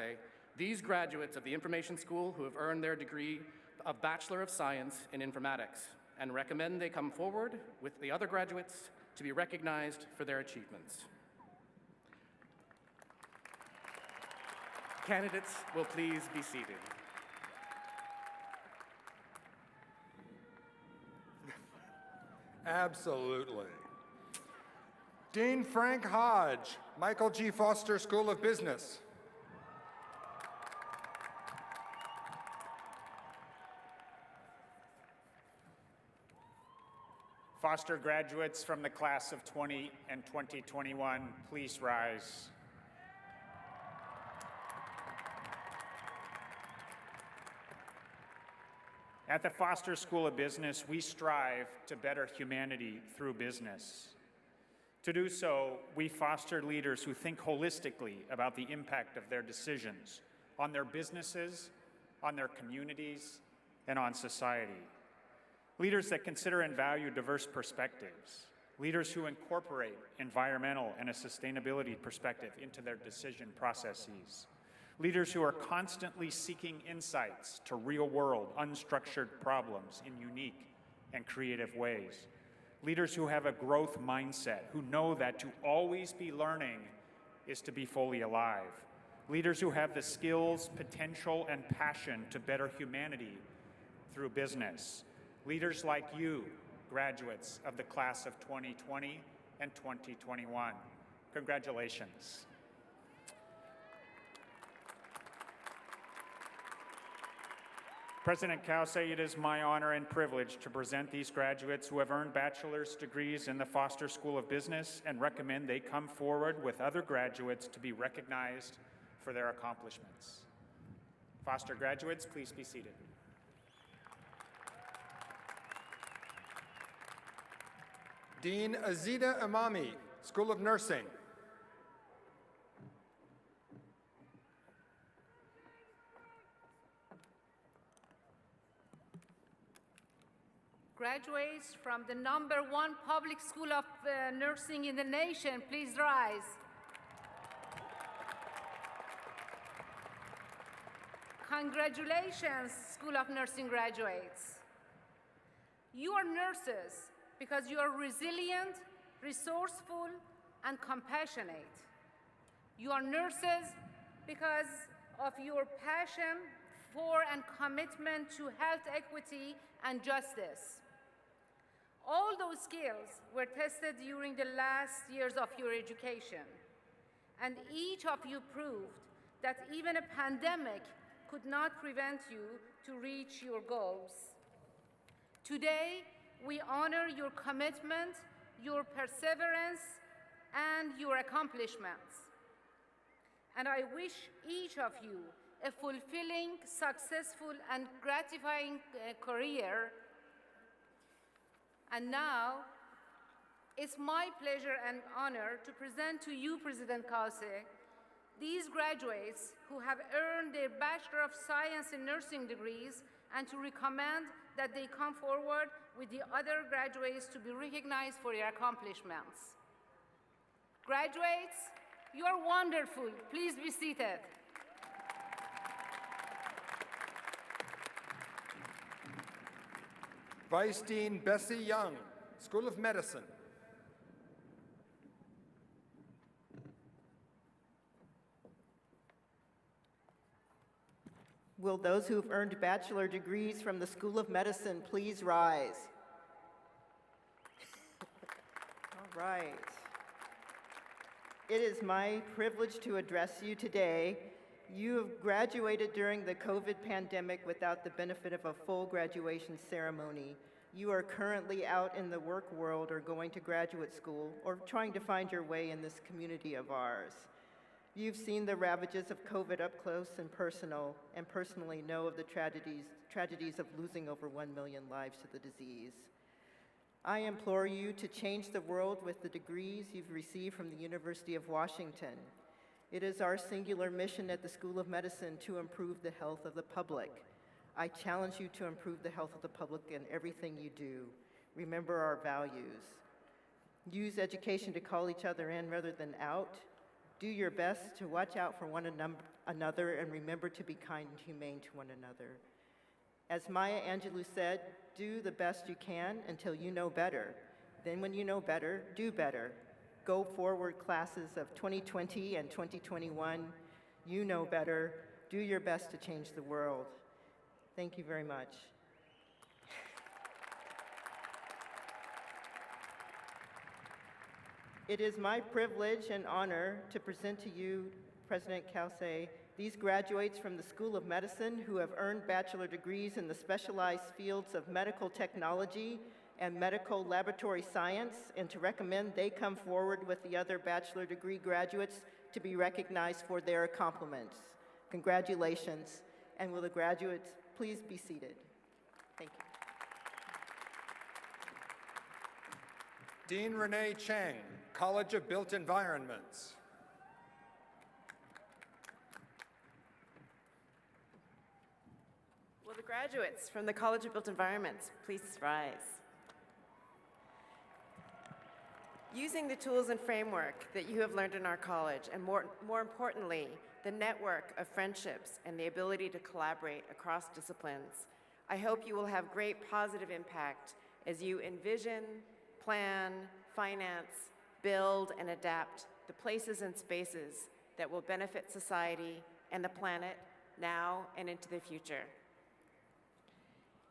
these graduates of the Information School who have earned their degree of Bachelor of Science in Informatics, and recommend they come forward with the other graduates to be recognized for their achievements. Candidates will please be seated. Absolutely. Dean Frank Hodge, Michael G. Foster School of Business. Foster graduates from the class of 20 and 2021, please rise. At the Foster School of Business, we strive to better humanity through business. To do so, we foster leaders who think holistically about the impact of their decisions on their businesses, on their communities, and on society. Leaders that consider and value diverse perspectives. Leaders who incorporate environmental and a sustainability perspective into their decision processes. Leaders who are constantly seeking insights to real-world, unstructured problems in unique and creative ways. Leaders who have a growth mindset, who know that to always be learning is to be fully alive. Leaders who have the skills, potential, and passion to better humanity through business. Leaders like you, graduates of the class of 2020 and 2021. Congratulations. President Cauce, it is my honor and privilege to present these graduates who have earned bachelor's degrees in the Foster School of Business and recommend they come forward with other graduates to be recognized for their accomplishments. Foster graduates, please be seated. Dean Azida Imami, School of Nursing. Graduates from the #1 public school of nursing in the nation, please rise. Congratulations, School of Nursing graduates. You are nurses because you are resilient, resourceful, and compassionate. You are nurses because of your passion for and commitment to health equity and justice. All those skills were tested during the last years of your education, and each of you proved that even a pandemic could not prevent you to reach your goals. Today, we honor your commitment, your perseverance, and your accomplishments. And I wish each of you a fulfilling, successful, and gratifying career. And now, it's my pleasure and honor to present to you, President Cauce, these graduates who have earned their Bachelor of Science in Nursing degrees, and to recommend that they come forward with the other graduates to be recognized for their accomplishments. Graduates, you are wonderful. Please be seated. Vice Dean Bessie Young, School of Medicine. Will those who have earned bachelor degrees from the School of Medicine please rise? All right. It is my privilege to address you today, You have graduated during the COVID pandemic without the benefit of a full graduation ceremony. You are currently out in the work world or going to graduate school or trying to find your way in this community of ours. You've seen the ravages of COVID up close and personally know of the tragedies of losing over 1 million lives to the disease. I implore you to change the world with the degrees you've received from the University of Washington. It is our singular mission at the School of Medicine to improve the health of the public. I challenge you to improve the health of the public in everything you do. Remember our values. Use education to call each other in rather than out. Do your best to watch out for one another and remember to be kind and humane to one another. As Maya Angelou said, do the best you can until you know better. Then when you know better, do better. Go forward, classes of 2020 and 2021. You know better. Do your best to change the world. Thank you very much. It is my privilege and honor to present to you, President Cauce, these graduates from the School of Medicine who have earned bachelor degrees in the specialized fields of medical technology and medical laboratory science, and to recommend they come forward with the other bachelor degree graduates to be recognized for their accomplishments. Congratulations, and will the graduates please be seated. Thank you. Dean Renee Chang, College of Built Environments. Will the graduates from the College of Built Environments please rise? Using the tools and framework that you have learned in our college, and more importantly, the network of friendships and the ability to collaborate across disciplines, I hope you will have great positive impact as you envision, plan, finance, build, and adapt the places and spaces that will benefit society and the planet now and into the future.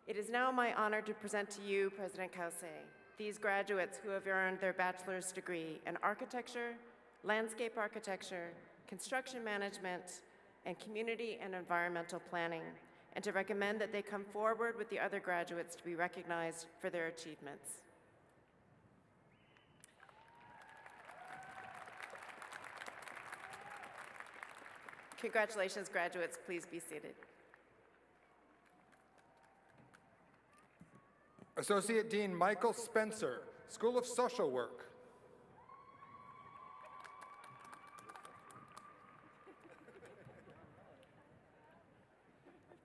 It is now my honor to present to you, President Cauce, these graduates who have earned their bachelor's degree in architecture, landscape architecture, construction management, and community and environmental planning, and to recommend that they come forward with the other graduates to be recognized for their achievements. Congratulations, graduates. Please be seated. Associate Dean Michael Spencer, School of Social Work.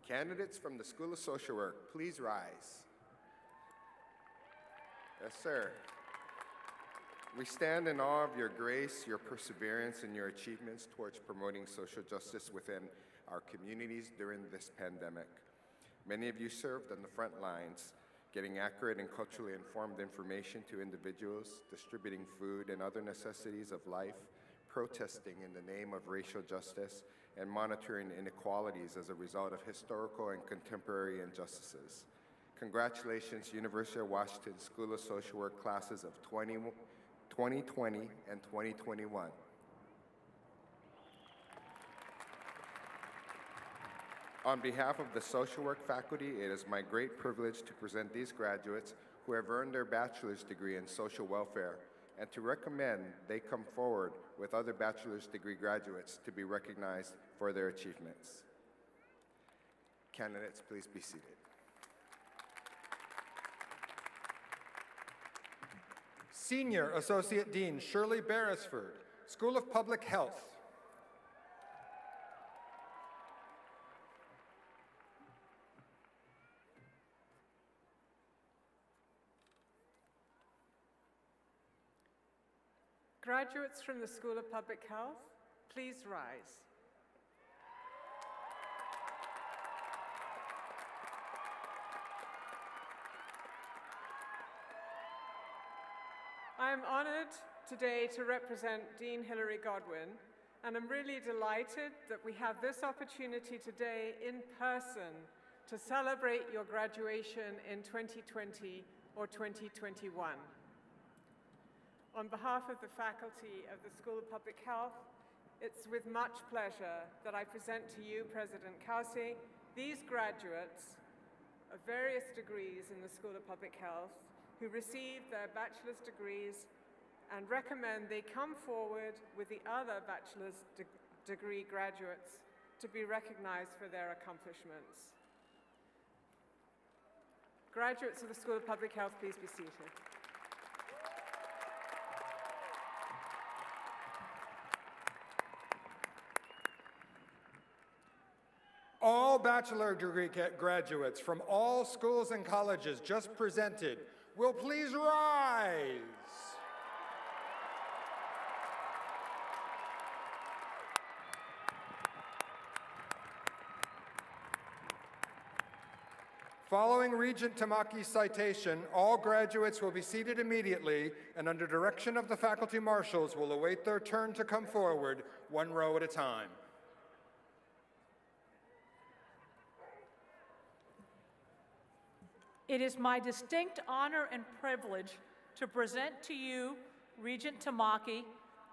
Candidates from the School of Social Work, please rise. Yes, sir. We stand in awe of your grace, your perseverance, and your achievements towards promoting social justice within our communities during this pandemic. Many of you served on the front lines, getting accurate and culturally informed information to individuals, distributing food and other necessities of life, protesting in the name of racial justice, and monitoring inequalities as a result of historical and contemporary injustices. Congratulations, University of Washington School of Social Work classes of 2020 and 2021. On behalf of the social work faculty, it is my great privilege to present these graduates who have earned their bachelor's degree in social welfare and to recommend they come forward with other bachelor's degree graduates to be recognized for their achievements. Candidates, please be seated. Senior Associate Dean Shirley Beresford, School of Public Health. Graduates from the School of Public Health, please rise. I am honored today to represent Dean Hilary Godwin, and I'm really delighted that we have this opportunity today in person to celebrate your graduation in 2020 or 2021. On behalf of the faculty of the School of Public Health It's with much pleasure that I present to you, President Cauce, these graduates of various degrees in the School of Public Health who received their bachelor's degrees and recommend they come forward with the other bachelor's degree graduates to be recognized for their accomplishments. Graduates of the School of Public Health, please be seated. All bachelor degree graduates from all schools and colleges just presented will please rise. Following Regent Tamaki's citation, all graduates will be seated immediately and under direction of the faculty marshals will await their turn to come forward, one row at a time. It is my distinct honor and privilege to present to you Regent Tamaki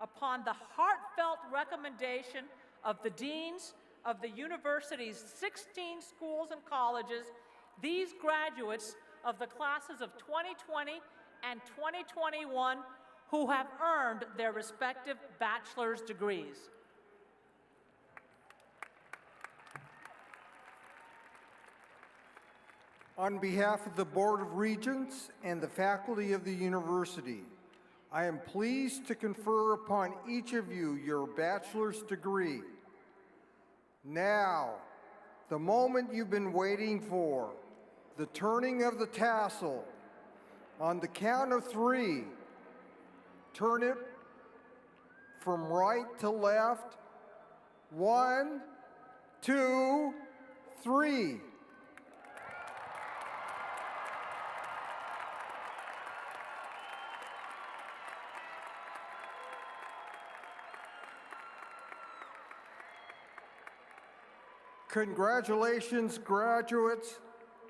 upon the heartfelt recommendation of the deans of the university's 16 schools and colleges, these graduates of the classes of 2020 and 2021 who have earned their respective bachelor's degrees. On behalf of the Board of Regents and the faculty of the university, I am pleased to confer upon each of you your bachelor's degree. Now, the moment you've been waiting for, the turning of the tassel. On the count of 3, turn it from right to left. 1, 2, 3. Congratulations, graduates.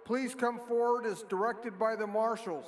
Please come forward as directed by the marshals.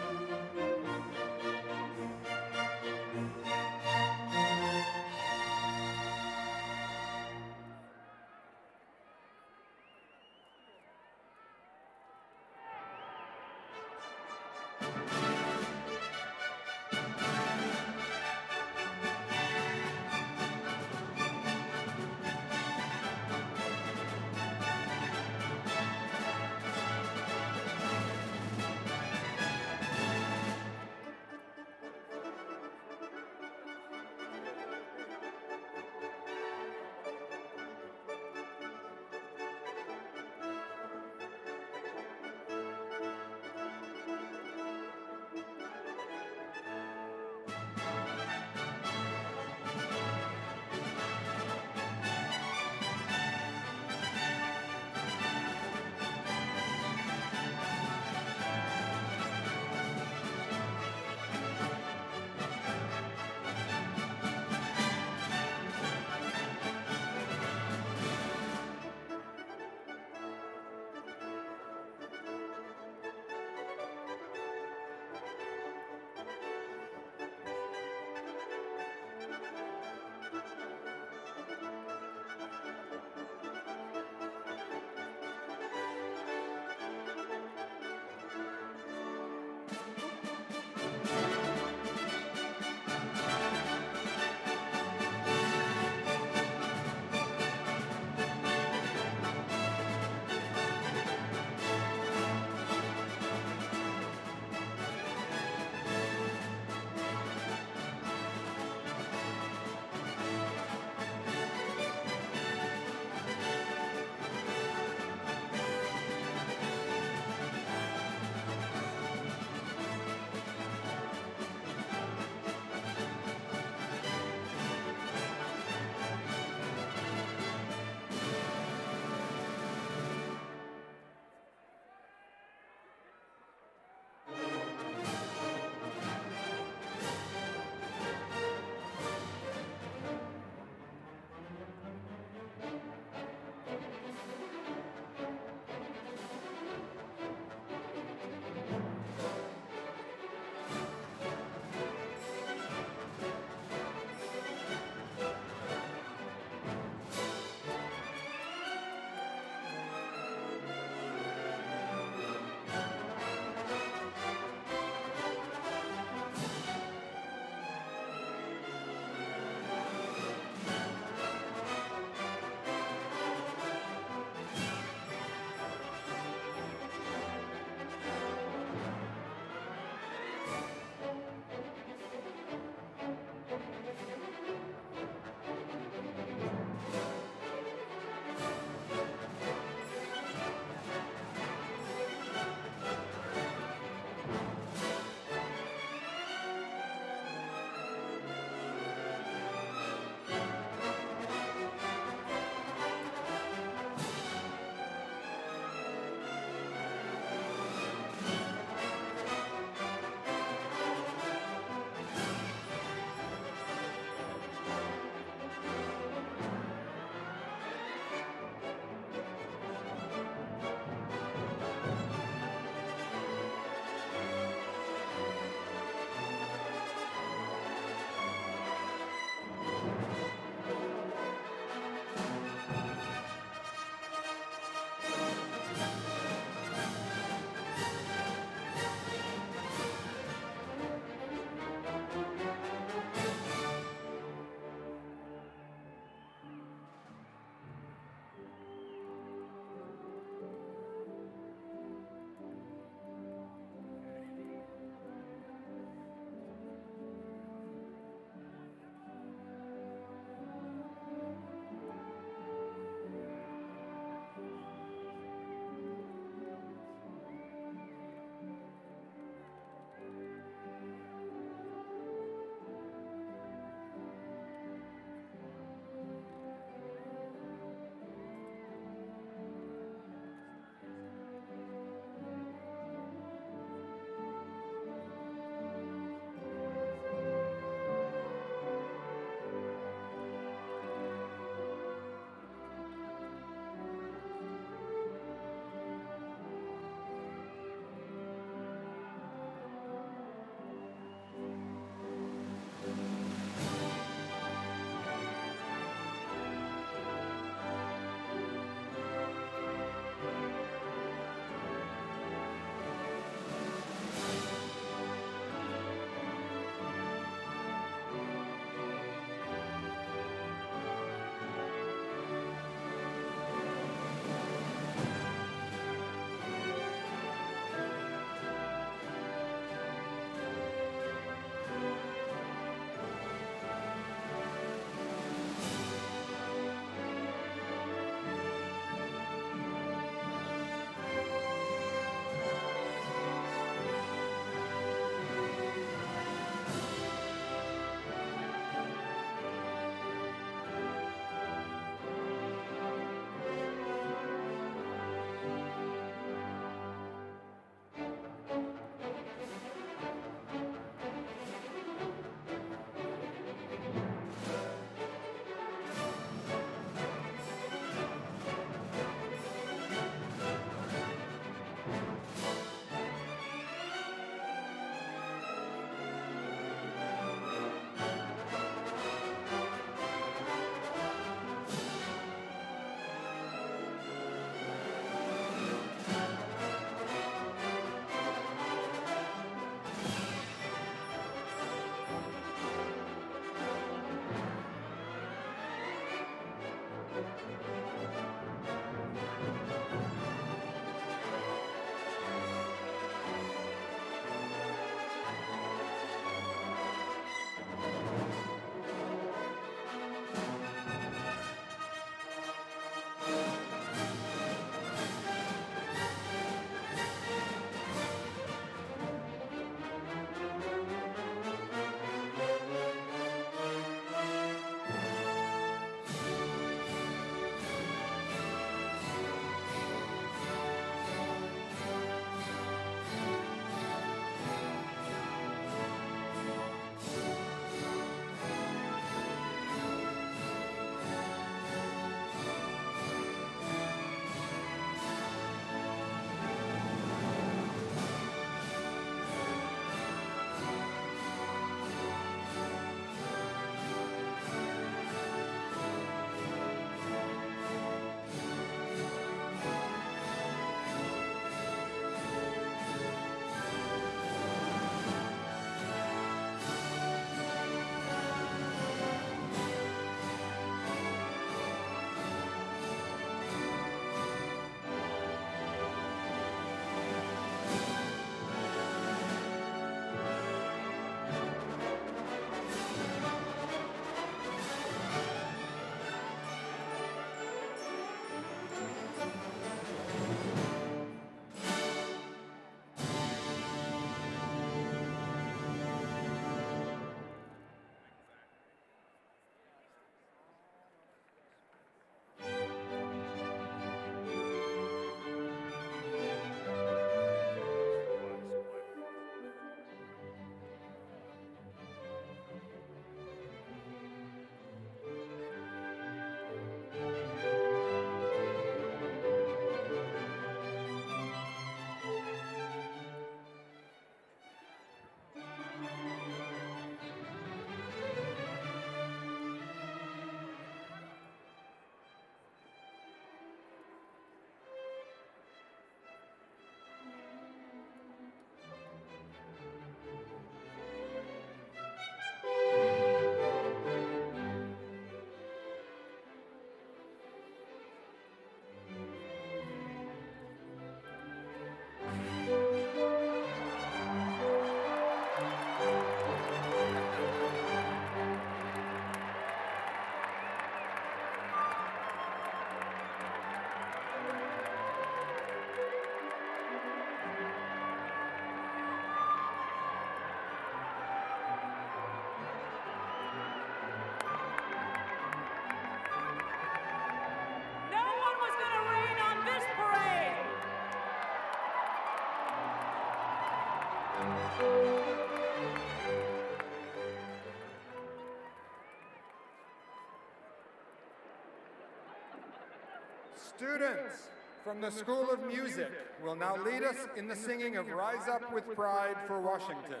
Students from the School of Music will now lead us in the singing of Rise Up with Pride for Washington.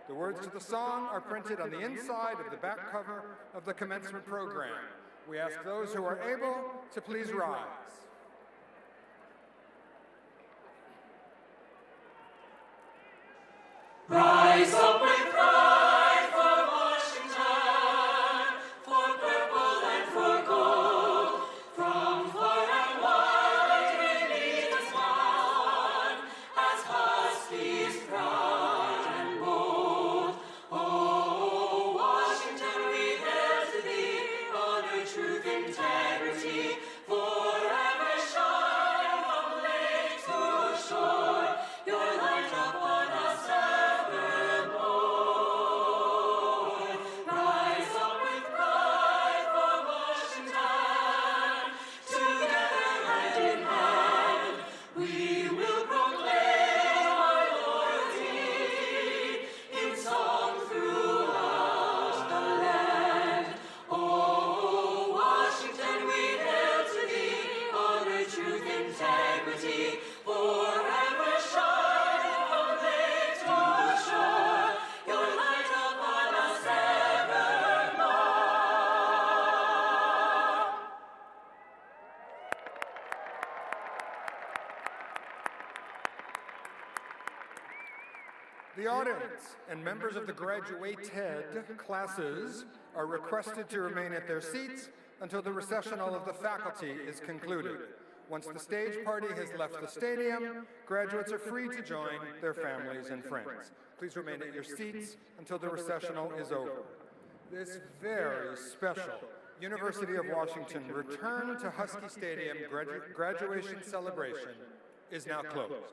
The words to the song are printed on the inside of the back cover of the commencement program. We ask those who are able to please rise. Rise up with pride for Washington, for purple and for gold, from far and wide we meet as one, as Huskies proud and bold. Oh, Washington, we hail to thee, honor, truth, integrity, forever shine from lake to shore, your light upon us. The audience and members of the graduated classes are requested to remain at their seats until the recessional of the faculty is concluded. Once the stage party has left the stadium, graduates are free to join their families and friends. Please remain at your seats until the recessional is over. This very special University of Washington return to Husky Stadium graduation celebration is now closed.